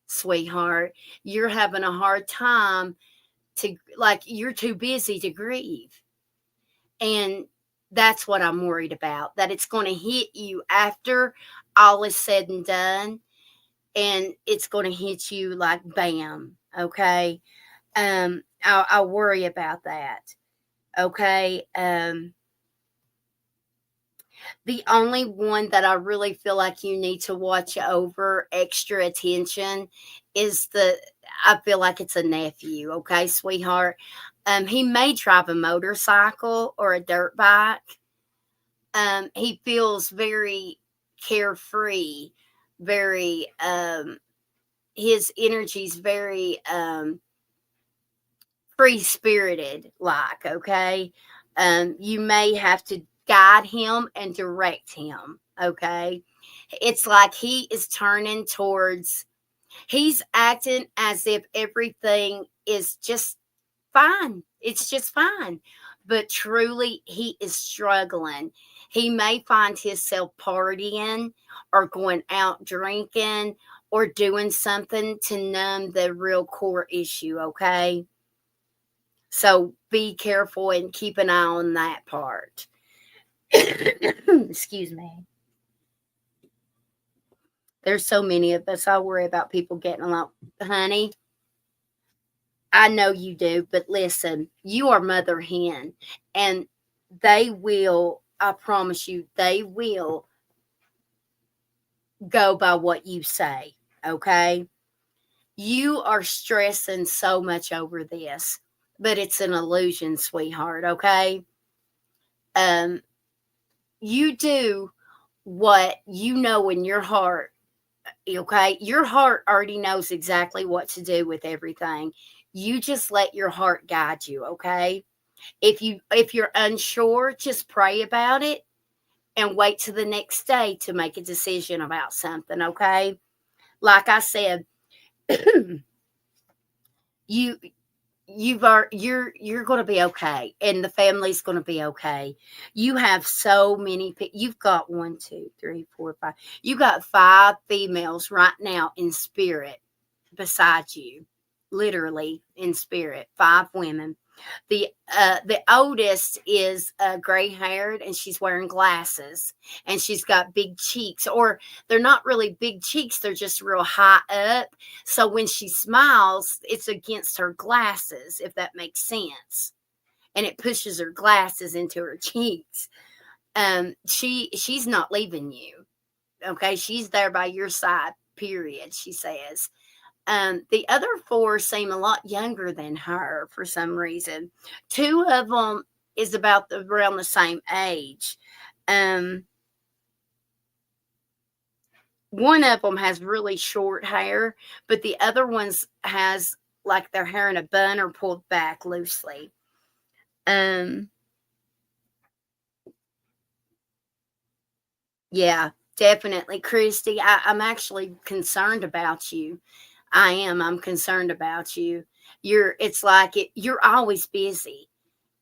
sweetheart. You're having a hard time you're too busy to grieve. And that's what I'm worried about, that it's going to hit you after all is said and done, and it's going to hit you like bam, okay? I worry about that, okay? The only one that I really feel like you need to watch over extra attention is I feel like it's a nephew, okay, sweetheart? He may drive a motorcycle or a dirt bike. He feels very carefree, very, his energy's very, free spirited, like, okay? You may have to guide him and direct him, okay? It's like he is turning towards, he's acting as if everything is just fine. It's just fine. but truly he is struggling. He may find himself partying or going out drinking or doing something to numb the real core issue, okay? So be careful and keep an eye on that part. Excuse me. There's so many of us. I worry about people getting along. Honey, I know you do, but listen, you are mother hen, and they will, I promise you, they will go by what you say, okay? You are stressing so much over this, but it's an illusion, sweetheart, okay? Um, you do what you know in your heart, okay? Your heart already knows exactly what to do with everything. You just let your heart guide you, okay? If you're unsure, just pray about it and wait till the next day to make a decision about something, okay? Like I said, you you're going to be okay, and the family's going to be okay. You have so many you've got 1, 2, 3, 4, 5. You got 5 females right now in spirit beside you, literally in spirit. 5 women. The oldest is gray haired, and she's wearing glasses, and she's got big cheeks, or they're not really big cheeks, they're just real high up. So when she smiles, it's against her glasses, if that makes sense, and it pushes her glasses into her cheeks. She's not leaving you, okay? She's there by your side, period, she says. The other 4 seem a lot younger than her for some reason. 2 of them is about around the same age. Um, One of them has really short hair, but the other ones has like their hair in a bun or pulled back loosely. Um, yeah, definitely, Christy. I'm actually concerned about you. I am. I'm concerned about you. It's like you're always busy.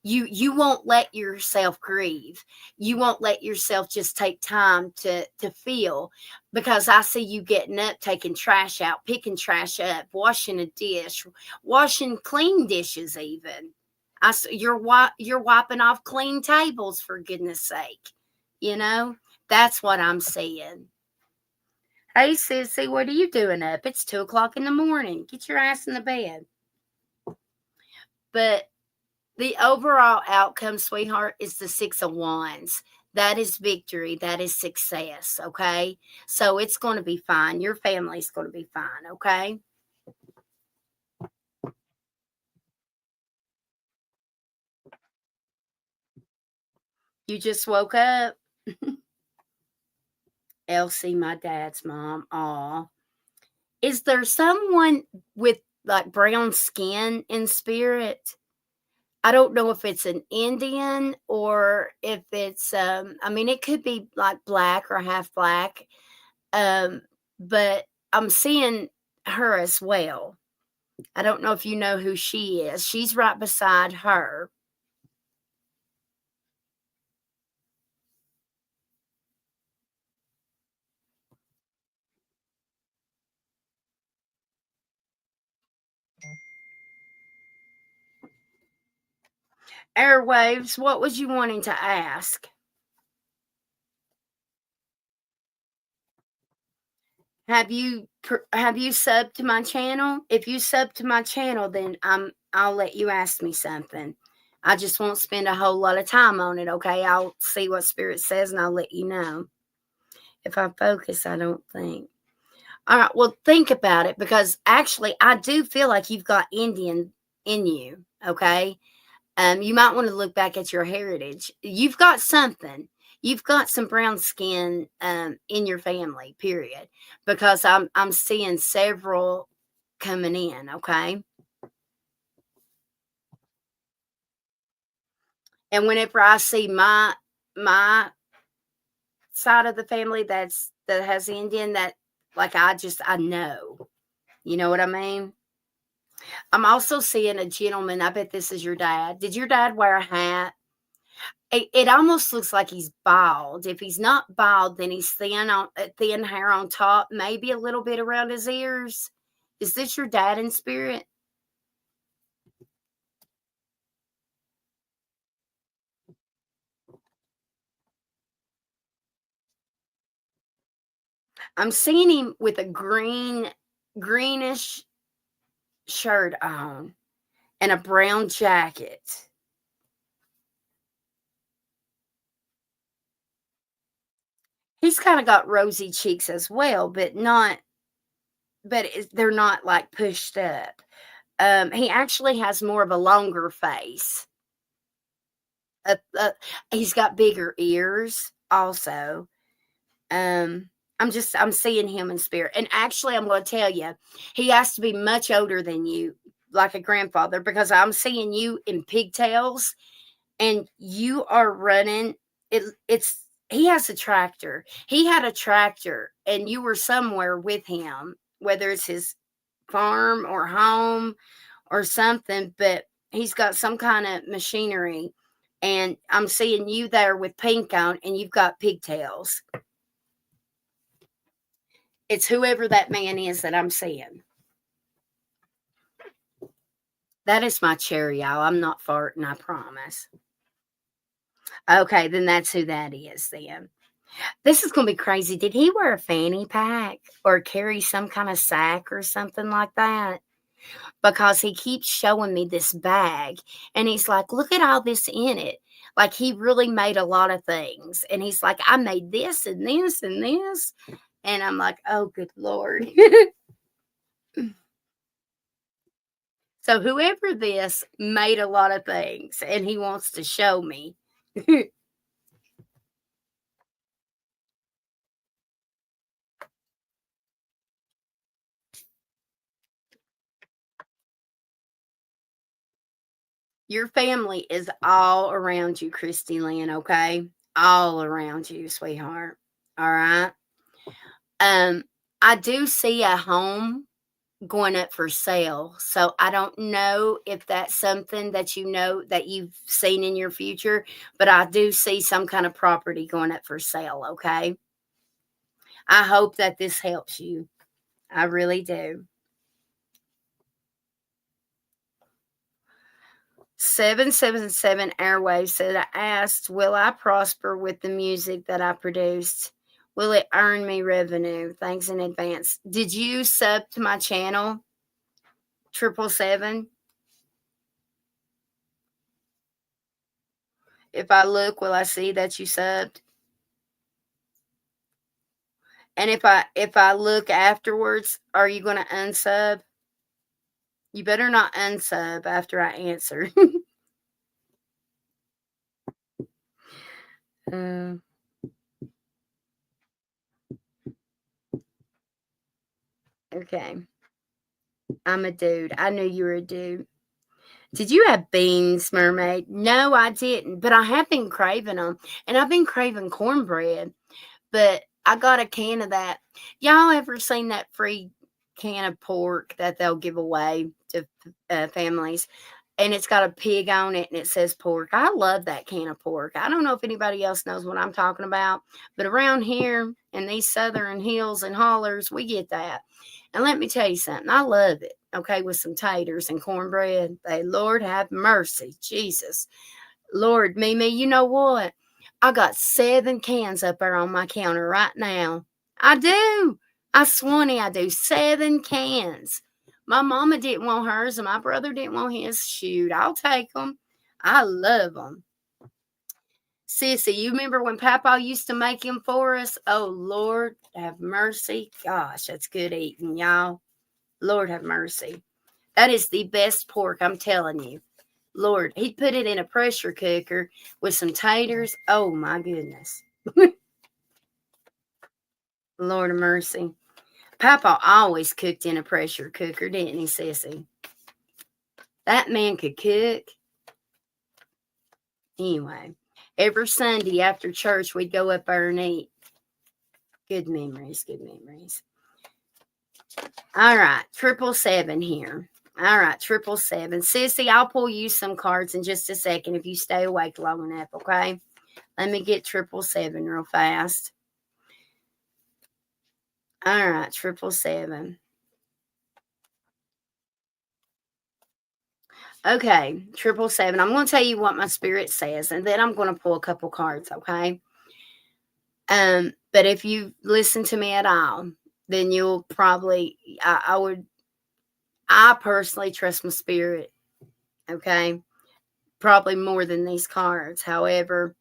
You won't let yourself grieve. You won't let yourself just take time to feel, because I see you getting up, taking trash out, picking trash up, washing a dish, washing clean dishes even. You're wiping off clean tables, for goodness sake. You know, that's what I'm seeing. Hey sissy, what are you doing up? It's 2 o'clock in the morning. Get your ass in the bed. But the overall outcome, sweetheart, is the 6 of Wands. That is victory. That is success. Okay. So it's going to be fine. Your family's going to be fine. Okay. You just woke up. Elsie, my dad's mom. Aw. Is there someone with like brown skin in spirit? I don't know if it's an Indian or if it's I mean it could be like black or half black. Um but I'm seeing her as well. I don't know if you know who she is. She's right beside her. Airwaves, what was you wanting to ask? Have you subbed to my channel? If you sub to my channel, then I'll let you ask me something. I just won't spend a whole lot of time on it, okay? I'll see what spirit says and I'll let you know. If I focus, I don't think. All right, well, think about it, because actually I do feel like you've got Indian in you, okay? You might want to look back at your heritage. You've got something. You've got some brown skin in your family, period. Because I'm seeing several coming in, okay? And whenever I see my side of the family that has Indian, that like I know. You know what I mean? I'm also seeing a gentleman. I bet this is your dad. Did your dad wear a hat? It almost looks like he's bald. If he's not bald, then he's thin hair on top, maybe a little bit around his ears. Is this your dad in spirit? I'm seeing him with a greenish shirt on and a brown jacket. He's kind of got rosy cheeks as well, but they're not like pushed up. He actually has more of a longer face. Uh, uh, he's got bigger ears also. Um, I'm seeing him in spirit. And actually, I'm going to tell you, he has to be much older than you, like a grandfather, because I'm seeing you in pigtails and you are running. He has a tractor. He had a tractor and you were somewhere with him, whether it's his farm or home or something, but he's got some kind of machinery. And I'm seeing you there with pink on and you've got pigtails. It's whoever that man is that I'm seeing. That is my chair, y'all. I'm not farting, I promise. Okay, then that's who that is then. This is going to be crazy. Did he wear a fanny pack or carry some kind of sack or something like that? Because he keeps showing me this bag and he's like, look at all this in it. Like he really made a lot of things. And he's like, I made this and this and this. And I'm like, oh, good Lord. So whoever this made a lot of things and he wants to show me. Your family is all around you, Christy Lynn, okay? All around you, sweetheart. All right. Um, I do see a home going up for sale. So I don't know if that's something that you know that you've seen in your future, but I do see some kind of property going up for sale, okay? I hope that this helps you. I really do. 777 Airwaves said, I asked, will I prosper with the music that I produced? Will it earn me revenue? Thanks in advance. Did you sub to my channel? 777. If I look, will I see that you subbed? And if I look afterwards, are you going to unsub? You better not unsub after I answer. uh, okay. I'm a dude. I knew you were a dude. Did you have beans, mermaid? No, I didn't. But I have been craving them. And I've been craving cornbread. But I got a can of that. Y'all ever seen that free can of pork that they'll give away to families? And it's got a pig on it and it says pork. I love that can of pork. I don't know if anybody else knows what I'm talking about, but around here in these southern hills and hollers, we get that. And let me tell you something, I love it. Okay, with some taters and cornbread. Lord have mercy, Jesus. Lord, Mimi, you know what? I got 7 cans up there on my counter right now. I do. I swanny, I do 7 cans. My mama didn't want hers and my brother didn't want his. Shoot, I'll take them. I love them. Sissy, you remember when Papa used to make them for us? Oh, Lord have mercy. Gosh, that's good eating, y'all. Lord have mercy. That is the best pork, I'm telling you. Lord, he'd put it in a pressure cooker with some taters. Oh, my goodness. Lord of mercy. Papa always cooked in a pressure cooker, didn't he, Sissy? That man could cook. Anyway, every Sunday after church, we'd go up there and eat. Good memories, good memories. All right, 777 here. All right, 777. Sissy, I'll pull you some cards in just a second if you stay awake long enough, okay? Let me get 777 real fast. All right, 777. Okay, 777. I'm going to tell you what my spirit says, and then I'm going to pull a couple cards, okay? But if you listen to me at all, then you'll probably, I personally trust my spirit, okay? Probably more than these cards. However,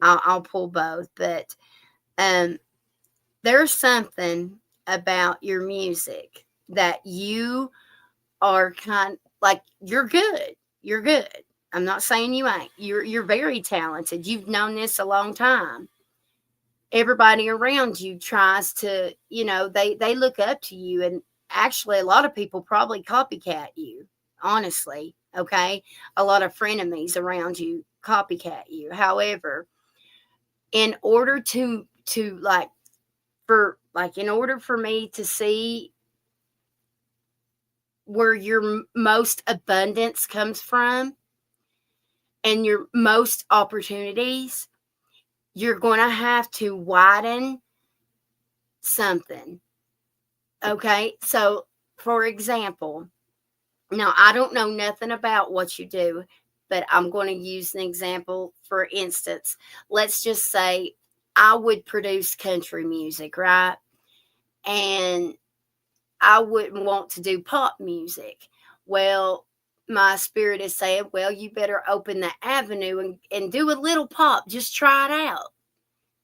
I'll pull both. But there's something about your music that you are like, you're good. You're good. I'm not saying you ain't. You're very talented. You've known this a long time. Everybody around you tries to, they look up to you, and actually a lot of people probably copycat you, honestly. Okay, a lot of frenemies around you copycat you. However, in order to like in order for me to see where your most abundance comes from and your most opportunities, you're going to have to widen something. Okay, so for example, now I don't know nothing about what you do, but I'm going to use an example. For instance, let's just say I would produce country music, right? And I wouldn't want to do pop music. Well, my spirit is saying, well, you better open the avenue and do a little pop. Just try it out.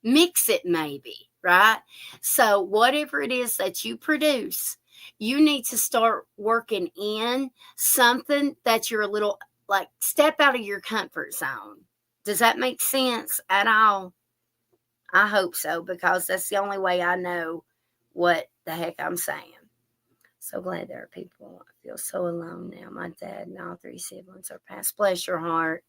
Mix it maybe, right? So whatever it is that you produce, you need to start working in something that you're a little, like, step out of your comfort zone. Does that make sense at all? I hope so, because that's the only way I know what the heck I'm saying. So glad there are people. I feel so alone now. My dad and all 3 siblings are passed. Bless your heart.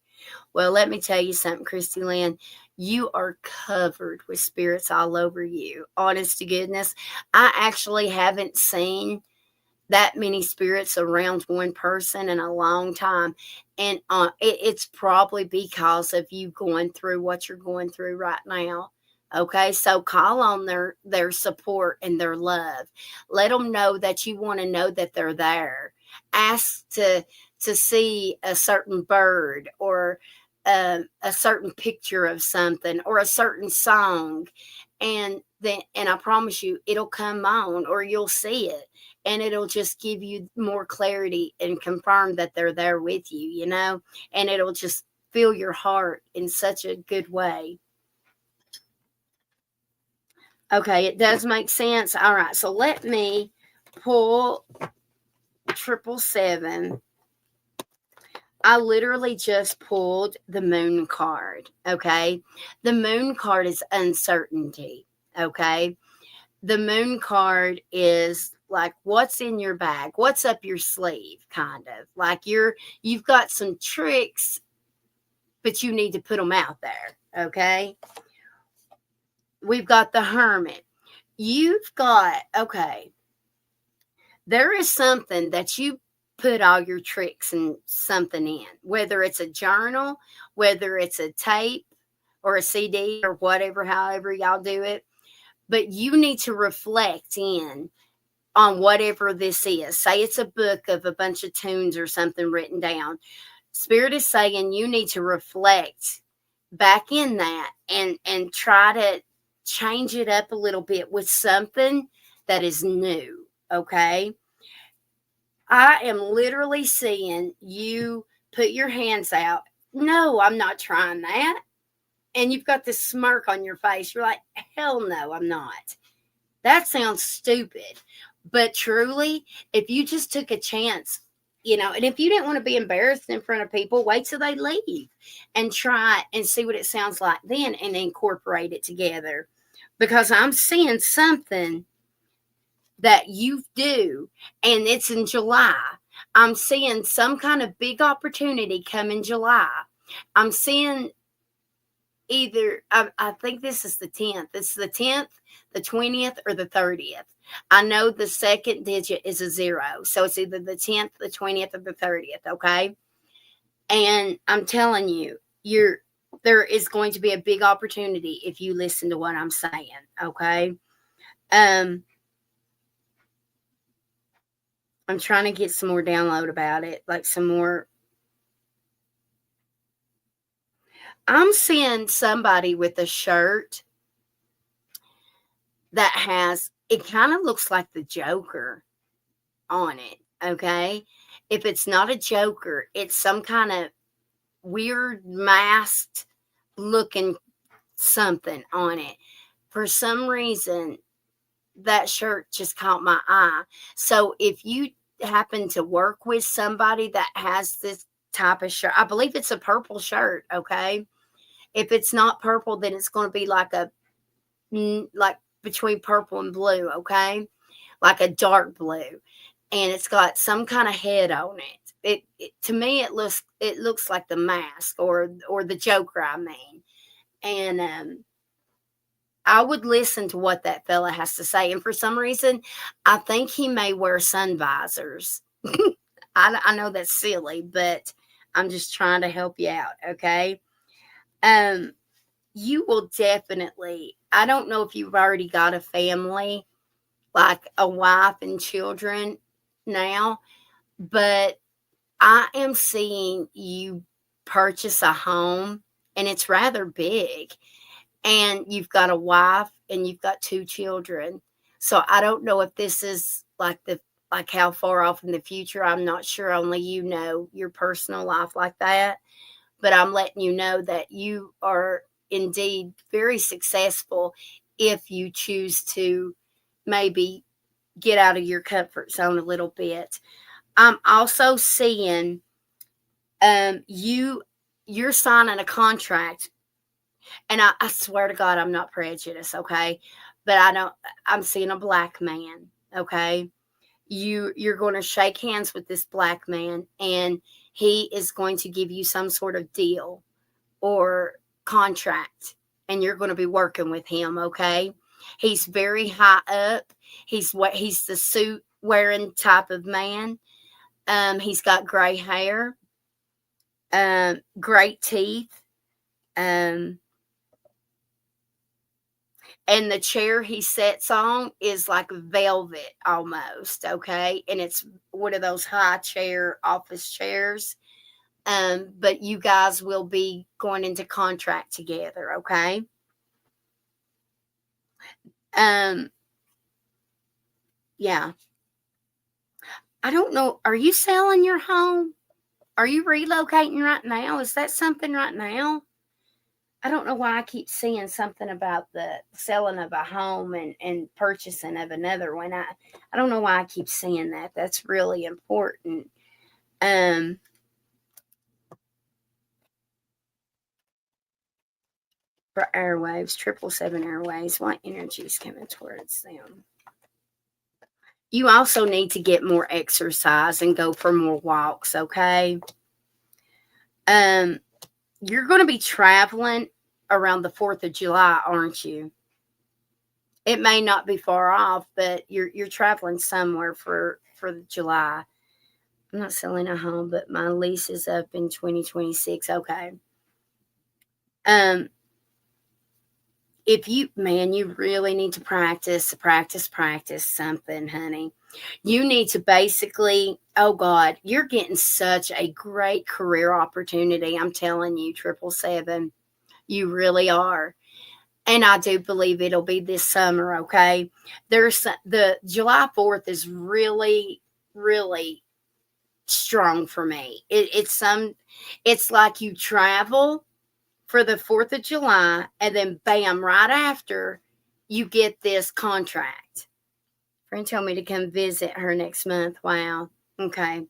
Well, let me tell you something, Christy Lynn. You are covered with spirits all over you. Honest to goodness. I actually haven't seen that many spirits around one person in a long time. And it's probably because of you going through what you're going through right now. Okay, so call on their support and their love. Let them know that you want to know that they're there. Ask to see a certain bird, or a certain picture of something, or a certain song, and I promise you it'll come on, or you'll see it, and it'll just give you more clarity and confirm that they're there with you, and it'll just fill your heart in such a good way. Okay, it does make sense. All right, so let me pull 777. I literally just pulled the moon card. Okay, the moon card is uncertainty. Okay, the moon card is like, what's in your bag, what's up your sleeve, kind of like you've got some tricks, but you need to put them out there. Okay, we've got the hermit. You've got, okay, there is something that you put all your tricks and something in, whether it's a journal, whether it's a tape or a CD or whatever, however y'all do it. But you need to reflect in on whatever this is. Say it's a book of a bunch of tunes or something written down. Spirit is saying you need to reflect back in that and try to change it up a little bit with something that is new. Okay, I am literally seeing you put your hands out. No, I'm not trying that. And you've got this smirk on your face. You're like, hell no, I'm not. That sounds stupid. But truly, if you just took a chance, and if you didn't want to be embarrassed in front of people, wait till they leave and try and see what it sounds like then, and incorporate it together. Because I'm seeing something that you do, and it's in July. I'm seeing some kind of big opportunity come in July. I'm seeing either, I think this is the 10th. It's the 10th, the 20th, or the 30th. I know the second digit is a 0. So it's either the 10th, the 20th, or the 30th, okay? And I'm telling you, there is going to be a big opportunity if you listen to what I'm saying, okay? Um I'm trying to get some more download about it, like some more. I'm seeing somebody with a shirt that has, it kind of looks like the Joker on it, okay? If it's not a Joker, it's some kind of weird masked looking something on it. For some reason, that shirt just caught my eye. So if you happen to work with somebody that has this type of shirt, I believe it's a purple shirt, okay? If it's not purple, then it's going to be like a, like between purple and blue, okay? Like a dark blue. And it's got some kind of head on it. To me it looks like the mask or the Joker, I mean. And I would listen to what that fella has to say. And for some reason, I think he may wear sun visors. I know that's silly, but I'm just trying to help you out, okay? Um, you will definitely, I don't know if you've already got a family, like a wife and children now, but I am seeing you purchase a home and it's rather big, and you've got a wife and you've got 2 children. So I don't know if this is like how far off in the future. I'm not sure. Only you know your personal life like that. But I'm letting you know that you are indeed very successful if you choose to maybe get out of your comfort zone a little bit. I'm also seeing you're signing a contract, and I swear to God I'm not prejudiced, okay? But I'm seeing a black man, okay? You're going to shake hands with this black man, and he is going to give you some sort of deal or contract, and you're going to be working with him, okay? He's very high up. He's the suit wearing type of man. He's got gray hair, great teeth, um, and the chair he sits on is like velvet almost, okay? And it's one of those high chair office chairs. But you guys will be going into contract together, okay? Um, yeah. I don't know. Are you selling your home? Are you relocating right now? Is that something right now? I don't know why I keep seeing something about the selling of a home and purchasing of another one. I don't know why I keep seeing that. That's really important. Um, for airwaves, 777 airwaves, what energy is coming towards them? You also need to get more exercise and go for more walks, okay? Um, you're going to be traveling around the 4th of July, aren't you? It may not be far off, but you're traveling somewhere for July. I'm not selling a home, but my lease is up in 2026. Okay. Um, if you, man, you really need to practice something, honey. You need to basically, oh God, you're getting such a great career opportunity. I'm telling you, 777, you really are. And I do believe it'll be this summer, okay? There's the July 4th is really, really strong for me. It's like you travel for the 4th of July, and then bam, right after, you get this contract. Friend told me to come visit her next month. Wow. Okay.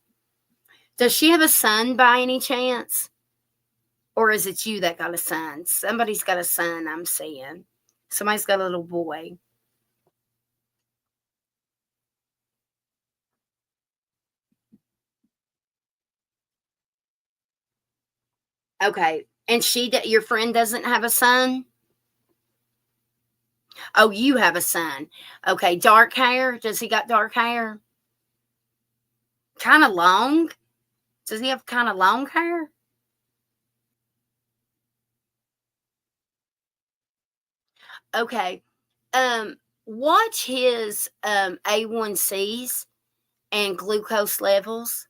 Does she have a son by any chance? Or is it you that got a son? Somebody's got a son, I'm seeing. Somebody's got a little boy. Okay. And your friend doesn't have a son? Oh, you have a son. Okay, dark hair. Does he got dark hair? Kind of long? Does he have kind of long hair? Okay. Watch his A1Cs and glucose levels.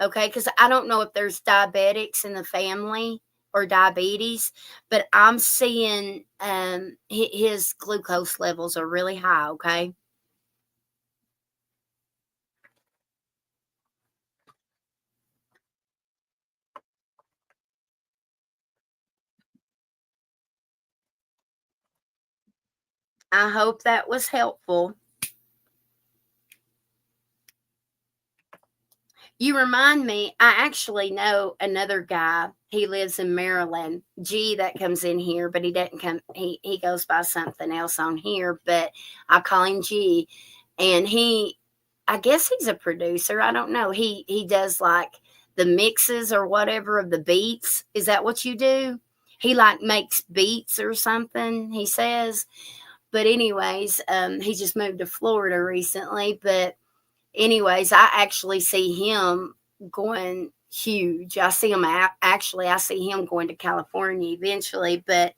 Okay, because I don't know if there's diabetics in the family or diabetes, but I'm seeing his glucose levels are really high. Okay. I hope that was helpful. You remind me, I actually know another guy. He lives in Maryland. G that comes in here, but he doesn't come he goes by something else on here, but I call him G. And I guess he's a producer. I don't know. He does like the mixes or whatever of the beats. Is that what you do? He like makes beats or something, he says. But anyways, he just moved to Florida recently, but anyways, I actually see him going huge. I see him actually. I see him going to California eventually. But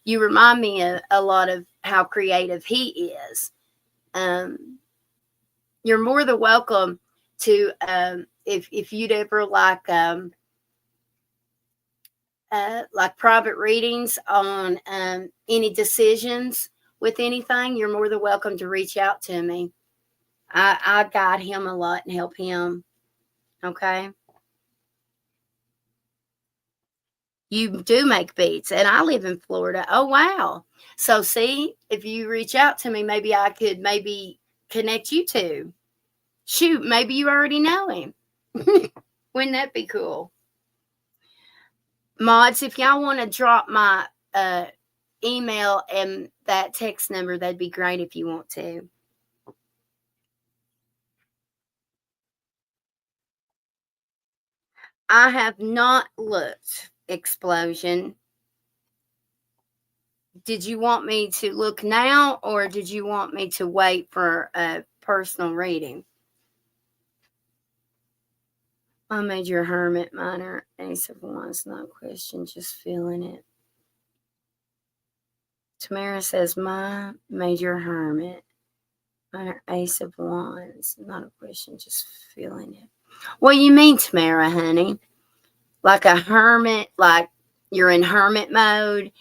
you remind me a lot of how creative he is. Um, you're more than welcome to if you'd ever like private readings on any decisions with anything. You're more than welcome to reach out to me. I guide him a lot and help him. Okay. You do make beats, and I live in Florida. Oh, wow. So, see, if you reach out to me, maybe I could maybe connect you two. Shoot, maybe you already know him. Wouldn't that be cool? Mods, if y'all want to drop my email and that text number, that'd be great if you want to. I have not looked, Explosion. Did you want me to look now, or did you want me to wait for a personal reading? I made your hermit minor ace of wands, not question, just feeling it. Tamara says my major hermit minor ace of wands, not a question, just feeling it. What do you mean, Tamara, honey? Like a hermit, like you're in hermit mode?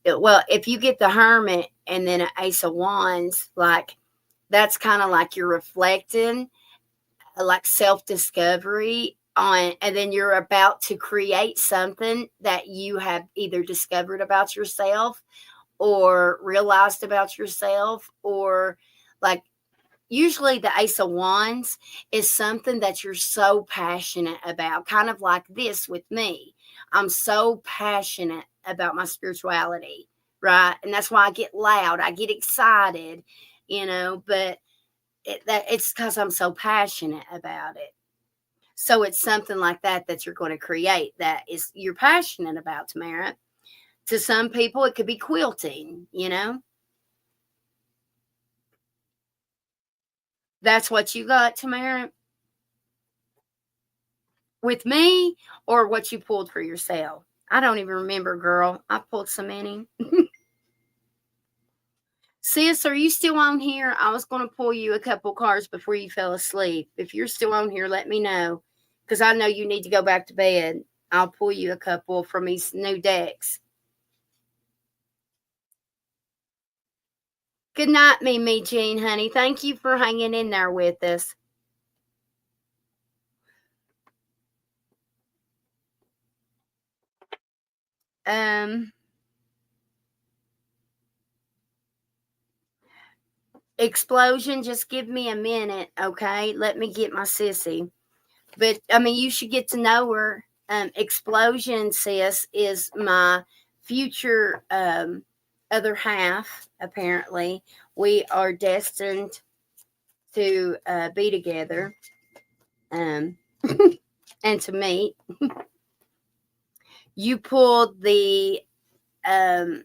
Well, if you get the hermit and then an ace of wands, like that's kind of like you're reflecting, like self-discovery on, and then you're about to create something that you have either discovered about yourself or realized about yourself, or like usually the ace of wands is something that you're so passionate about, kind of like this with me. I'm so passionate about my spirituality, right? And that's why I get loud, I get excited, but it's because I'm so passionate about it. So it's something like that you're going to create that is you're passionate about, Tamara. To some people, it could be quilting. That's what you got, Tamara, with me, or what you pulled for yourself. I don't even remember, girl. I pulled so many. Sis, are you still on here? I was going to pull you a couple cards before you fell asleep. If you're still on here, let me know, because I know you need to go back to bed. I'll pull you a couple from these new decks. Good night, Mimi Jean, honey. Thank you for hanging in there with us. Um, Explosion, just give me a minute, okay? Let me get my sissy. But I mean, you should get to know her. Explosion, sis, is my future other half. Apparently, we are destined to be together um, and to meet. You pulled the um,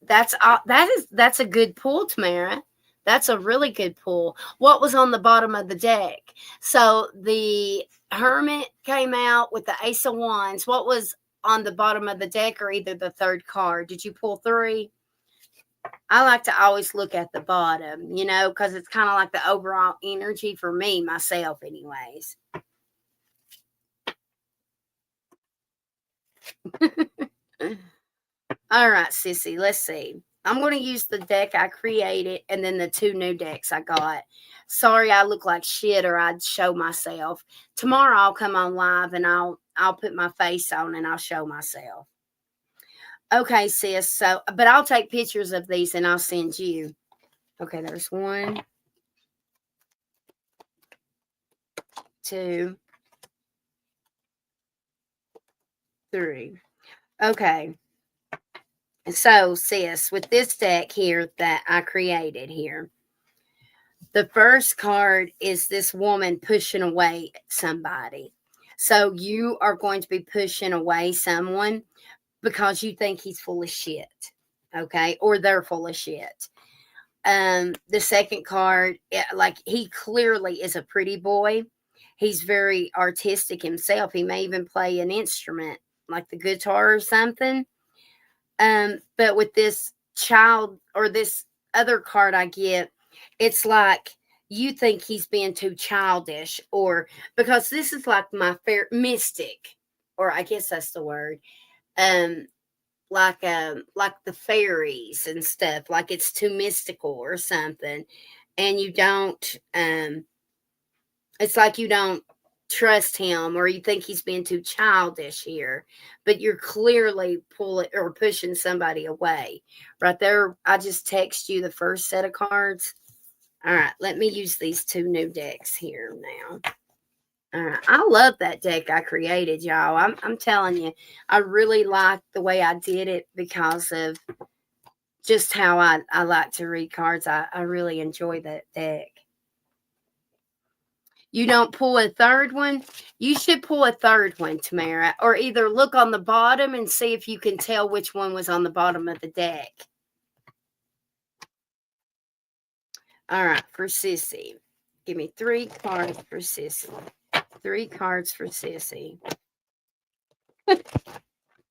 That's a good pull, Tamara. That's a really good pull. What was on the bottom of the deck? So the Hermit came out with the Ace of Wands. What was on the bottom of the deck, or either the third card? Did you pull 3? I like to always look at the bottom, because it's kind of like the overall energy for me, myself, anyways. All right, sissy, let's see. I'm going to use the deck I created and then the 2 new decks I got. Sorry I look like shit or I'd show myself. Tomorrow I'll come on live and I'll put my face on and I'll show myself. Okay, sis. So, but I'll take pictures of these and I'll send you. Okay, there's 1, 2, 3. Okay. So, sis, with this deck here that I created here, the first card is this woman pushing away somebody. So you are going to be pushing away someone because you think he's full of shit. Okay. Or they're full of shit. The second card, like, he clearly is a pretty boy. He's very artistic himself. He may even play an instrument like the guitar or something. But with this child or this other card I get, it's like you think he's being too childish, or because this is like my mystic, or I guess that's the word. Like the fairies and stuff, like it's too mystical or something, and you don't. It's like you don't trust him, or you think he's being too childish here, but you're clearly pulling or pushing somebody away. Right there, I just text you the first set of cards. All right, let me use these 2 new decks here now. All right, I love that deck I created, y'all. I'm telling you, I really like the way I did it because of just how I like to read cards. I really enjoy that deck. You don't pull a third one? You should pull a third one, Tamara, or either look on the bottom and see if you can tell which one was on the bottom of the deck. All right, for Sissy. Give me 3 cards for Sissy. 3 cards for Sissy.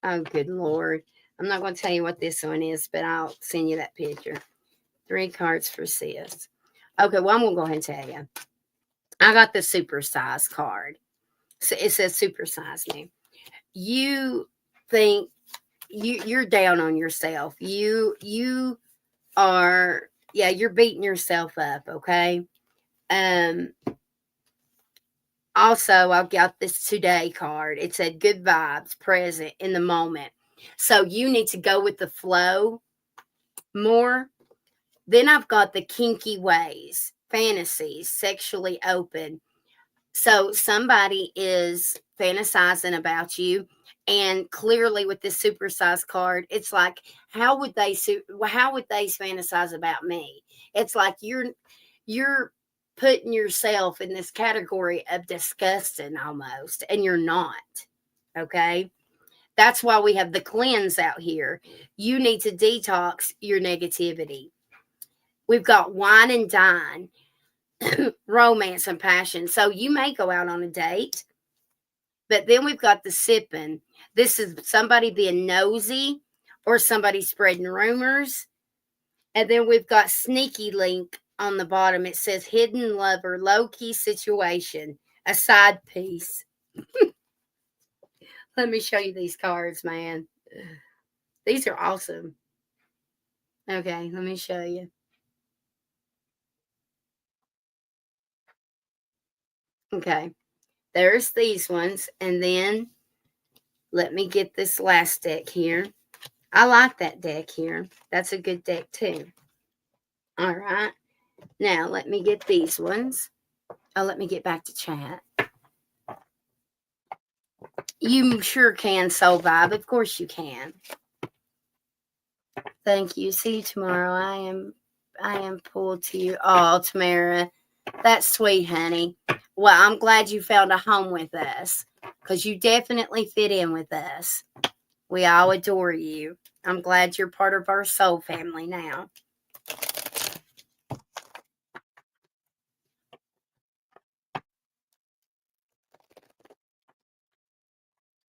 Oh, good Lord. I'm not going to tell you what this one is, but I'll send you that picture. 3 cards for Sis. Okay, well, I'm going to go ahead and tell you. I got the supersize card. So it says supersize me. You think you're down on yourself. You are, you're beating yourself up, okay? Also, I've got this today card. It said good vibes, present, in the moment. So you need to go with the flow more. Then I've got the kinky ways, fantasies, sexually open. So somebody is fantasizing about you, and clearly with this supersize card, it's like, how would they fantasize about me? It's like you're putting yourself in this category of disgusting almost, and you're not. Okay? That's why we have the cleanse out here. You need to detox your negativity. We've got wine and dine, romance and passion. So you may go out on a date, but then we've got the sipping. This is somebody being nosy or somebody spreading rumors. And then we've got sneaky link on the bottom. It says hidden lover, low-key situation, a side piece. Let me show you these cards, man. These are awesome. Okay, let me show you. Okay, there's these ones. And then let me get this last deck here. I like that deck here. That's a good deck too. All right. Now let me get these ones. Oh, let me get back to chat. You sure can, Soul Vibe. Of course you can. Thank you. See you tomorrow. I am pulled to you. Oh, Tamara. That's sweet, honey. Well, I'm glad you found a home with us, because you definitely fit in with us. We all adore you. I'm glad you're part of our soul family now.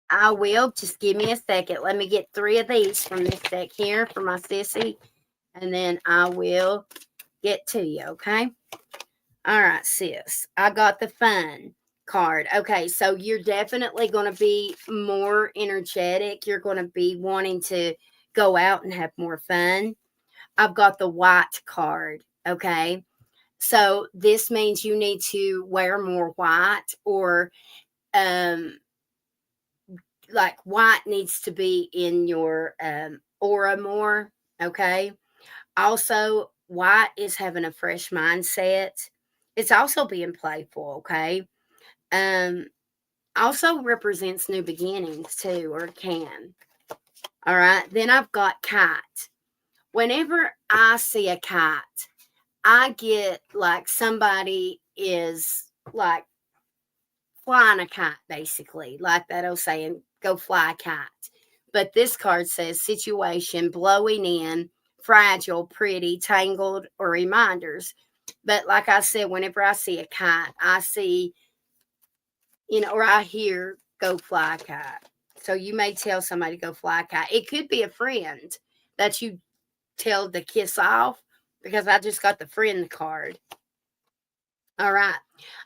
I will. Just give me a second. Let me get 3 of these from this deck here for my sissy. And then I will get to you, okay? All right, sis. I got the fun card. Okay, so you're definitely going to be more energetic. You're going to be wanting to go out and have more fun. I've got the white card, okay? So this means you need to wear more white, or like white needs to be in your aura more, okay? Also, white is having a fresh mindset. It's also being playful, okay? Um, Also represents new beginnings too, or can. All right. Then I've got kite. Whenever I see a kite, I get like somebody is like flying a kite, basically, like that old saying, go fly a kite. But this card says situation, blowing in, fragile, pretty, tangled, or reminders. But like I said, whenever I see a kite, I see, or I hear go fly a kite. So you may tell somebody to go fly a kite. It could be a friend that you tell to kiss off, because I just got the friend card. All right.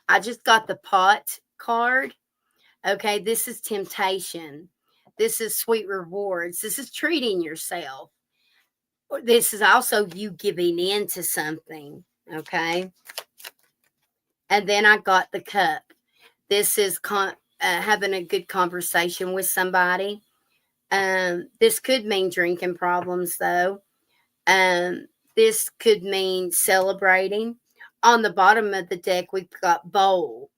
I just got the pot card. Okay. This is temptation. This is sweet rewards. This is treating yourself. This is also you giving in to something. Okay. And then I got the cup. This is having a good conversation with somebody. This could mean drinking problems, though. This could mean celebrating. On the bottom of the deck, we've got bowl.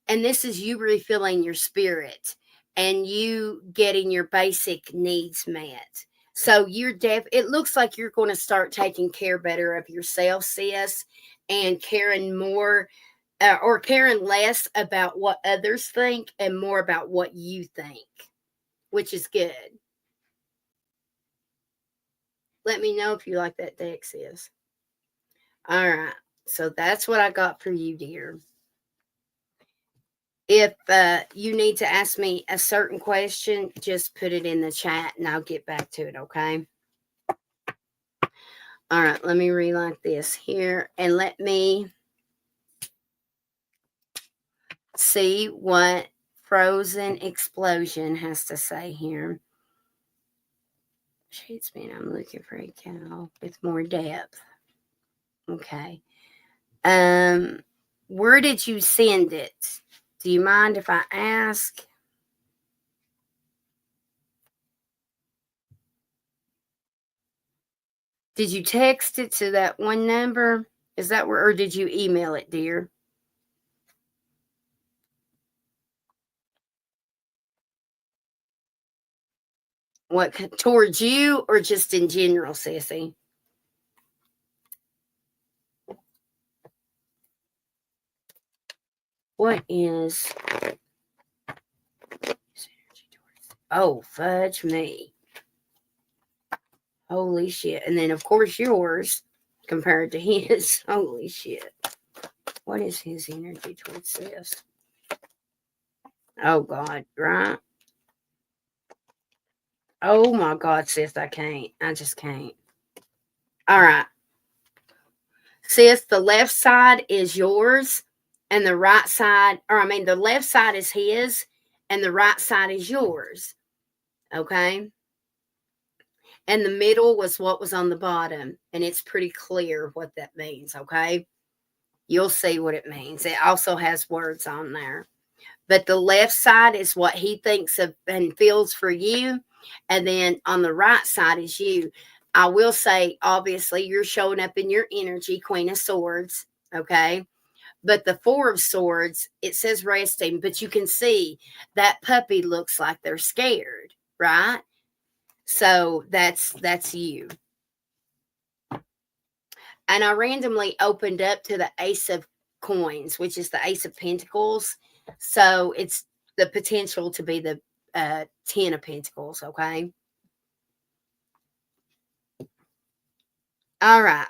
And this is you refilling your spirit and you getting your basic needs met. So it looks like you're going to start taking care better of yourself, sis, and caring more or caring less about what others think and more about what you think, which is good. Let me know if you like that deck, sis. All right. So that's what I got for you, dear. If you need to ask me a certain question, just put it in the chat and I'll get back to it, okay? All right, let me relight this here and let me see what Frozen Explosion has to say here. Shades mean I'm looking for a cow with more depth. Okay. Where did you send it? Do you mind if I ask? Did you text it to that one number? Is that where, or did you email it, dear? What, towards you or just in general, sissy? What is? Oh, fudge me. Holy shit. And then, of course, yours compared to his. Holy shit. What is his energy towards this? Oh, God, right? Oh, my God, sis, I can't. I just can't. All right. Sis, the left side is yours, and the right side, the left side is his, and the right side is yours. Okay? And the middle was what was on the bottom, and it's pretty clear what that means, okay? You'll see what it means. It also has words on there. But the left side is what he thinks of and feels for you, and then on the right side is you. I will say, obviously, you're showing up in your energy, Queen of Swords, okay? But the Four of Swords, it says resting, but you can see that puppy looks like they're scared, right? So that's you. And I randomly opened up to the Ace of Coins, which is the Ace of Pentacles. So it's the potential to be the 10 of Pentacles, okay? All right.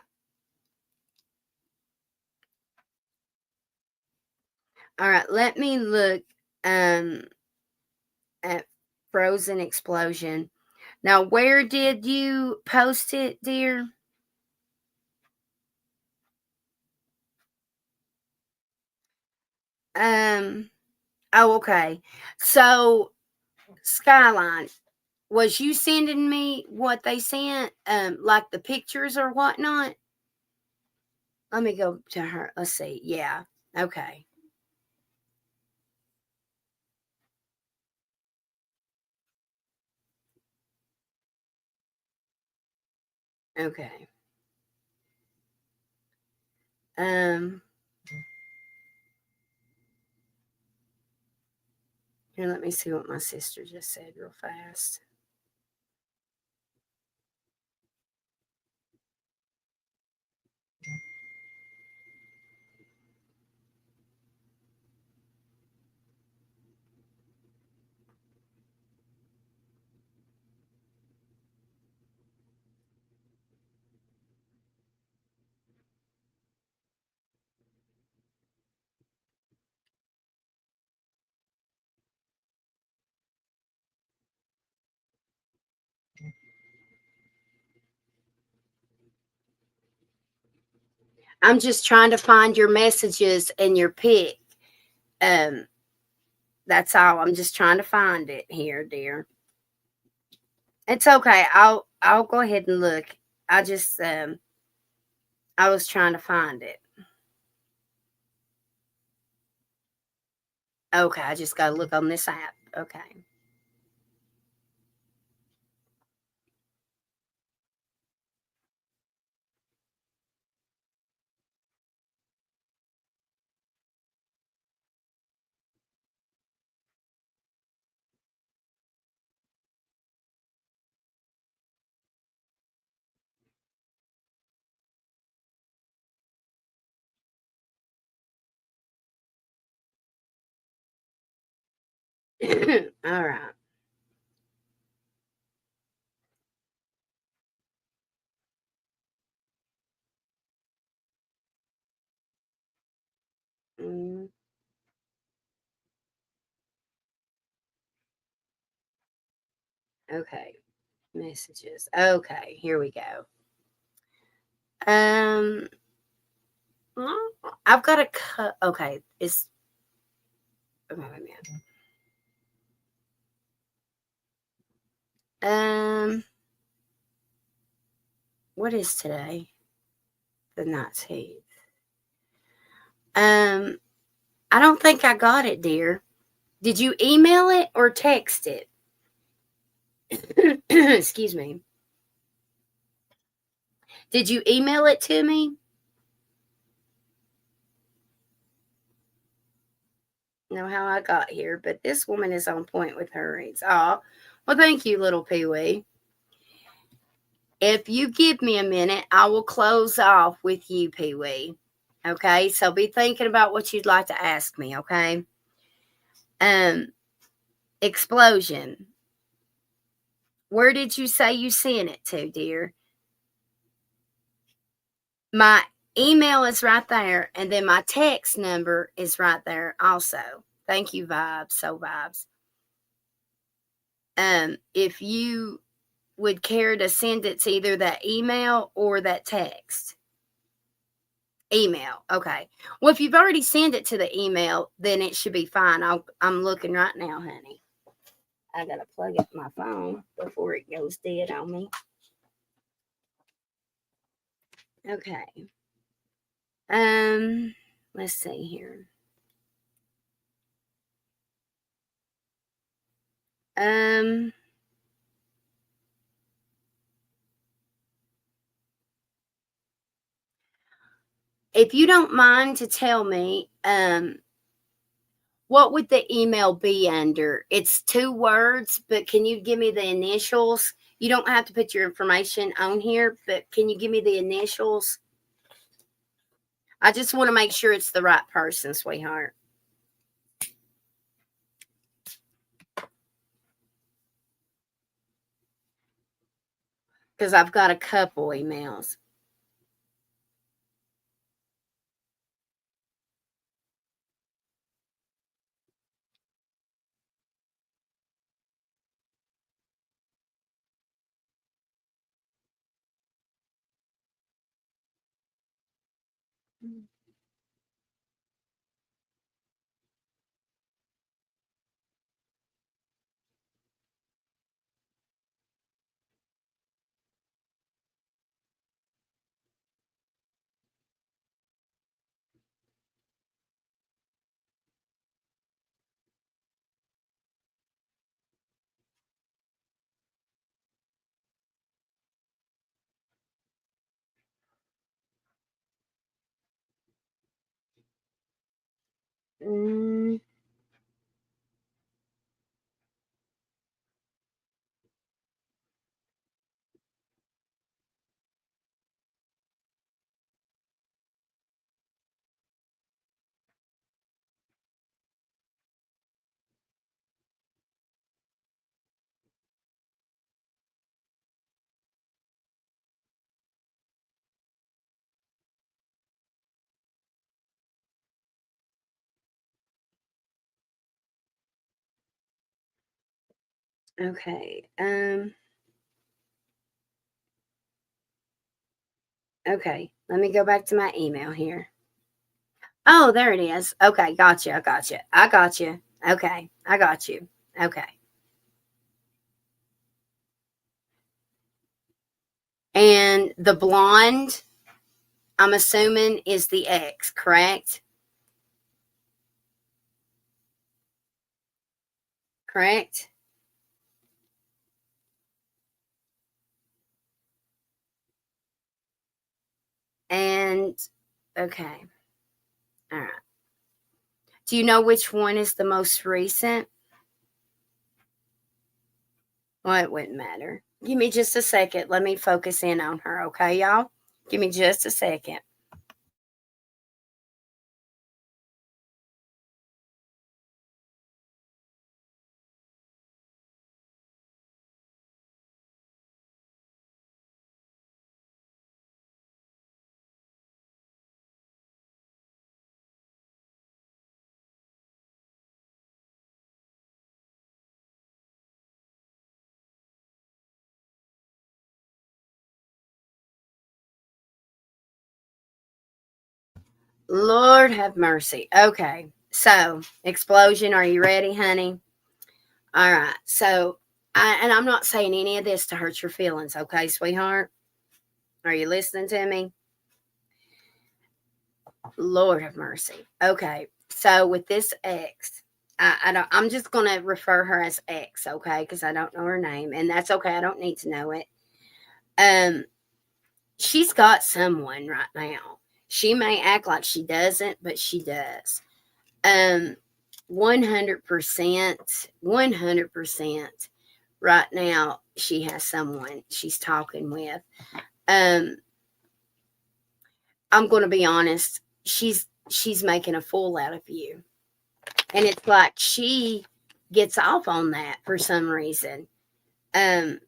All right. Let me look um at Frozen Explosion. Now, where did you post it, dear? Um, oh, okay. So, Skyline, was you sending me what they sent? Like the pictures or whatnot? Let me go to her. Let's see. Yeah. Okay. Okay. Um, Here, let me see what my sister just said real fast. I'm just trying to find your messages and your pic. Um, that's all. I'm just trying to find it here, dear. It's okay. I'll go ahead and look. I just I was trying to find it. Okay, I just gotta look on this app. Okay. All right. Mm, okay. Messages. Okay, here we go. Um I've got a cut. Okay, it's okay, wait a minute. What is today? The 19th. Um, I don't think I got it, dear. Did you email it or text it? Excuse me. Did you email it to me? Know how I got here, but this woman is on point with her reads. Oh, well, thank you, little Pee Wee. If you give me a minute, I will close off with you, Pee Wee. Okay, so be thinking about what you'd like to ask me. Okay. Um, Explosion. Where did you say you sent it to, dear? My email is right there, and then my text number is right there also. Thank you, Vibes. So Vibes. If you would care to send it to either that email or that text. Email. Okay. Well, if you've already sent it to the email, then it should be fine. I'm looking right now, honey. I gotta plug up my phone before it goes dead on me. Okay. Um, let's see here. Um, if you don't mind to tell me, what would the email be under? It's two words, but can you give me the initials? You don't have to put your information on here, but can you give me the initials? I just want to make sure it's the right person, sweetheart. Because I've got a couple emails. Mm, okay. Okay. Let me go back to my email here. Oh, there it is. Okay, gotcha. I gotcha. I got you. Okay, I got you. Okay. And the blonde, I'm assuming, is the ex, correct? Correct? And okay. All right. Do you know which one is the most recent? Well, it wouldn't matter. Give me just a second. Let me focus in on her, okay, y'all? Give me just a second. Lord have mercy. Okay. So, explosion, are you ready, honey? All right. So, I'm not saying any of this to hurt your feelings, okay, sweetheart? Are you listening to me? Lord have mercy. Okay. So, with this ex, I don't, I'm just going to refer her as X, okay? Because I don't know her name, and that's okay. I don't need to know it. Um, she's got someone right now. She may act like she doesn't, but she does. 100%, 100% right now she has someone she's talking with. Um, I'm going to be honest. She's making a fool out of you, and it's like she gets off on that for some reason. Um,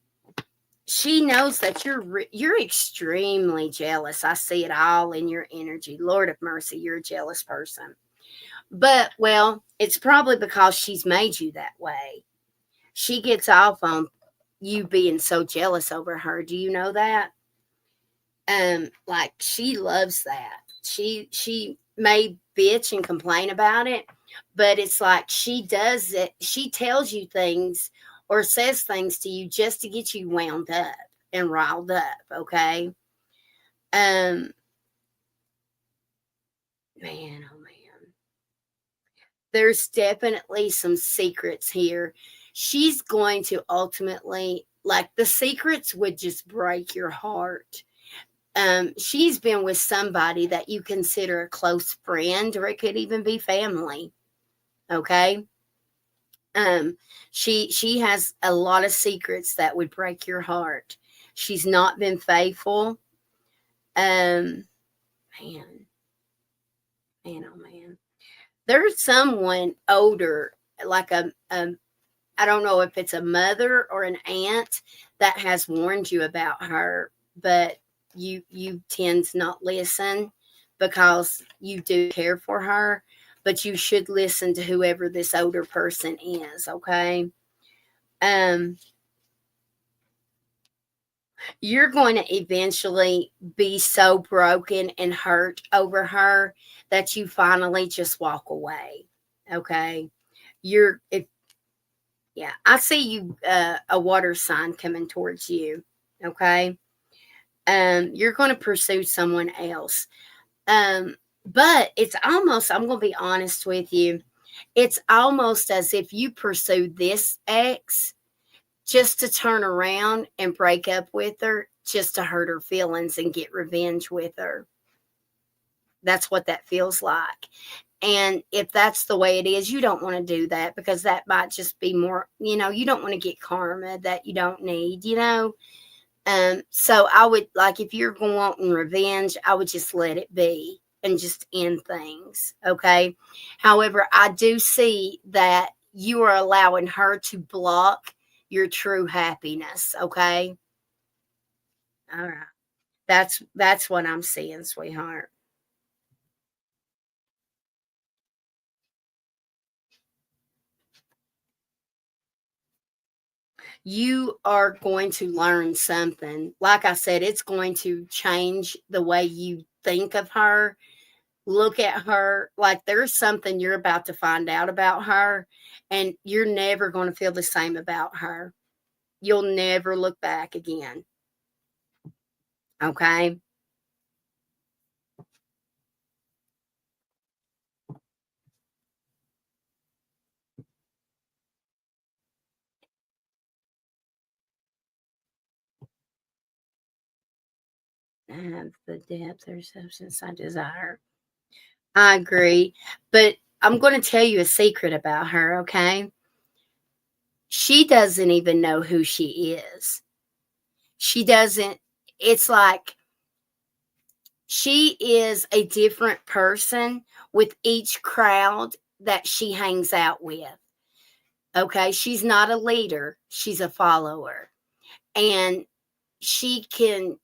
she knows that you're extremely jealous. I see it all in your energy. Lord of mercy, you're a jealous person. But well, it's probably because she's made you that way. She gets off on you being so jealous over her. Do you know that? Like she loves that. She may bitch and complain about it, but it's like she does it. She tells you things or says things to you just to get you wound up and riled up. Okay. Um, man, oh man, there's definitely some secrets here. She's going to ultimately, like, the secrets would just break your heart. She's been with somebody that you consider a close friend, or it could even be family. Okay. Um, she has a lot of secrets that would break your heart. She's not been faithful. Um, man, man, oh man. There's someone older, like a I don't know if it's a mother or an aunt that has warned you about her, but you tend to not listen because you do care for her, but you should listen to whoever this older person is, okay? Um You're going to eventually be so broken and hurt over her that you finally just walk away. Okay. If Yeah, I see you, a water sign coming towards you. Okay. You're going to pursue someone else. Um, but it's almost, I'm going to be honest with you, it's almost as if you pursue this ex just to turn around and break up with her, just to hurt her feelings and get revenge with her. That's what that feels like. And if that's the way it is, you don't want to do that, because that might just be more, you don't want to get karma that you don't need. So I would, like, if you're wanting revenge, I would just let it be and just end things. Okay. However, I do see that you are allowing her to block your true happiness. Okay. All right. That's what I'm seeing, sweetheart. You are going to learn something. Like I said, it's going to change the way you think of her, look at her. Like, there's something you're about to find out about her, and you're never going to feel the same about her. You'll never look back again. Okay. Have the depth or substance I desire. I agree. But I'm going to tell you a secret about her. Okay. She doesn't even know who she is. She doesn't, it's like she is a different person with each crowd that she hangs out with. Okay. She's not a leader, she's a follower. And she can,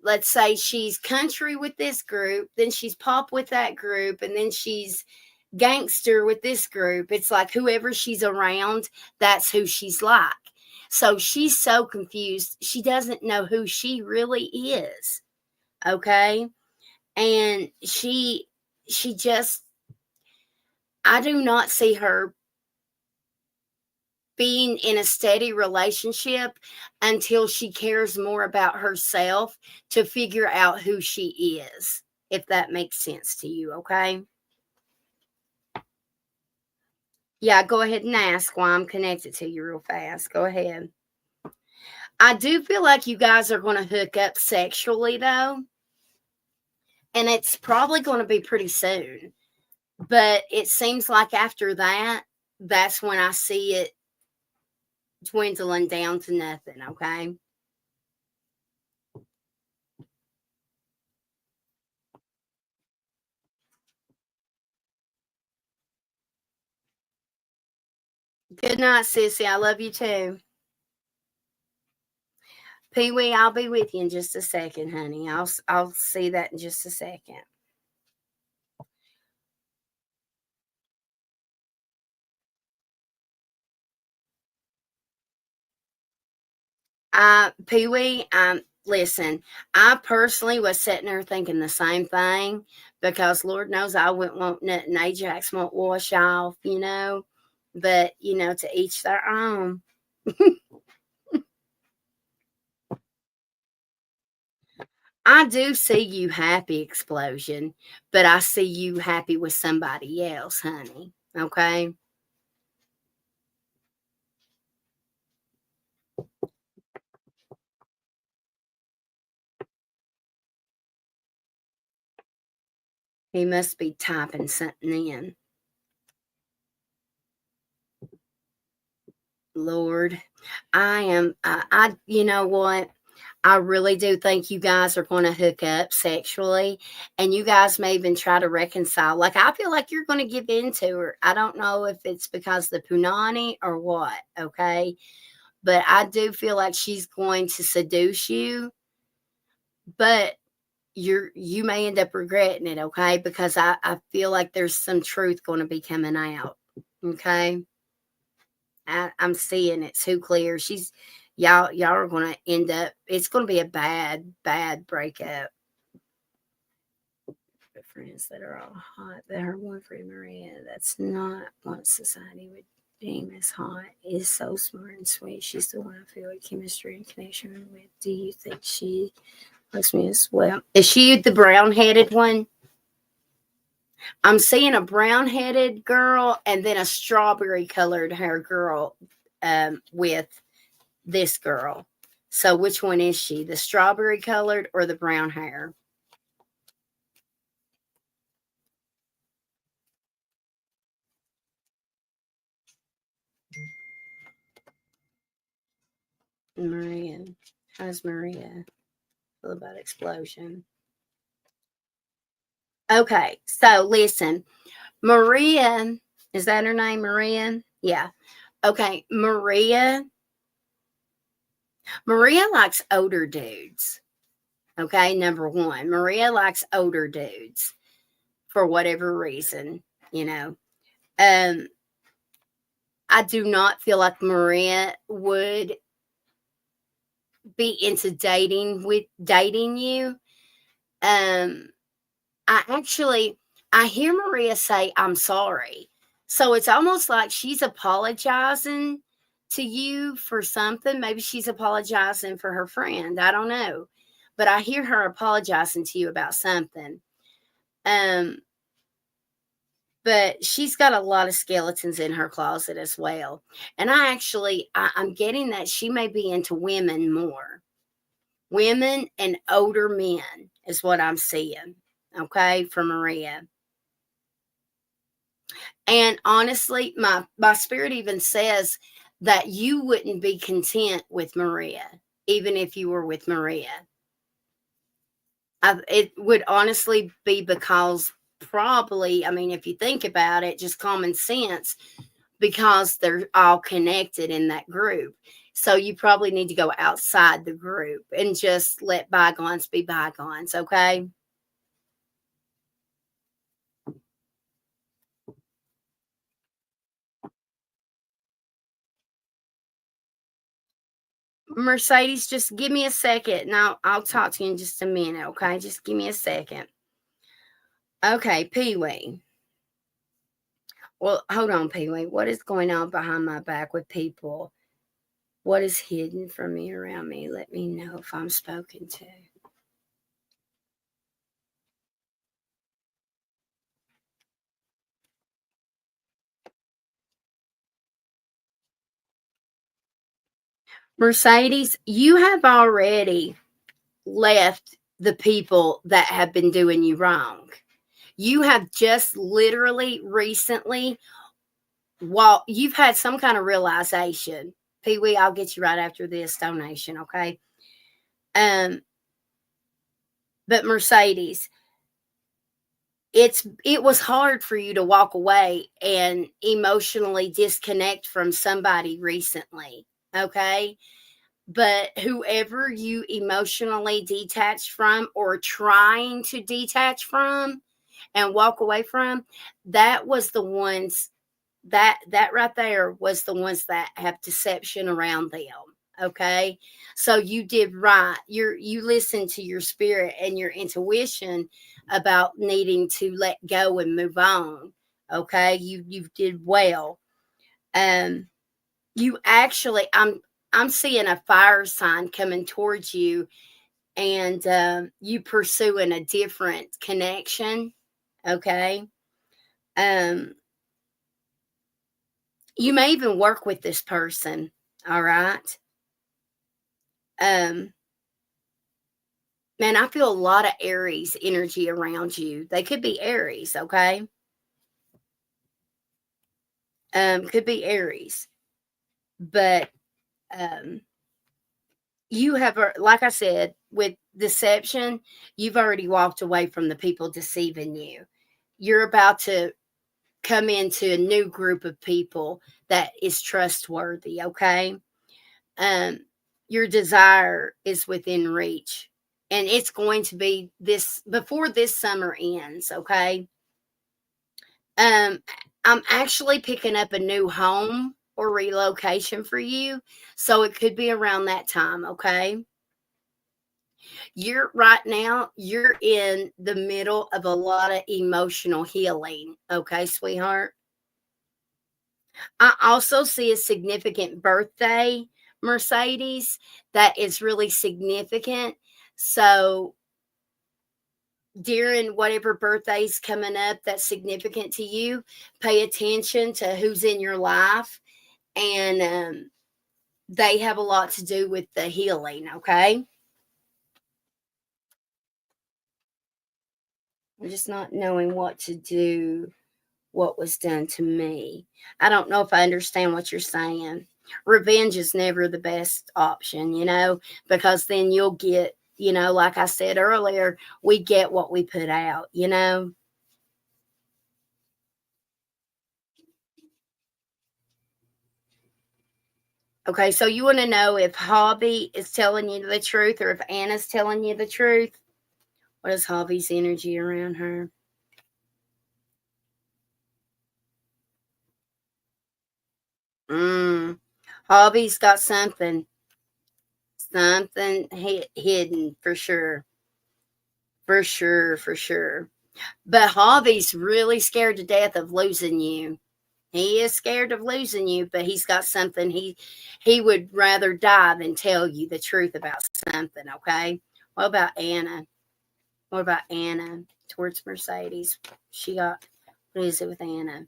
let's say she's country with this group, then she's pop with that group, and then she's gangster with this group. It's like whoever she's around, that's who she's like. So she's so confused. She doesn't know who she really is. Okay. And she just, I do not see her being in a steady relationship until she cares more about herself to figure out who she is, if that makes sense to you. Okay. Yeah, go ahead and ask why I'm connected to you real fast. Go ahead. I do feel like you guys are going to hook up sexually, though, and it's probably going to be pretty soon. But it seems like after that, that's when I see it dwindling down to nothing. Okay. Good night, sissy. I love you too. Pee Wee, I'll be with you in just a second, honey. I'll see that in just a second. Pee Wee, listen, I personally was sitting there thinking the same thing, because Lord knows I wouldn't want nothing Ajax won't wash off. But, to each their own. I do see you happy, Explosion, but I see you happy with somebody else, honey. Okay? He must be typing something in. Lord, you know what? I really do think you guys are going to hook up sexually, and you guys may even try to reconcile. Like, I feel like you're going to give in to her. I don't know if it's because the punani or what, okay? But I do feel like she's going to seduce you, but you may end up regretting it, okay? Because I feel like there's some truth going to be coming out, okay? I'm seeing it too clear. Y'all are going to end up, it's going to be a bad breakup. The friends that are all hot, but her one friend Maria, that's not what society would deem as hot, is so smart and sweet. She's the one I feel like chemistry and connection with. Do you think she likes me as well? Is she the brown-headed one? I'm seeing a brown-headed girl and then a strawberry-colored hair girl with this girl. So which one is she? The strawberry-colored or the brown hair? Maria. How's Maria feel about explosion? Okay, so listen. Maria, is that her name, Maria? Yeah. Okay, Maria likes older dudes. Okay, number one, Maria likes older dudes for whatever reason, you know. Um, I do not feel like Maria would be into dating you. Um, I hear Maria say, I'm sorry. So it's almost like she's apologizing to you for something. Maybe she's apologizing for her friend. I don't know. But I hear her apologizing to you about something. Um, but she's got a lot of skeletons in her closet as well. And I'm getting that she may be into women more. Women and older men is what I'm seeing. Okay, for Maria. And honestly, my spirit even says that you wouldn't be content with Maria, even if you were with Maria. It would honestly be because probably, I mean, if you think about it, just common sense, because they're all connected in that group. So you probably need to go outside the group and just let bygones be bygones, okay? Mercedes, just give me a second and I'll talk to you in just a minute, okay? Just give me a second. Okay, Pee Wee. Well, hold on, Pee Wee. What is going on behind my back with people? What is hidden from me around me? Let me know if I'm spoken to. Mercedes, you have already left the people that have been doing you wrong. You have just literally recently, while you've had some kind of realization. Pee Wee, I'll get you right after this donation, okay? Um, but Mercedes, it was hard for you to walk away and emotionally disconnect from somebody recently, okay? But whoever you emotionally detached from or trying to detach from and walk away from, that was the ones that right there was the ones that have deception around them. Okay, so you did right. You listened to your spirit and your intuition about needing to let go and move on. Okay, you did well. um you actually, I'm seeing a fire sign coming towards you, and you pursuing a different connection. Okay, um you may even work with this person. All right. um Man, I feel a lot of Aries energy around you. They could be Aries. Okay, could be Aries, but um you have, like I said, with deception, you've already walked away from the people deceiving you. You're about to come into a new group of people that is trustworthy. Okay, um your desire is within reach, and it's going to be this before this summer ends. Okay, um I'm actually picking up a new home. or relocation for you. So it could be around that time, okay? You're right now, you're in the middle of a lot of emotional healing, okay, sweetheart? I also see a significant birthday, Mercedes, that is really significant. So during whatever birthday's coming up that's significant to you, pay attention to who's in your life, and they have a lot to do with the healing, okay? I'm just not knowing what to do, what was done to me. I don't know if I understand what you're saying. Revenge is never the best option, because then you'll get, like I said earlier, we get what we put out. Okay, so you want to know if Hobby is telling you the truth or if Anna's telling you the truth? What is Hobby's energy around her? Hobby's got something hidden for sure. For sure, for sure. But Hobby's really scared to death of losing you. He is scared of losing you, but he's got something he would rather die than tell you the truth about something, okay? What about Anna? What about Anna towards Mercedes? What is it with Anna?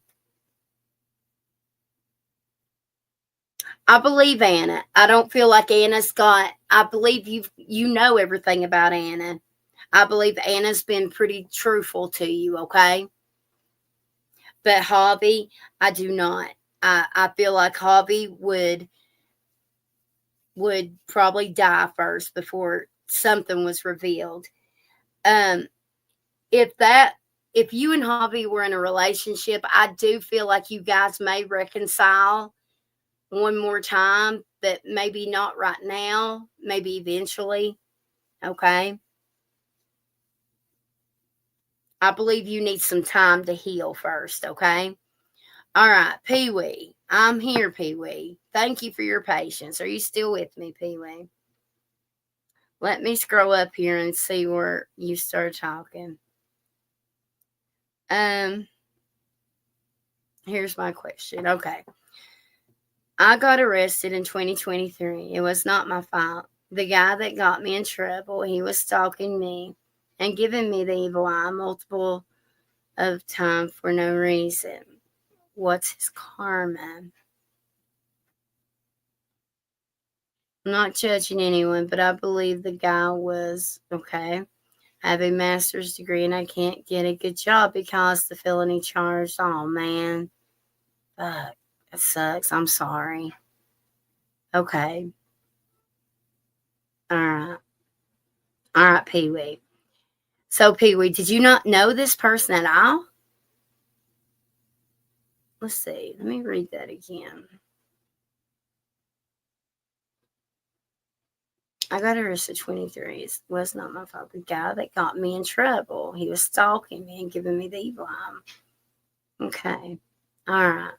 I believe Anna. I don't feel like I believe you know everything about Anna. I believe Anna's been pretty truthful to you, okay? But Hobby, I do not. I feel like Hobby would probably die first before something was revealed. Um, if that if you and Hobby were in a relationship, I do feel like you guys may reconcile one more time, but maybe not right now, maybe eventually. Okay. I believe you need some time to heal first. Okay. All right, Pee Wee. I'm here, Pee Wee. Thank you for your patience. Are you still with me, Pee Wee? Let me scroll up here and see where you start talking. Um, Here's my question. Okay. I got arrested in 2023. It was not my fault. The guy that got me in trouble, he was stalking me and giving me the evil eye multiple of time for no reason. What's his karma? I'm not judging anyone, but I believe the guy was okay. I have a master's degree and I can't get a good job because the felony charge. Oh man. Fuck. That sucks. I'm sorry. Okay. All right. All right, Pee Wee. So, Pee Wee, did you not know this person at all? Let's see. Let me read that again. I got arrested 23. It was not my fault. The guy that got me in trouble. He was stalking me and giving me the evil eye. Okay. All right.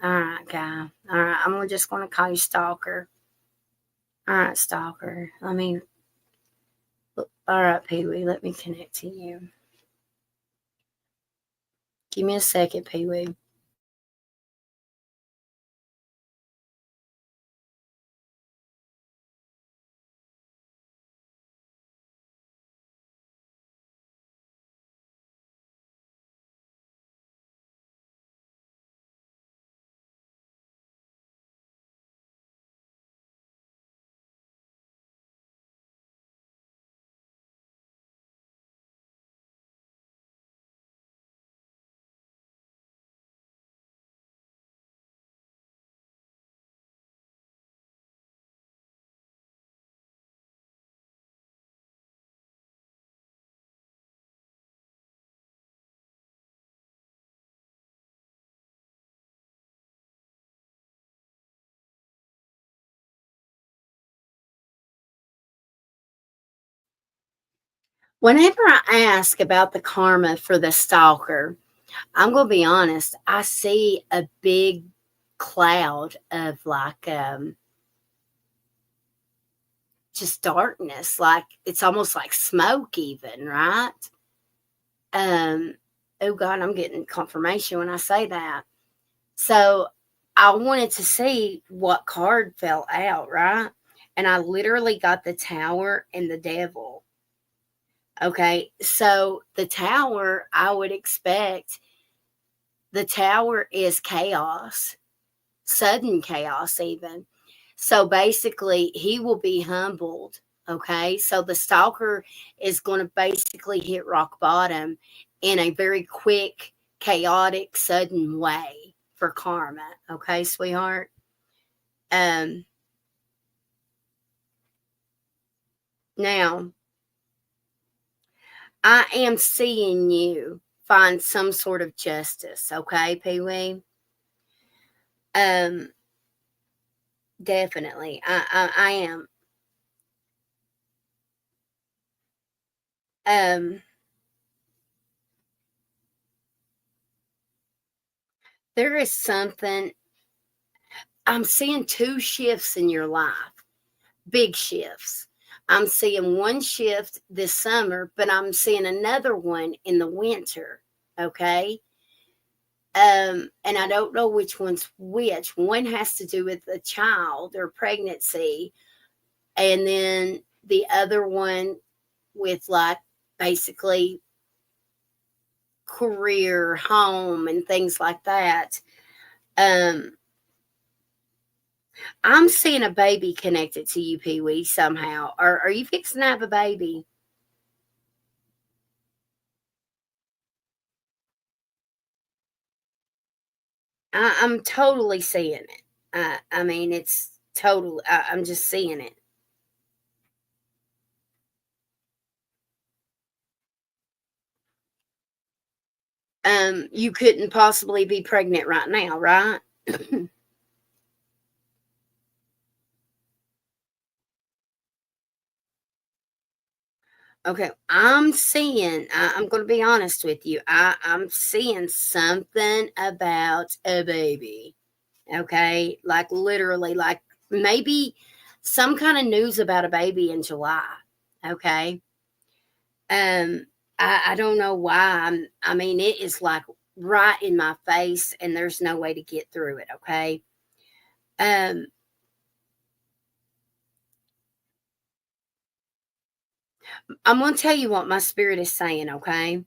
All right, guy. All right. I'm just going to call you Stalker. All right, Stalker. All right, Pee Wee. Let me connect to you. Give me a second, Pee Wee. Whenever I ask about the karma for the stalker, I'm going to be honest. I see a big cloud of like just darkness, like it's almost like smoke even, right? Oh God, I'm getting confirmation when I say that. So I wanted to see what card fell out, right? And I literally got the Tower and the Devil. Okay, so the Tower, I would expect the Tower is chaos, sudden chaos, even. So basically, he will be humbled. Okay, so the stalker is going to basically hit rock bottom in a very quick, chaotic, sudden way for karma. Okay, sweetheart. Um, Now I am seeing you find some sort of justice. Okay, Pee Wee. Um, Definitely, I am. Um, there is something. I'm seeing two shifts in your life, big shifts. I'm seeing one shift this summer, but I'm seeing another one in the winter. Okay. And I don't know which one's which. One has to do with a child or pregnancy, and then the other one with like basically career, home, and things like that. Um, I'm seeing a baby connected to you, Pee Wee, somehow. Are you fixing to have a baby? I'm totally seeing it. I mean, it's total. I'm just seeing it. You couldn't possibly be pregnant right now, right? Okay, I'm seeing. I'm going to be honest with you. I'm seeing something about a baby. Okay, like literally, like maybe some kind of news about a baby in July. Okay, um, I don't know why. I mean, it is like right in my face, and there's no way to get through it. Okay, um, I'm gonna tell you what my spirit is saying. Okay,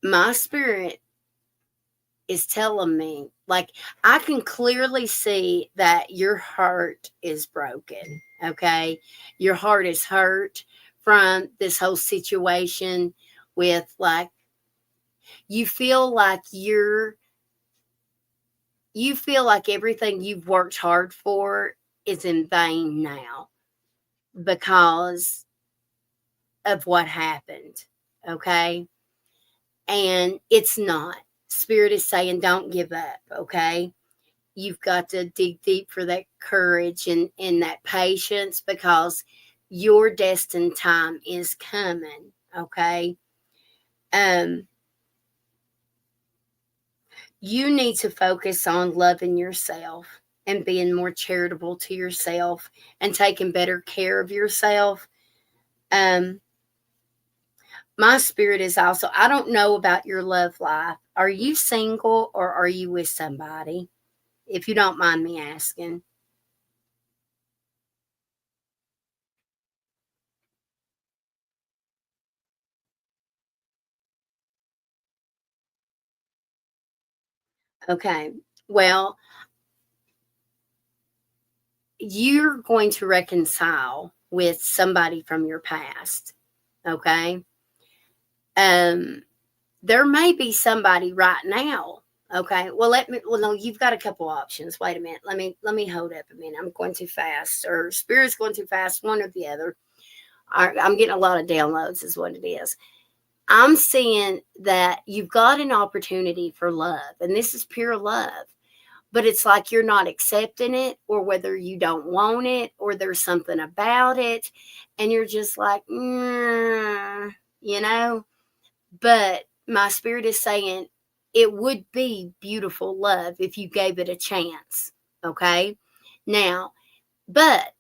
my spirit is telling me, like, I can clearly see that your heart is broken. Okay. Your heart is hurt from this whole situation with, like, you feel like you feel like everything you've worked hard for is in vain now because of what happened. Okay. And it's not. Spirit is saying, don't give up. Okay. You've got to dig deep for that courage and that patience because your destined time is coming. Okay. Um, you need to focus on loving yourself and being more charitable to yourself and taking better care of yourself. Um, my spirit is also, I don't know about your love life. Are you single or are you with somebody? If you don't mind me asking. Okay. Well, you're going to reconcile with somebody from your past. Okay. Um, there may be somebody right now. Okay. Well, no, you've got a couple options. Wait a minute. Let me hold up a minute. I'm going too fast, or spirit's going too fast, one or the other. I'm getting a lot of downloads, is what it is. I'm seeing that you've got an opportunity for love, and this is pure love, but it's like you're not accepting it, or whether you don't want it, or there's something about it, and you're just like, you know. But my spirit is saying, it would be beautiful love if you gave it a chance. Okay. Now, but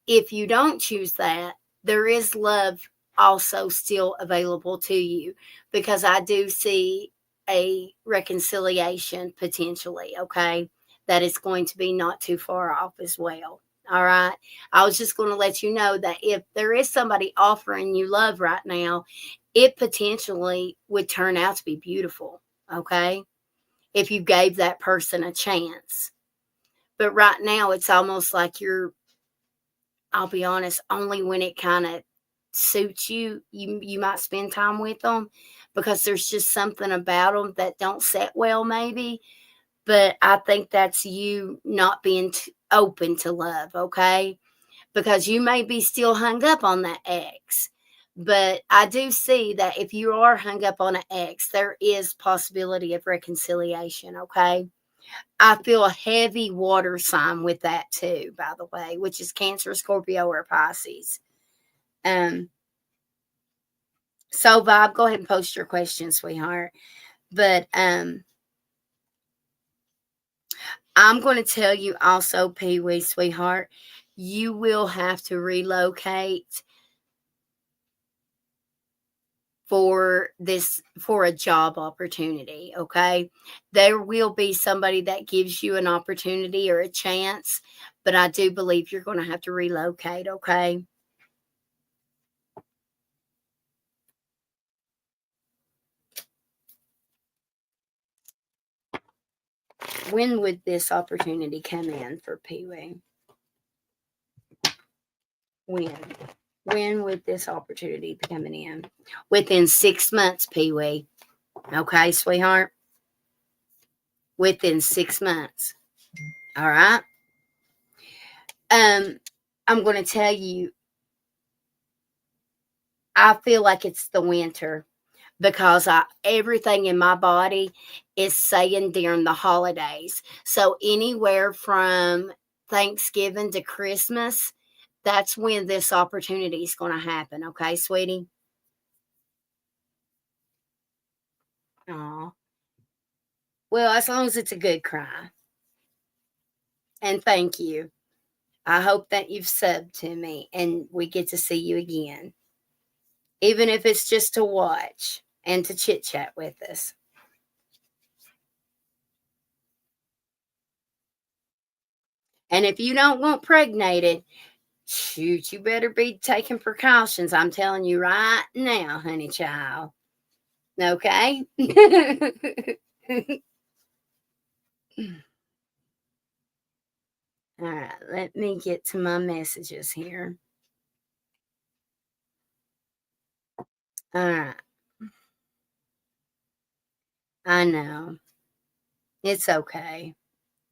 if you don't choose that, there is love also still available to you, because I do see a reconciliation potentially, okay, that is going to be not too far off as well. All right. I was just going to let you know that if there is somebody offering you love right now, it potentially would turn out to be beautiful, okay, if you gave that person a chance. But right now, it's almost like I'll be honest, only when it kind of suits you, you might spend time with them, because there's just something about them that don't set well, maybe. But I think that's you not being open to love, okay? Because you may be still hung up on that ex. But I do see that if you are hung up on an ex, there is possibility of reconciliation, okay? I feel a heavy water sign with that too, by the way, which is Cancer, Scorpio, or Pisces. So Bob, go ahead and post your question, sweetheart. But I'm going to tell you also, Pee Wee, sweetheart, you will have to relocate for a job opportunity, okay? There will be somebody that gives you an opportunity or a chance, but I do believe you're going to have to relocate, okay? When would this opportunity come in for Pee Wee? When would this opportunity be coming in? Within 6 months, Pee Wee. Okay, sweetheart? Within 6 months. All right? I'm going to tell you, I feel like it's the winter, because everything in my body is saying during the holidays. So anywhere from Thanksgiving to Christmas, that's when this opportunity is going to happen. Okay, sweetie? Aw. Well, as long as it's a good cry. And thank you. I hope that you've subbed to me and we get to see you again. Even if it's just to watch and to chit chat with us. And if you don't want pregnated, shoot, you better be taking precautions. I'm telling you right now, honey child. Okay? All right, let me get to my messages here. All right. I know. It's okay.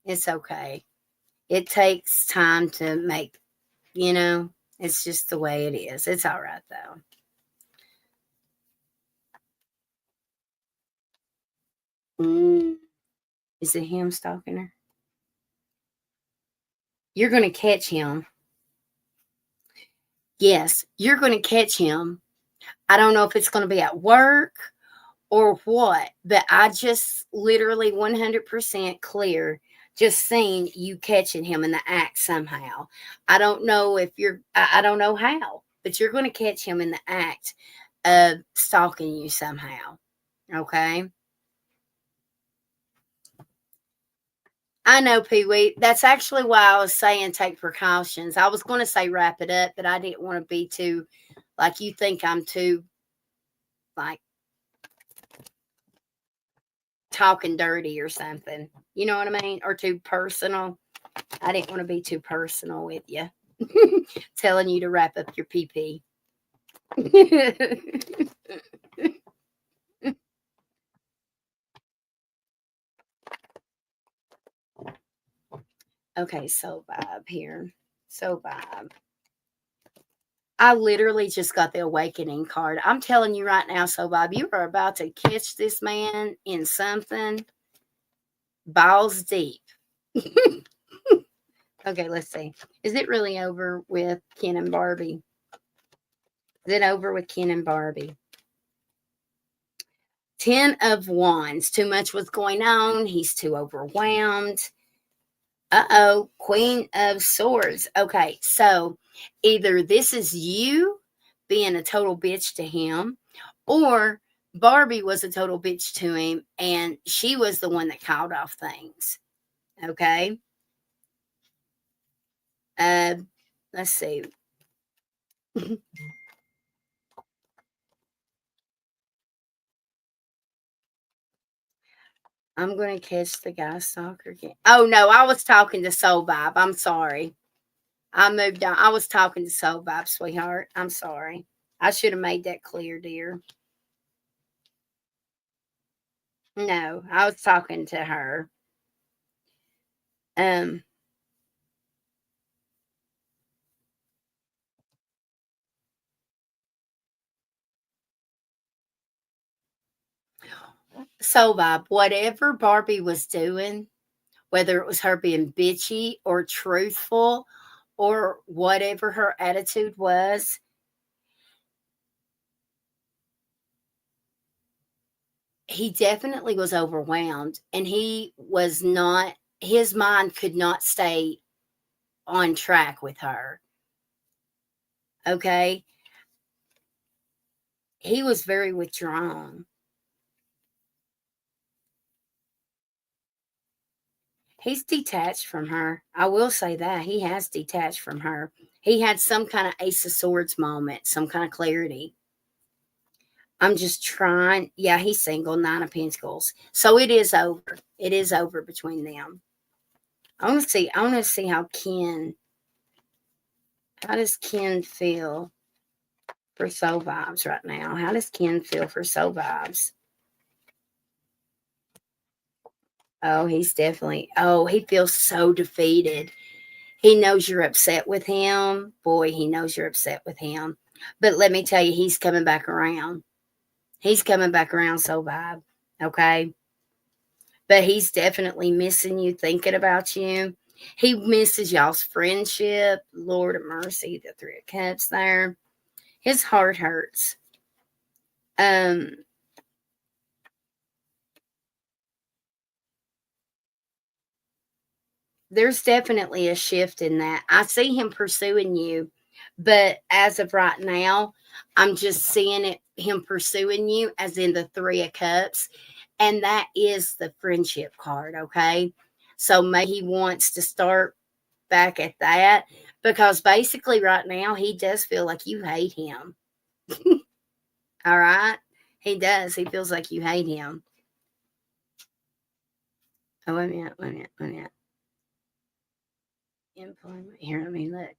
It's okay. It takes time to make, it's just the way it is. It's all right, though. Is it him stalking her? You're going to catch him. Yes, you're going to catch him. I don't know if it's going to be at work or what, but I just literally 100% clear just seeing you catching him in the act somehow. I don't know if I don't know how, but you're going to catch him in the act of stalking you somehow. Okay? I know, Pee Wee. That's actually why I was saying take precautions. I was going to say wrap it up, but I didn't want to be too, like, you think I'm too, like, talking dirty or something. You know what I mean? Or too personal. I didn't want to be too personal with you. Telling you to wrap up your PP. Okay, so vibe here. So vibe. I literally just got the awakening card. I'm telling you right now, so Bob, you are about to catch this man in something balls deep. Okay, let's see. Is it really over with Ken and Barbie? Is it over with Ken and Barbie? Ten of Wands. Too much was going on. He's too overwhelmed. Uh-oh. Queen of Swords. Okay, so either this is you being a total bitch to him, or Barbie was a total bitch to him, and she was the one that called off things. Okay? Let's see. I'm going to catch the guy stalker again. Oh, no, I was talking to Soul Vibe. I'm sorry. I moved on. I was talking to Soul Vibe, sweetheart. I'm sorry. I should have made that clear, dear. No, I was talking to her. Soul Vibe, whatever Barbie was doing, whether it was her being bitchy or truthful or whatever her attitude was, he definitely was overwhelmed, and he was not, his mind could not stay on track with her. Okay? He was very withdrawn. He's detached from her. I will say that. He has detached from her. He had some kind of Ace of Swords moment, some kind of clarity. I'm just trying. Yeah, he's single, 9 of Pentacles. So it is over. It is over between them. I want to see how does Ken feel for Soul Vibes right now? How does Ken feel for Soul Vibes? Oh, he's definitely, he feels so defeated. He knows you're upset with him. Boy, he knows you're upset with him. But let me tell you, he's coming back around. He's coming back around, Soul Vibe. Okay? But he's definitely missing you, thinking about you. He misses y'all's friendship. Lord of mercy, the 3 of Cups there. His heart hurts. There's definitely a shift in that. I see him pursuing you, but as of right now, I'm just seeing him pursuing you as in the 3 of Cups, and that is the friendship card, okay? So maybe he wants to start back at that, because basically right now he does feel like you hate him. All right? He does. He feels like you hate him. Oh, wait a minute. Employment. Here, let me look.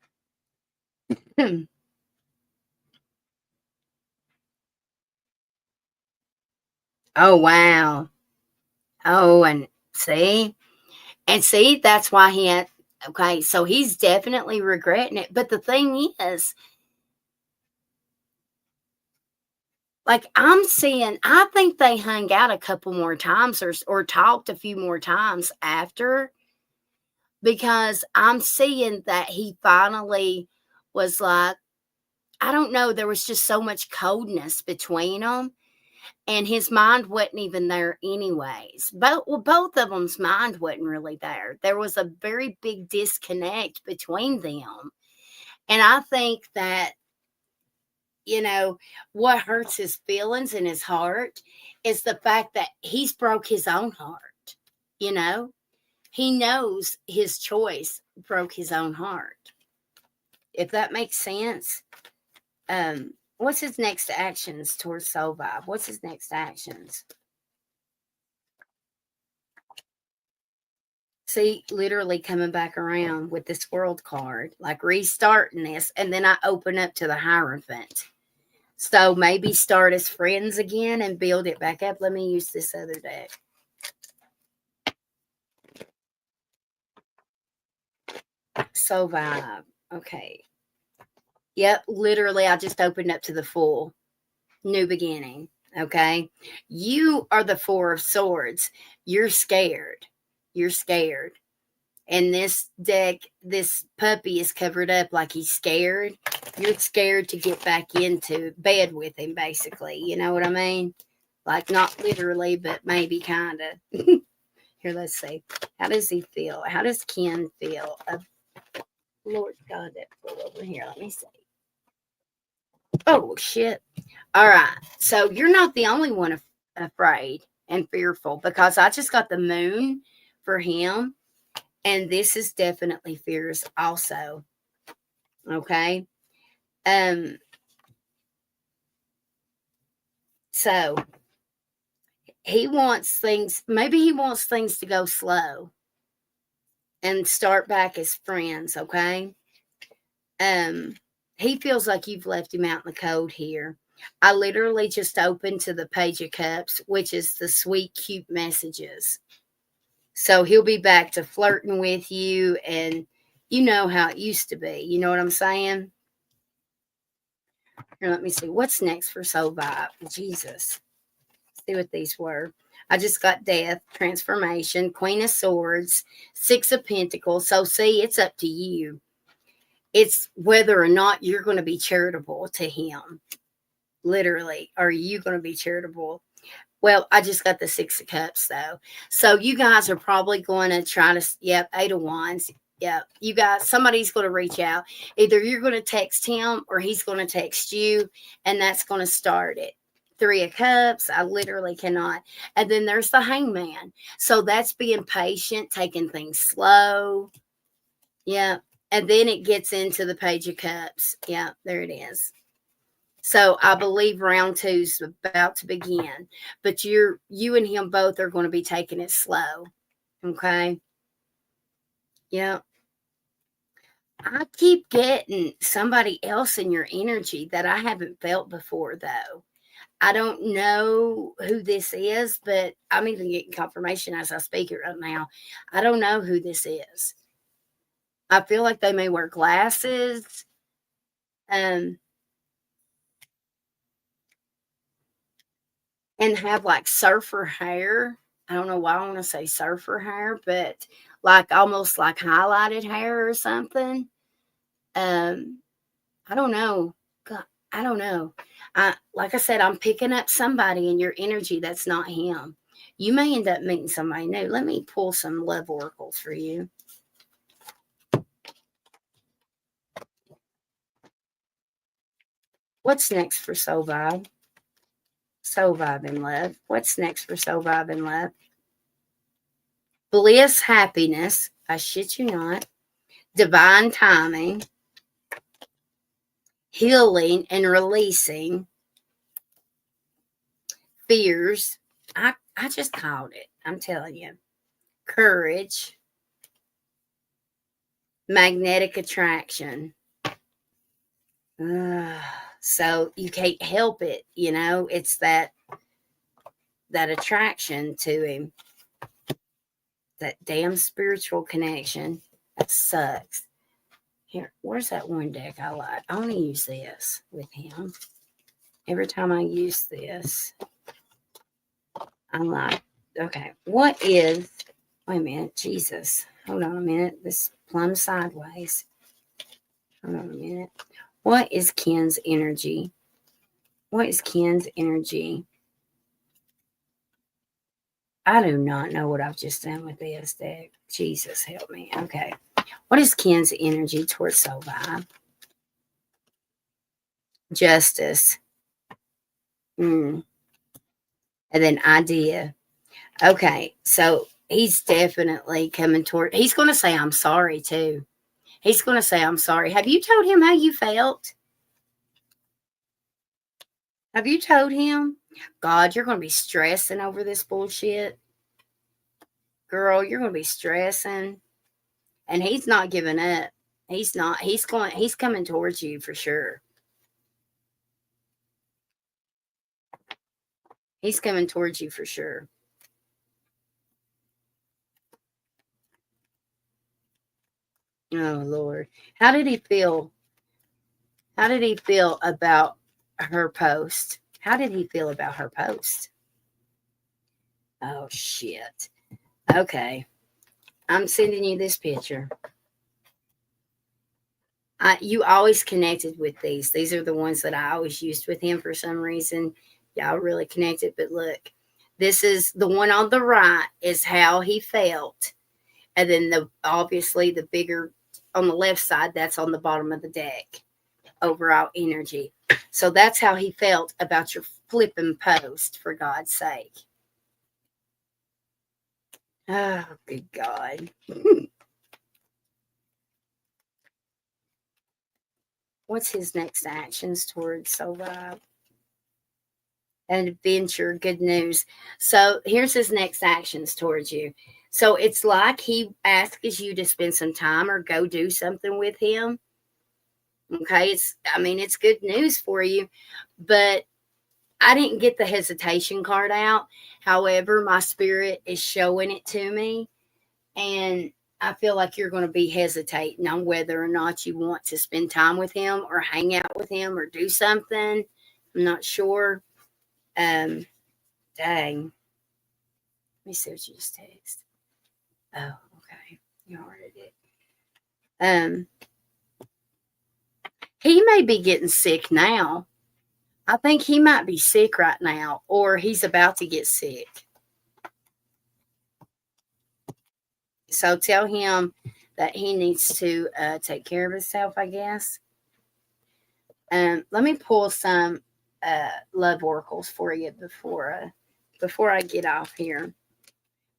Oh, wow. Oh, and see? And see, that's why he had, okay, so he's definitely regretting it. But the thing is, like I'm seeing, I think they hung out a couple more times or talked a few more times after, because I'm seeing that he finally was like, I don't know, there was just so much coldness between them, and his mind wasn't even there anyways. Both of them's mind wasn't really there. There was a very big disconnect between them. And I think that, what hurts his feelings and his heart is the fact that he's broke his own heart. He knows his choice broke his own heart. If that makes sense. What's his next actions towards Soul Vibe? What's his next actions? See, literally coming back around with this world card, like restarting this, and then I open up to the Hierophant. So maybe start as friends again and build it back up. Let me use this other deck. Soul Vibe. Okay. Yep, literally, I just opened up to the full new beginning. Okay. You are the 4 of Swords. You're scared. You're scared. And this deck, this puppy is covered up like he's scared. You're scared to get back into bed with him, basically. You know what I mean? Like not literally, but maybe kind of. Here, let's see. How does he feel? How does Ken feel? Lord God, that flew over here. Let me see. Oh, shit. All right. So you're not the only one afraid and fearful, because I just got the moon for him. And this is definitely fears also. Okay. So he wants things, maybe he wants things to go slow and start back as friends. Okay. He feels like you've left him out in the cold here. I literally just opened to the Page of Cups, which is the sweet, cute messages. So he'll be back to flirting with you, and you know how it used to be. You know what I'm saying? Here, let me see. What's next for Soul Vibe? Jesus. See what these were. I just got Death, Transformation, Queen of Swords, Six of Pentacles. So see, it's up to you. It's whether or not you're going to be charitable to him. Literally, are you going to be charitable? Well, I just got the Six of Cups, though. So you guys are probably going to try to, yep, Eight of Wands. Yep, you guys, somebody's going to reach out. Either you're going to text him or he's going to text you, and that's going to start it. Three of Cups, I literally cannot. And then there's the Hangman. So that's being patient, taking things slow. Yeah. And then it gets into the Page of Cups. Yeah, there it is. So I believe round two's about to begin. But you and him both are going to be taking it slow. Okay? Yeah. I keep getting somebody else in your energy that I haven't felt before, though. I don't know who this is, but I'm even getting confirmation as I speak it right now. I don't know who this is. I feel like they may wear glasses. And have like surfer hair. I don't know why I want to say surfer hair, but like almost like highlighted hair or something. I don't know. God, I don't know. Like I said, I'm picking up somebody in your energy that's not him. You may end up meeting somebody new. Let me pull some love oracles for you. What's next for Soul Vibe? Soul Vibe and Love. What's next for Soul Vibe and Love? Bliss, happiness. I shit you not. Divine timing. Healing and releasing. Fears. I just called it. I'm telling you. Courage. Magnetic attraction. So you can't help it, you know. It's that attraction to him. That damn spiritual connection. That sucks. Here, where's that one deck I like? I only use this with him. Every time I use this, I'm like, okay, what is, wait a minute, Jesus. Hold on a minute. This plumb sideways. Hold on a minute. What is Ken's energy? What is Ken's energy? I do not know what I've just done with this deck. Jesus help me. Okay. What is Ken's energy towards Soul Vibe? Justice. And then idea. Okay. So he's definitely coming toward, he's going to say, I'm sorry too. He's going to say, I'm sorry. Have you told him how you felt? Have you told him? God, you're going to be stressing over this bullshit. Girl, you're going to be stressing. And he's not giving up. He's not. He's coming towards you for sure. He's coming towards you for sure. Oh, Lord. How did he feel? How did he feel about her post? How did he feel about her post? Oh, shit. Okay. I'm sending you this picture. You always connected with these. These are the ones that I always used with him for some reason. Y'all really connected. But look, this is the one on the right is how he felt. And then obviously the bigger on the left side, that's on the bottom of the deck. Overall energy. So that's how he felt about your flipping post, for God's sake. Oh, good God. What's his next actions towards Soul Vibe? An adventure, good news. So here's his next actions towards you. So it's like he asks you to spend some time or go do something with him. Okay, it's good news for you, but I didn't get the hesitation card out. However, my spirit is showing it to me, and I feel like you're going to be hesitating on whether or not you want to spend time with him or hang out with him or do something. I'm not sure. Dang. Let me see what you just text. Oh, okay. You already did. He may be getting sick now. I think he might be sick right now, or he's about to get sick. So tell him that he needs to take care of himself, I guess. Let me pull some love oracles for you before I get off here.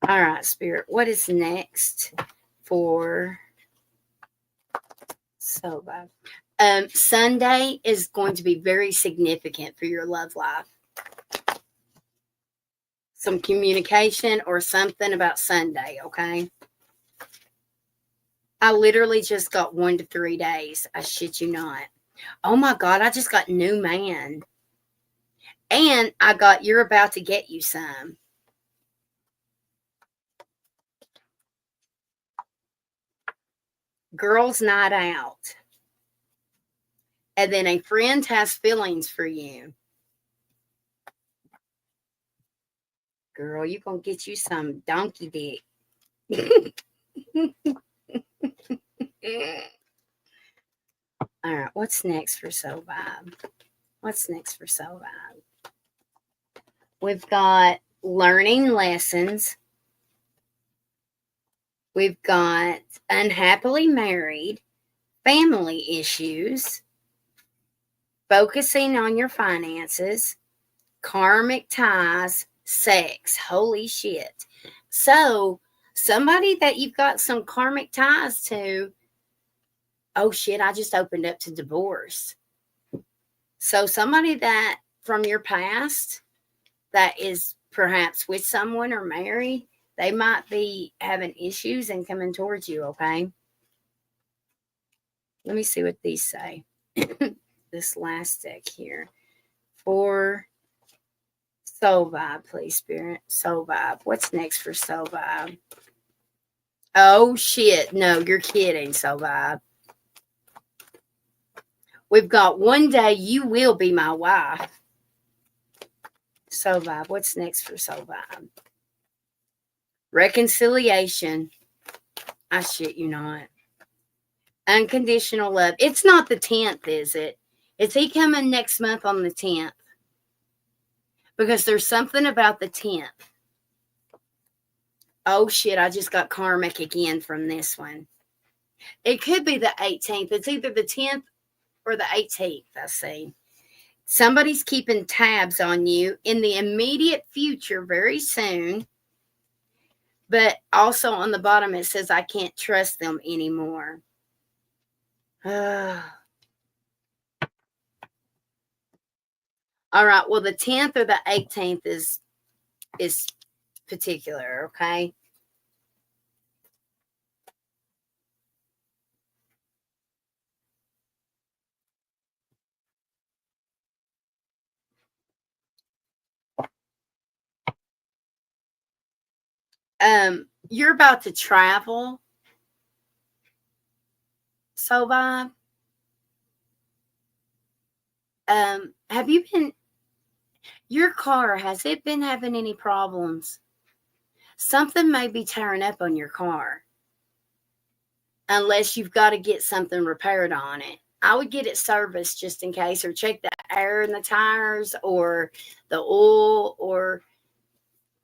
All right, Spirit, what is next for Soul Vibe? Sunday is going to be very significant for your love life. Some communication or something about Sunday, okay? I literally just got 1 to 3 days. I shit you not. Oh my God, I just got new man. And I got you're about to get you some. Girls' night out. And then a friend has feelings for you. Girl, you gonna get you some donkey dick. All right, what's next for Soul Vibe? What's next for Soul Vibe? We've got learning lessons. We've got unhappily married, family issues, focusing on your finances, karmic ties, sex. Holy shit. So, somebody that you've got some karmic ties to, oh shit, I just opened up to divorce. So, somebody that from your past that is perhaps with someone or married, they might be having issues and coming towards you, okay? Let me see what these say. This last deck here. For Soul Vibe, please, Spirit. Soul Vibe. What's next for Soul Vibe? Oh, shit. No, you're kidding, Soul Vibe. We've got one day you will be my wife. Soul Vibe. What's next for Soul Vibe? Reconciliation. I shit you not. Unconditional love. It's not the 10th, is it? Is he coming next month on the 10th? Because there's something about the 10th. Oh, shit. I just got karmic again from this one. It could be the 18th. It's either the 10th or the 18th, I see. Somebody's keeping tabs on you in the immediate future very soon. But also on the bottom, it says, I can't trust them anymore. All right. Well, the 10th or the 18th is particular, okay? You're about to travel, Soul Vibe. Have you been, your car, has it been having any problems? Something may be tearing up on your car. Unless you've got to get something repaired on it. I would get it serviced just in case, or check the air in the tires or the oil, or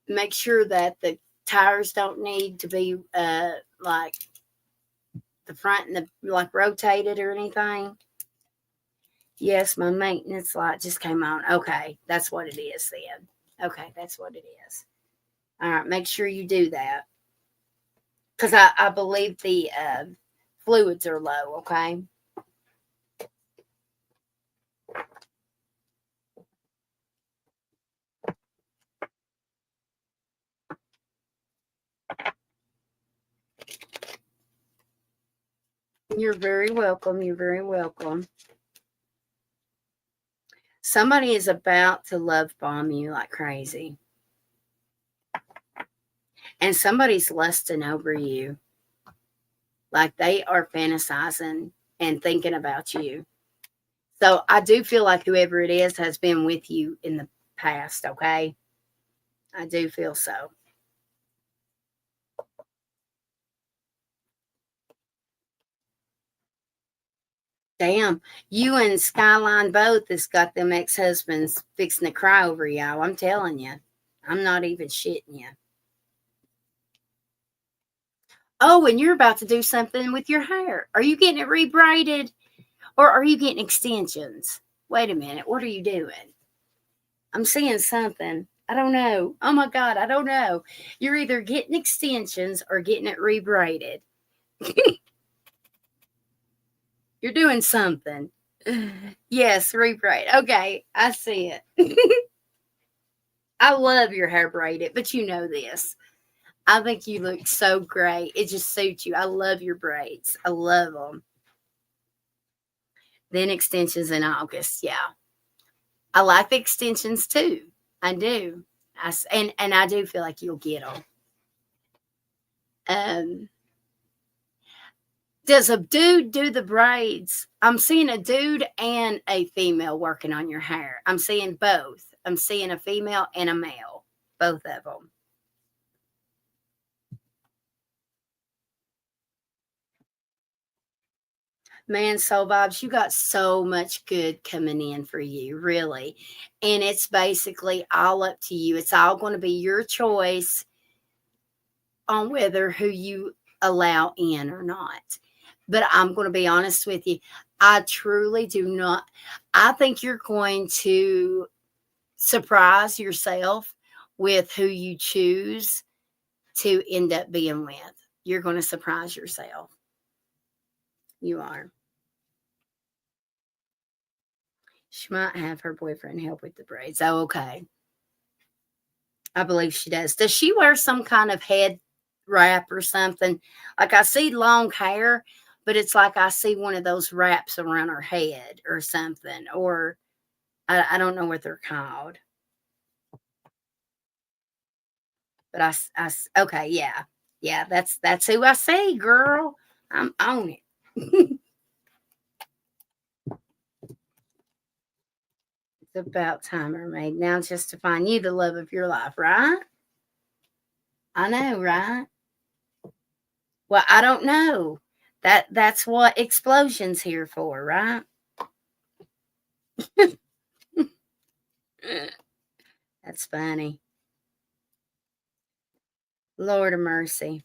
make sure that the tires don't need to be like the front and the like rotated or anything. Yes, my maintenance light just came on. Okay, that's what it is then. Okay, that's what it is. All right, make sure you do that. Because I believe the fluids are low, okay? You're very welcome. You're very welcome. Somebody is about to love bomb you like crazy. And somebody's lusting over you. Like they are fantasizing and thinking about you. So I do feel like whoever it is has been with you in the past, okay? I do feel so. Damn, you and Skyline both has got them ex-husbands fixing to cry over y'all. I'm telling you. I'm not even shitting you. Oh, and you're about to do something with your hair. Are you getting it rebraided or are you getting extensions? Wait a minute. What are you doing? I'm seeing something. I don't know. Oh my God, I don't know. You're either getting extensions or getting it rebraided. You're doing something. Yes, rebraid. Okay, I see it. I love your hair braided, but you know this. I think you look so great. It just suits you. I love your braids. I love them. Then extensions in August. Yeah. I like the extensions too. I do. And I do feel like you'll get them. Um, does a dude do the braids? I'm seeing a dude and a female working on your hair. I'm seeing both. I'm seeing a female and a male, both of them. Man, Soul Vibes, you got so much good coming in for you, really. And it's basically all up to you. It's all going to be your choice on whether who you allow in or not. But I'm going to be honest with you. I truly do not. I think you're going to surprise yourself with who you choose to end up being with. You're going to surprise yourself. You are. She might have her boyfriend help with the braids. Oh, okay. I believe she does. Does she wear some kind of head wrap or something? Like I see long hair, but it's like I see one of those wraps around her head or something. Or I don't know what they're called. But okay, yeah. Yeah, that's who I see, girl. I'm on it. It's about time, mermaid. Now just to find you the love of your life, right? I know, right? Well, I don't know. That's what explosion's here for, right? That's funny. Lord of mercy.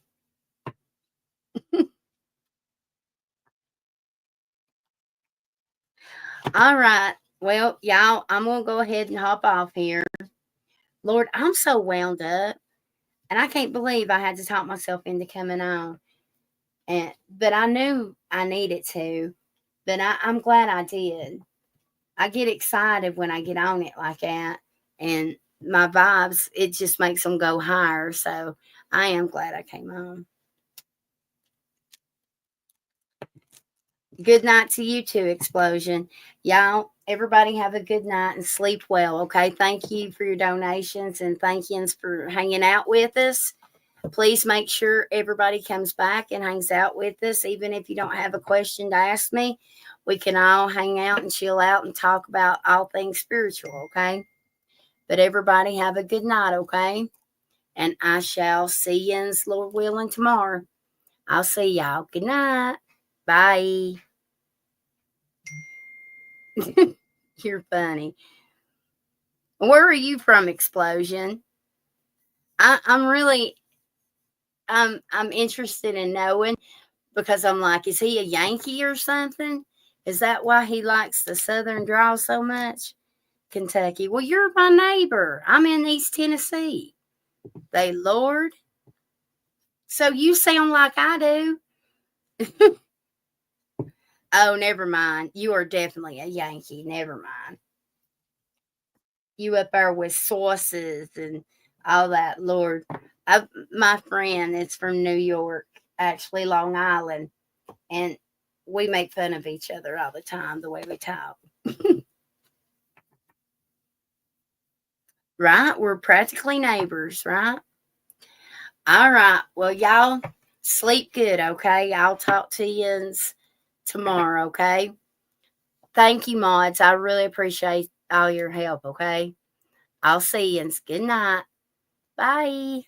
All right. Well, y'all, I'm gonna go ahead and hop off here. Lord, I'm so wound up, and I can't believe I had to talk myself into coming on. But I knew I needed to. But I'm glad I did. I get excited when I get on it like that, and my vibes, it just makes them go higher. So I am glad I came on. Good night to you too, Explosion. Y'all, everybody have a good night and sleep well, okay? Thank you for your donations and thank yous for hanging out with us. Please make sure everybody comes back and hangs out with us. Even if you don't have a question to ask me, we can all hang out and chill out and talk about all things spiritual, okay? But everybody have a good night, okay? And I shall see you, Lord willing, tomorrow. I'll see y'all. Good night. Bye. You're funny. Where are you from, Explosion? I'm really I'm interested in knowing because I'm like, is he a Yankee or something? Is that why he likes the Southern drawl so much? Kentucky. Well, you're my neighbor. I'm in East Tennessee. They Lord. So you sound like I do. Oh, never mind. You are definitely a Yankee. Never mind. You up there with sauces and all that. Lord, my friend is from New York, actually Long Island, and we make fun of each other all the time the way we talk. Right? We're practically neighbors, right? All right. Well, y'all sleep good, okay? I'll talk to you tomorrow, okay? Thank you, mods. I really appreciate all your help, okay? I'll see you. Good night. Bye.